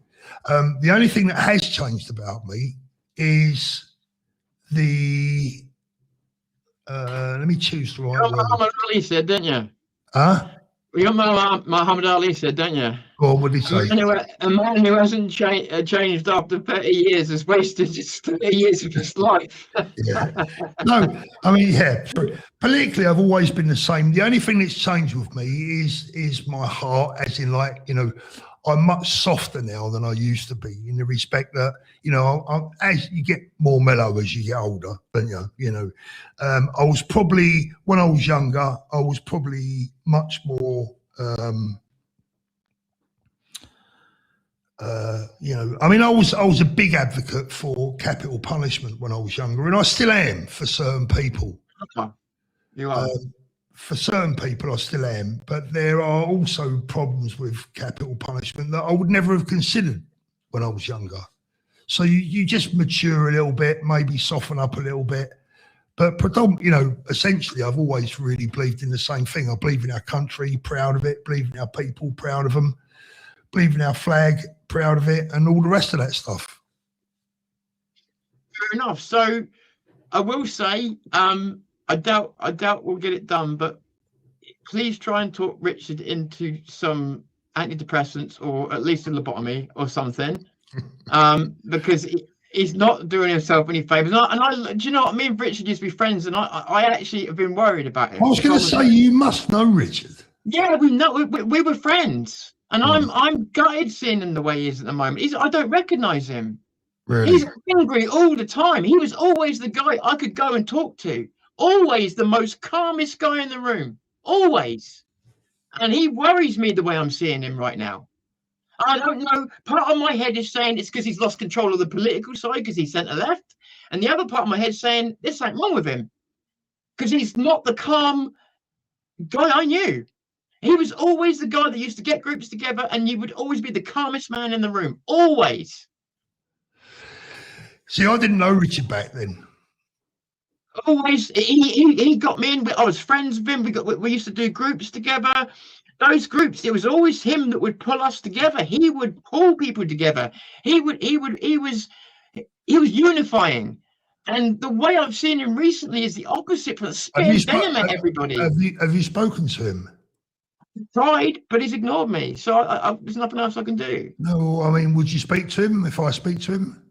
The only thing that has changed about me is the let me choose the right word. Muhammad Ali said, didn't you? Huh? You got Muhammad Ali said, don't you? Well, what did he say? A man who hasn't changed after 30 years has wasted 30 years of his life. Yeah. No, I mean, yeah. Politically, I've always been the same. The only thing that's changed with me is my heart, as in, like, you know, I'm much softer now than I used to be, in the respect that, you know, as you get more mellow as you get older, don't you? You know, I was probably, when I was younger, I was probably much more, you know, I mean, I was a big advocate for capital punishment when I was younger, and I still am for certain people. Okay. You are. For certain people, I still am, but there are also problems with capital punishment that I would never have considered when I was younger. So you just mature a little bit, maybe soften up a little bit. But predominantly, you know, essentially, I've always really believed in the same thing. I believe in our country, proud of it, believe in our people, proud of them, believe in our flag, proud of it, and all the rest of that stuff. Fair enough. So I will say, I doubt we'll get it done, but please try and talk Richard into some antidepressants or at least a lobotomy or something, because he's not doing himself any favors. And I, do you know what? Me and Richard used to be friends, and I actually have been worried about him. I was going to say, you must know Richard. Yeah, we were friends, and I'm gutted seeing him the way he is at the moment. I don't recognise him. Really? He's angry all the time. He was always the guy I could go and talk to. Always the most calmest guy in the room. Always. And he worries me the way I'm seeing him right now. I don't know. Part of my head is saying it's because he's lost control of the political side because he's centre left. And the other part of my head is saying this ain't wrong with him because he's not the calm guy I knew. He was always the guy that used to get groups together, and he would always be the calmest man in the room. Always. See, I didn't know Richard back then. Always. He got me in. I was friends with him. We used to do groups together. Those groups, it was always him that would pull us together. He would pull people together. He was unifying. And the way I've seen him recently is the opposite. For the spared venom at everybody. Have you spoken to him? Tried, but he's ignored me. So there's nothing else I can do. No, I mean, would you speak to him if I speak to him?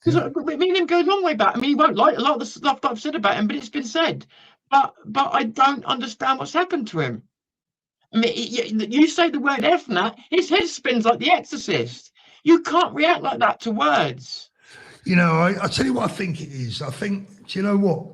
Because me and him go a long way back. I mean, he won't like a lot of the stuff that I've said about him, but it's been said. But I don't understand what's happened to him. I mean, you say the word F now, his head spins like The Exorcist. You can't react like that to words. You know, I tell you what I think it is. I think, do you know what?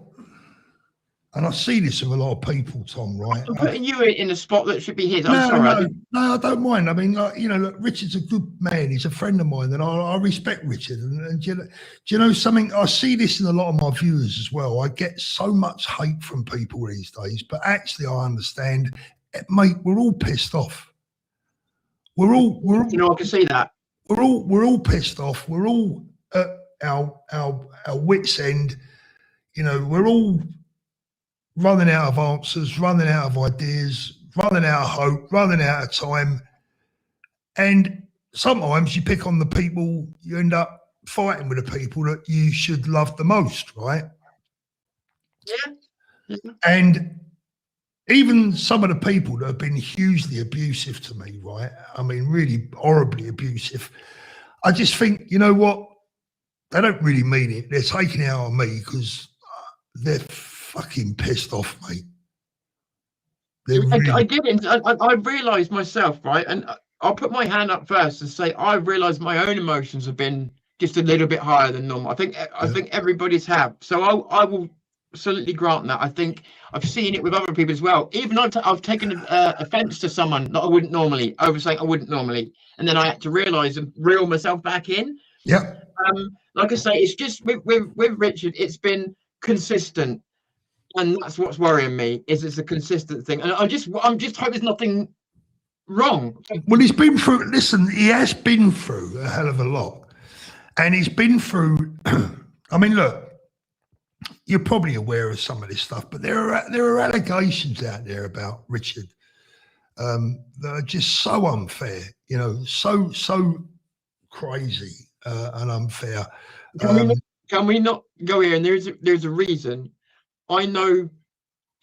And I see this with a lot of people, Tom, right? I'm putting you in a spot that should be his. I'm sorry. No, I don't mind. I mean, like, you know, look, Richard's a good man. He's a friend of mine, and I respect Richard. And do you know something? I see this in a lot of my viewers as well. I get so much hate from people these days, but actually I understand, mate, we're all pissed off. We're all, you know, I can see that. We're all pissed off. We're all at our wits' end. You know, we're all running out of answers, running out of ideas, running out of hope, running out of time. And sometimes you pick on the people, you end up fighting with the people that you should love the most, right? Yeah. And even some of the people that have been hugely abusive to me, right? I mean, really horribly abusive. I just think, you know what? They don't really mean it. They're taking it out on me because they're fucking pissed off, mate. I get it. I realised myself, right? And I'll put my hand up first and say I realised my own emotions have been just a little bit higher than normal. I think everybody's have. So I will absolutely grant that. I think I've seen it with other people as well. Even I've taken offence to someone that I wouldn't normally, over saying I wouldn't normally, and then I had to realise and reel myself back in. Yeah. Like I say, it's just with Richard, it's been consistent. And that's what's worrying me, is it's a consistent thing. And I'm just hope there's nothing wrong. Well, he's been through, listen, he has been through a hell of a lot. And he's been through, I mean, look, you're probably aware of some of this stuff, but there are allegations out there about Richard that are just so unfair, you know, so crazy and unfair. Can we not go here? And there's a reason. I know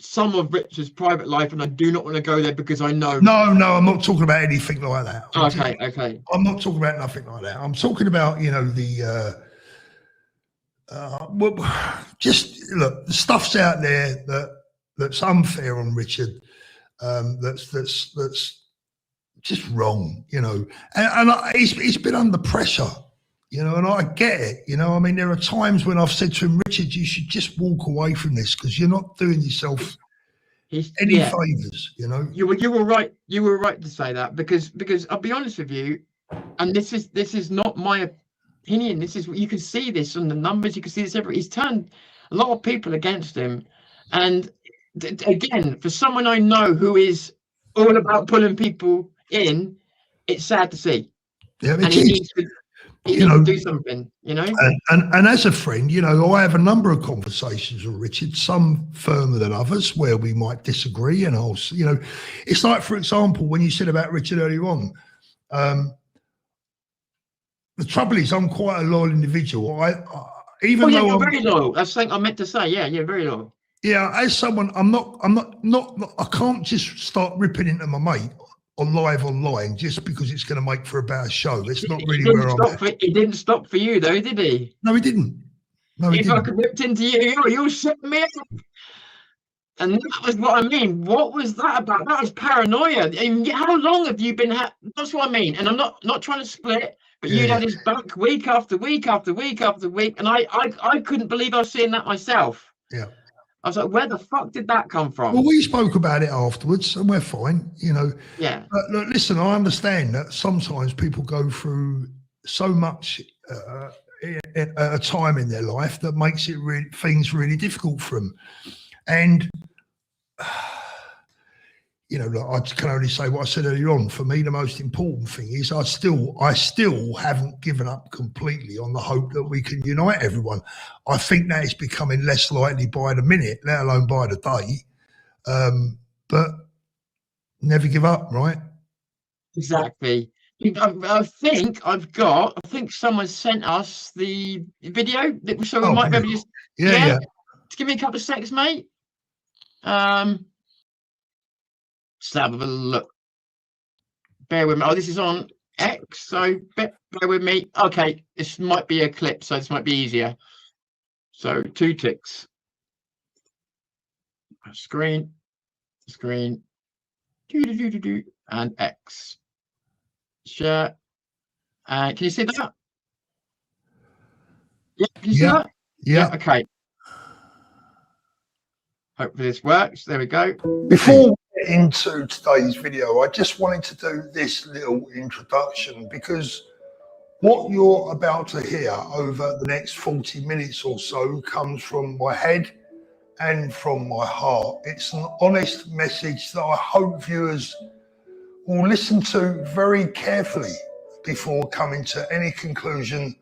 some of Richard's private life, and I do not want to go there because I know. No, I'm not talking about anything like that. Okay. I'm not talking about nothing like that. I'm talking about, you know, the just look, the stuff's out there that's unfair on Richard. That's just wrong, you know. And he's been under pressure. You know, and I get it, you know. I mean, there are times when I've said to him, Richard, you should just walk away from this because you're not doing yourself any favours, you know. You were right. You were right to say that because I'll be honest with you, and this is not my opinion. This is, you can see this on the numbers. You can see this he's turned a lot of people against him, and again, for someone I know who is all about pulling people in, it's sad to see. Yeah, and he needs to. You know, do something, you know. And as a friend, you know, I have a number of conversations with Richard, some firmer than others, where we might disagree. And I'll, you know, it's like, for example, when you said about Richard earlier on, the trouble is, I'm quite a loyal individual. Even though you're very loyal. That's something I meant to say. Yeah, you're very loyal. Yeah, as someone, I can't just start ripping into my mate on live online just because it's going to make for a better show. It's not really where I'm at. He didn't stop for you though, did he? No, he didn't. No, he If I didn't. could ripped into you, you're setting me up. And that was what I mean. What was that about? That was paranoia. And how long have you been? That's what I mean. And I'm not trying to split, but you'd had his back week after week after week after week, and I couldn't believe I was seeing that myself. Yeah. I was like, where the fuck did that come from? Well, we spoke about it afterwards, and we're fine, you know. Yeah. But look, listen, I understand that sometimes people go through so much at a time in their life that makes it things really difficult for them. And you know, I can only say what I said earlier on. For me, the most important thing is I still haven't given up completely on the hope that we can unite everyone. I think that is becoming less likely by the minute, let alone by the day. But never give up, right? Exactly. I think someone sent us the video, so we might be able to just yeah. Just give me a couple of seconds, mate. Let's have a look. Bear with me. Oh, this is on X, so bear with me. Okay, this might be a clip, so this might be easier. So 2 ticks. Screen, and X. Share. Can you see that? Yeah, can you see that? Yeah. Okay. Hopefully this works. There we go. Before we get into today's video, I just wanted to do this little introduction because what you're about to hear over the next 40 minutes or so comes from my head and from my heart. It's an honest message that I hope viewers will listen to very carefully before coming to any conclusion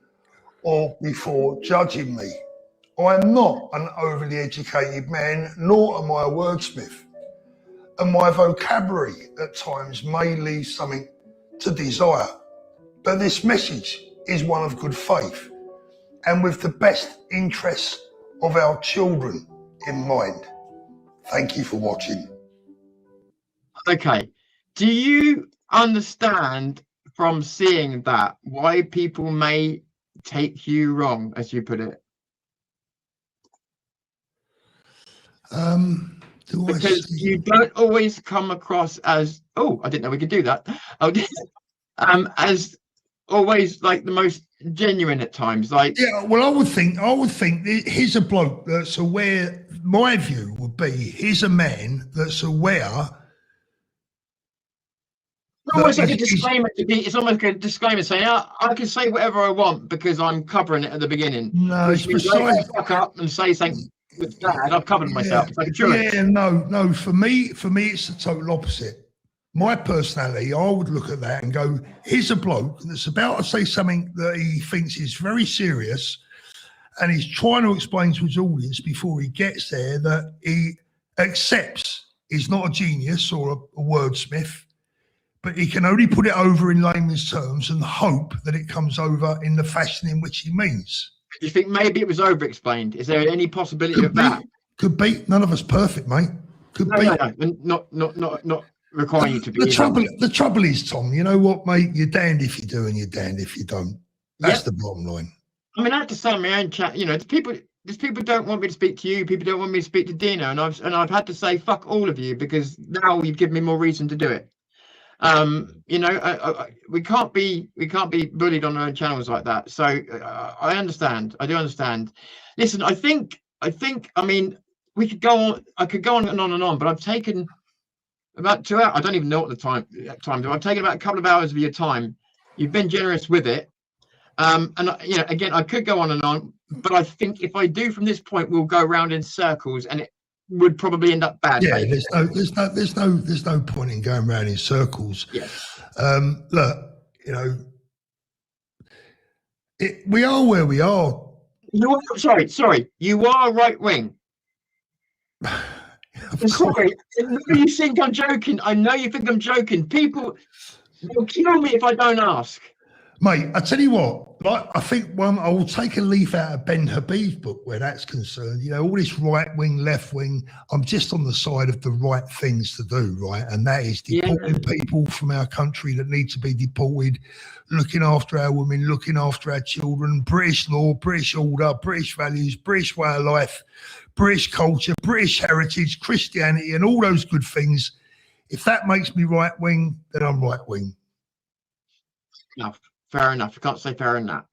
or before judging me. I am not an overly educated man, nor am I a wordsmith, and my vocabulary at times may leave something to desire. But this message is one of good faith and with the best interests of our children in mind. Thank you for watching. Okay, do you understand from seeing that why people may take you wrong, as you put it? Because you don't always come across as, oh, I didn't know we could do that. As always like the most genuine at times. Like, yeah, well, I would think he's a bloke that's aware. My view would be he's a man that's aware. Almost like a disclaimer to be. It's almost like a disclaimer saying, I can say whatever I want because I'm covering it at the beginning. No, it's precise. Fuck up and say something with that. I've covered myself. It's like insurance. Yeah, no. For me, it's the total opposite. My personality, I would look at that and go, here's a bloke that's about to say something that he thinks is very serious, and he's trying to explain to his audience before he gets there that he accepts he's not a genius or a wordsmith, but he can only put it over in layman's terms and hope that it comes over in the fashion in which he means. Do you think maybe it was over-explained? Is there any possibility of that? Could be. None of us perfect, mate. Could be. No, not requiring you to be. The trouble is, Tom, you know what, mate? You're damned if you do and you're damned if you don't. That's the bottom line. I mean, I have to say in my own chat, you know, there's people don't want me to speak to you, people don't want me to speak to Dino, and I've had to say fuck all of you because now you've given me more reason to do it. You know, we can't be bullied on our own channels like that. So I understand. I do understand. Listen, I think I mean, we could go on. I could go on and on and on, but I've taken about 2 hours. I don't even know what the time. I've taken about a couple of hours of your time. You've been generous with it. And you know, again, I could go on and on, but I think if I do from this point, we'll go around in circles, and it would probably end up bad. Yeah, there's no point in going around in circles. Yes. Look, you know, we are where we are. Sorry, you are right wing. Sorry, you think I'm joking. I know you think I'm joking. People will kill me if I don't ask. Mate, I tell you what, like, I think I will take a leaf out of Ben Habib's book where that's concerned. You know, all this right wing, left wing, I'm just on the side of the right things to do, right? And that is deporting people from our country that need to be deported, looking after our women, looking after our children, British law, British order, British values, British way of life, British culture, British heritage, Christianity, and all those good things. If that makes me right wing, then I'm right wing. Enough. Fair enough. I can't say fair on that.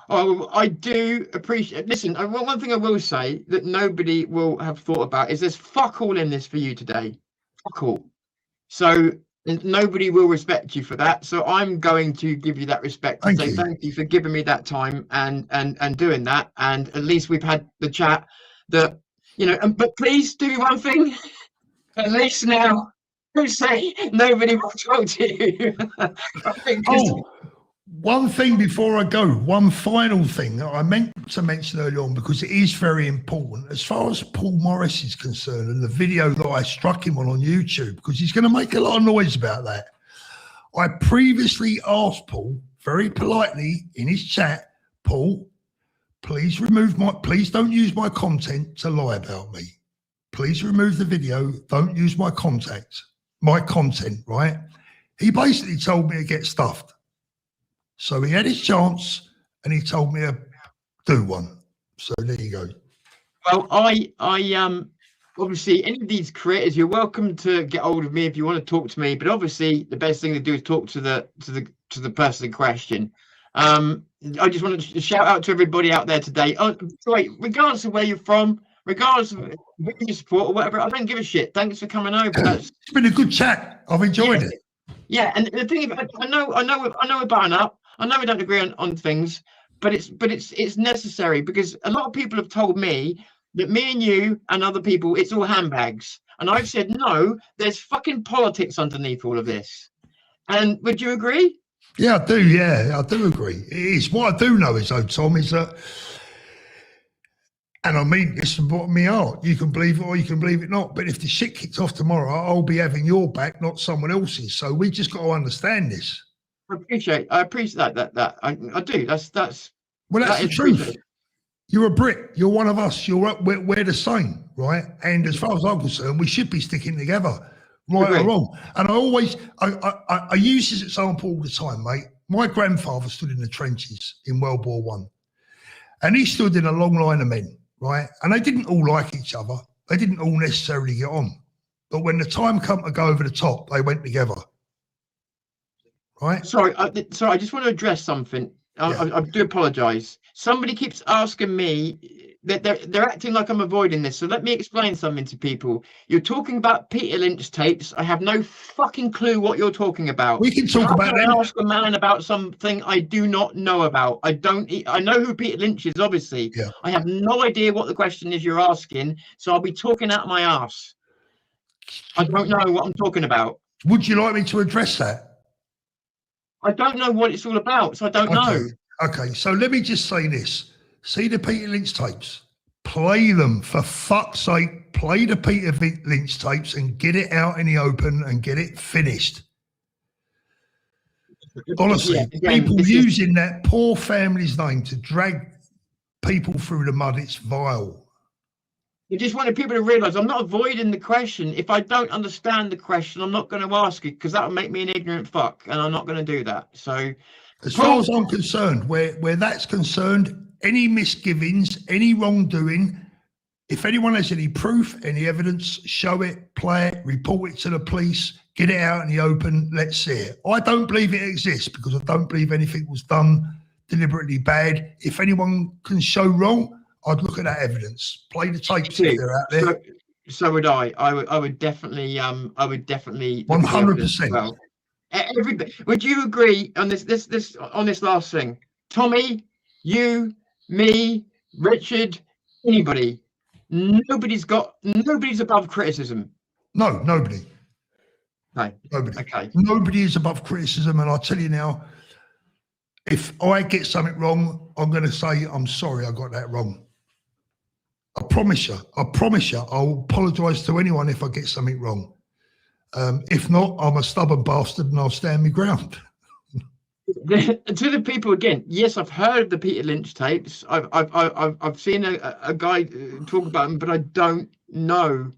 Oh, I do appreciate. Listen, one thing I will say that nobody will have thought about is there's fuck all in this for you today. Fuck all. So nobody will respect you for that. So I'm going to give you that respect and say thank you for giving me that time and doing that. And at least we've had the chat that, you know, but please do me one thing. At least now, who say nobody will talk to you. One thing before I go, one final thing that I meant to mention earlier on, because it is very important as far as Paul Morris is concerned, and the video that I struck him on YouTube, because he's going to make a lot of noise about that. I previously asked Paul very politely in his chat, Paul, please don't use my content to lie about me. Please remove the video. Don't use my content, right? He basically told me to get stuffed. So he had his chance and he told me to do one. So there you go. Well, I obviously any of these creators, you're welcome to get hold of me if you want to talk to me. But obviously the best thing to do is talk to the person in question. I just wanted to shout out to everybody out there today. Oh, wait, regardless of where you're from, regardless of who you support or whatever, I don't give a shit. Thanks for coming over. It's been a good chat. I've enjoyed it. Yeah, and the thing is, I know we're buying up. I know we don't agree on things, but it's necessary because a lot of people have told me that me and you and other people, it's all handbags, and I've said no. There's fucking politics underneath all of this, and would you agree? Yeah, I do. Yeah, I do agree. It is. What I do know is, though, Tom, is that, and I mean this from the bottom of my heart, you can believe it or you can believe it not, but if the shit kicks off tomorrow, I'll be having your back, not someone else's. So we just got to understand this. I appreciate that. I do. That's the truth. You're a Brit. You're one of us. We're the same, right? And as far as I'm concerned, we should be sticking together, right or wrong. And I use this example all the time, mate. My grandfather stood in the trenches in World War One, and he stood in a long line of men, right? And they didn't all like each other. They didn't all necessarily get on. But when the time come to go over the top, they went together. Right. Sorry, I just want to address something. I do apologise. Somebody keeps asking me that they're acting like I'm avoiding this. So let me explain something to people. You're talking about Peter Lynch tapes. I have no fucking clue what you're talking about. We can talk about that. Ask a man about something I do not know about. I know who Peter Lynch is, obviously. Yeah. I have no idea what the question is you're asking. So I'll be talking out my ass. I don't know what I'm talking about. Would you like me to address that? I don't know what it's all about, so I don't know. Okay, so let me just say this. See the Peter Lynch tapes? Play them, for fuck's sake. Play the Peter Lynch tapes and get it out in the open and get it finished. Honestly, people using that poor family's name to drag people through the mud, it's vile. I just wanted people to realise I'm not avoiding the question. If I don't understand the question, I'm not going to ask it because that would make me an ignorant fuck, and I'm not going to do that. So, as far as I'm concerned, where that's concerned, any misgivings, any wrongdoing, if anyone has any proof, any evidence, show it, play it, report it to the police, get it out in the open, let's see it. I don't believe it exists because I don't believe anything was done deliberately bad. If anyone can show wrong, I'd look at that evidence. Play the tapes if they're out there. So would I. I would definitely. 100%. Well, everybody. Would you agree on this last thing? Tommy, you, me, Richard, anybody. Nobody's above criticism. No, nobody. No. Nobody. Okay. Nobody is above criticism, and I'll tell you now, if I get something wrong, I'm going to say, I'm sorry, I got that wrong. I promise you, I'll apologise to anyone if I get something wrong. If not, I'm a stubborn bastard and I'll stand my ground. To the people again, yes, I've heard of the Peter Lynch tapes. I've seen a guy talk about them, but I don't know.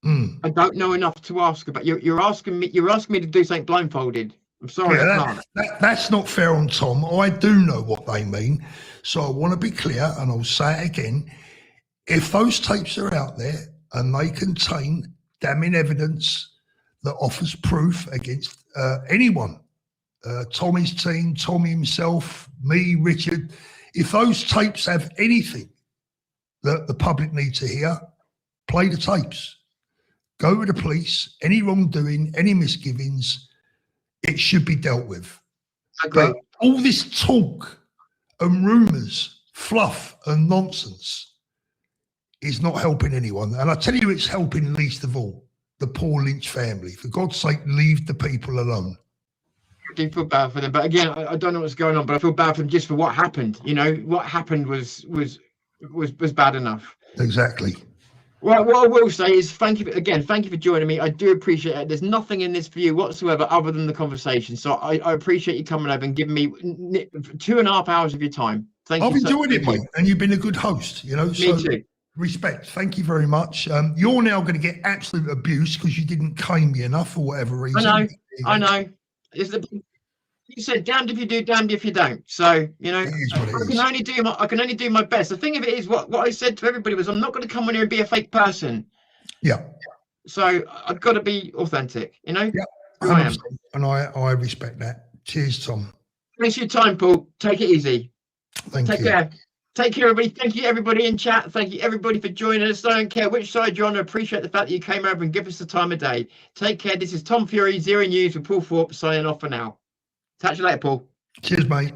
I don't know enough to ask about. You're asking me to do something blindfolded. I'm sorry, I can't. That's not fair on Tom. I do know what they mean, so I want to be clear, and I'll say it again. If those tapes are out there and they contain damning evidence that offers proof against anyone, Tommy's team, Tommy himself, me, Richard, if those tapes have anything that the public need to hear, play the tapes. Go to the police. Any wrongdoing, any misgivings, it should be dealt with. But all this talk and rumours, fluff and nonsense is not helping anyone. And I tell you, it's helping least of all the poor Lynch family. For God's sake, leave the people alone. I do feel bad for them, but again, I don't know what's going on, but I feel bad for them just for what happened. You know, what happened was bad enough. Exactly. Well, what I will say is thank you for joining me. I do appreciate it. There's nothing in this for you whatsoever other than the conversation. So I appreciate you coming over and giving me 2.5 hours of your time. Thank you. I've enjoyed it, mate, and you've been a good host. You know, me too. Respect. Thank you very much. You're now going to get absolute abuse because you didn't claim me enough for whatever reason. I know. You said damned if you do, damned if you don't. So you know, I can only do my best. The thing of it is, what I said to everybody was, I'm not going to come on here and be a fake person. Yeah. So I've got to be authentic. You know. Yeah. Who I am. And I respect that. Cheers, Tom. Thanks for your time, Paul. Take it easy. Thank you. Take care. Take care, everybody. Thank you, everybody in chat. Thank you, everybody, for joining us. I don't care which side you're on. I appreciate the fact that you came over and give us the time of day. Take care. This is Tom Fury, Zero News with Paul Thorpe, signing off for now. Catch you later, Paul. Cheers, mate.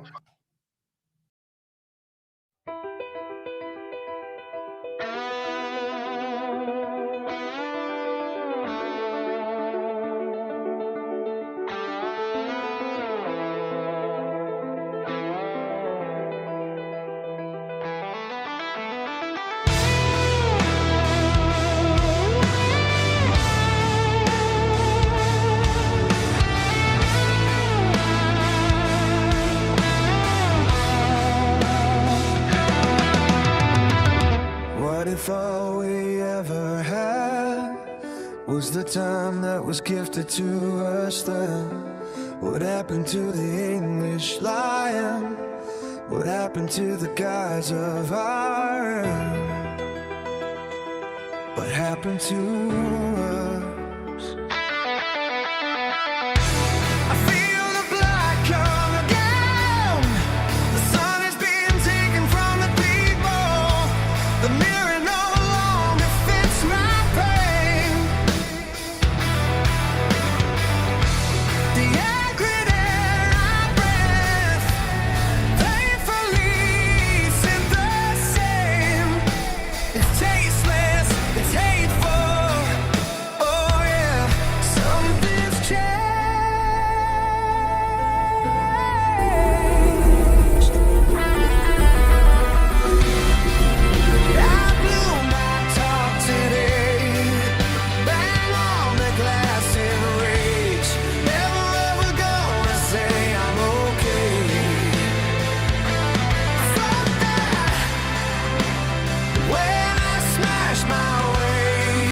If all we ever had was the time that was gifted to us then, what happened to the English lion? What happened to the guys of iron? What happened to us?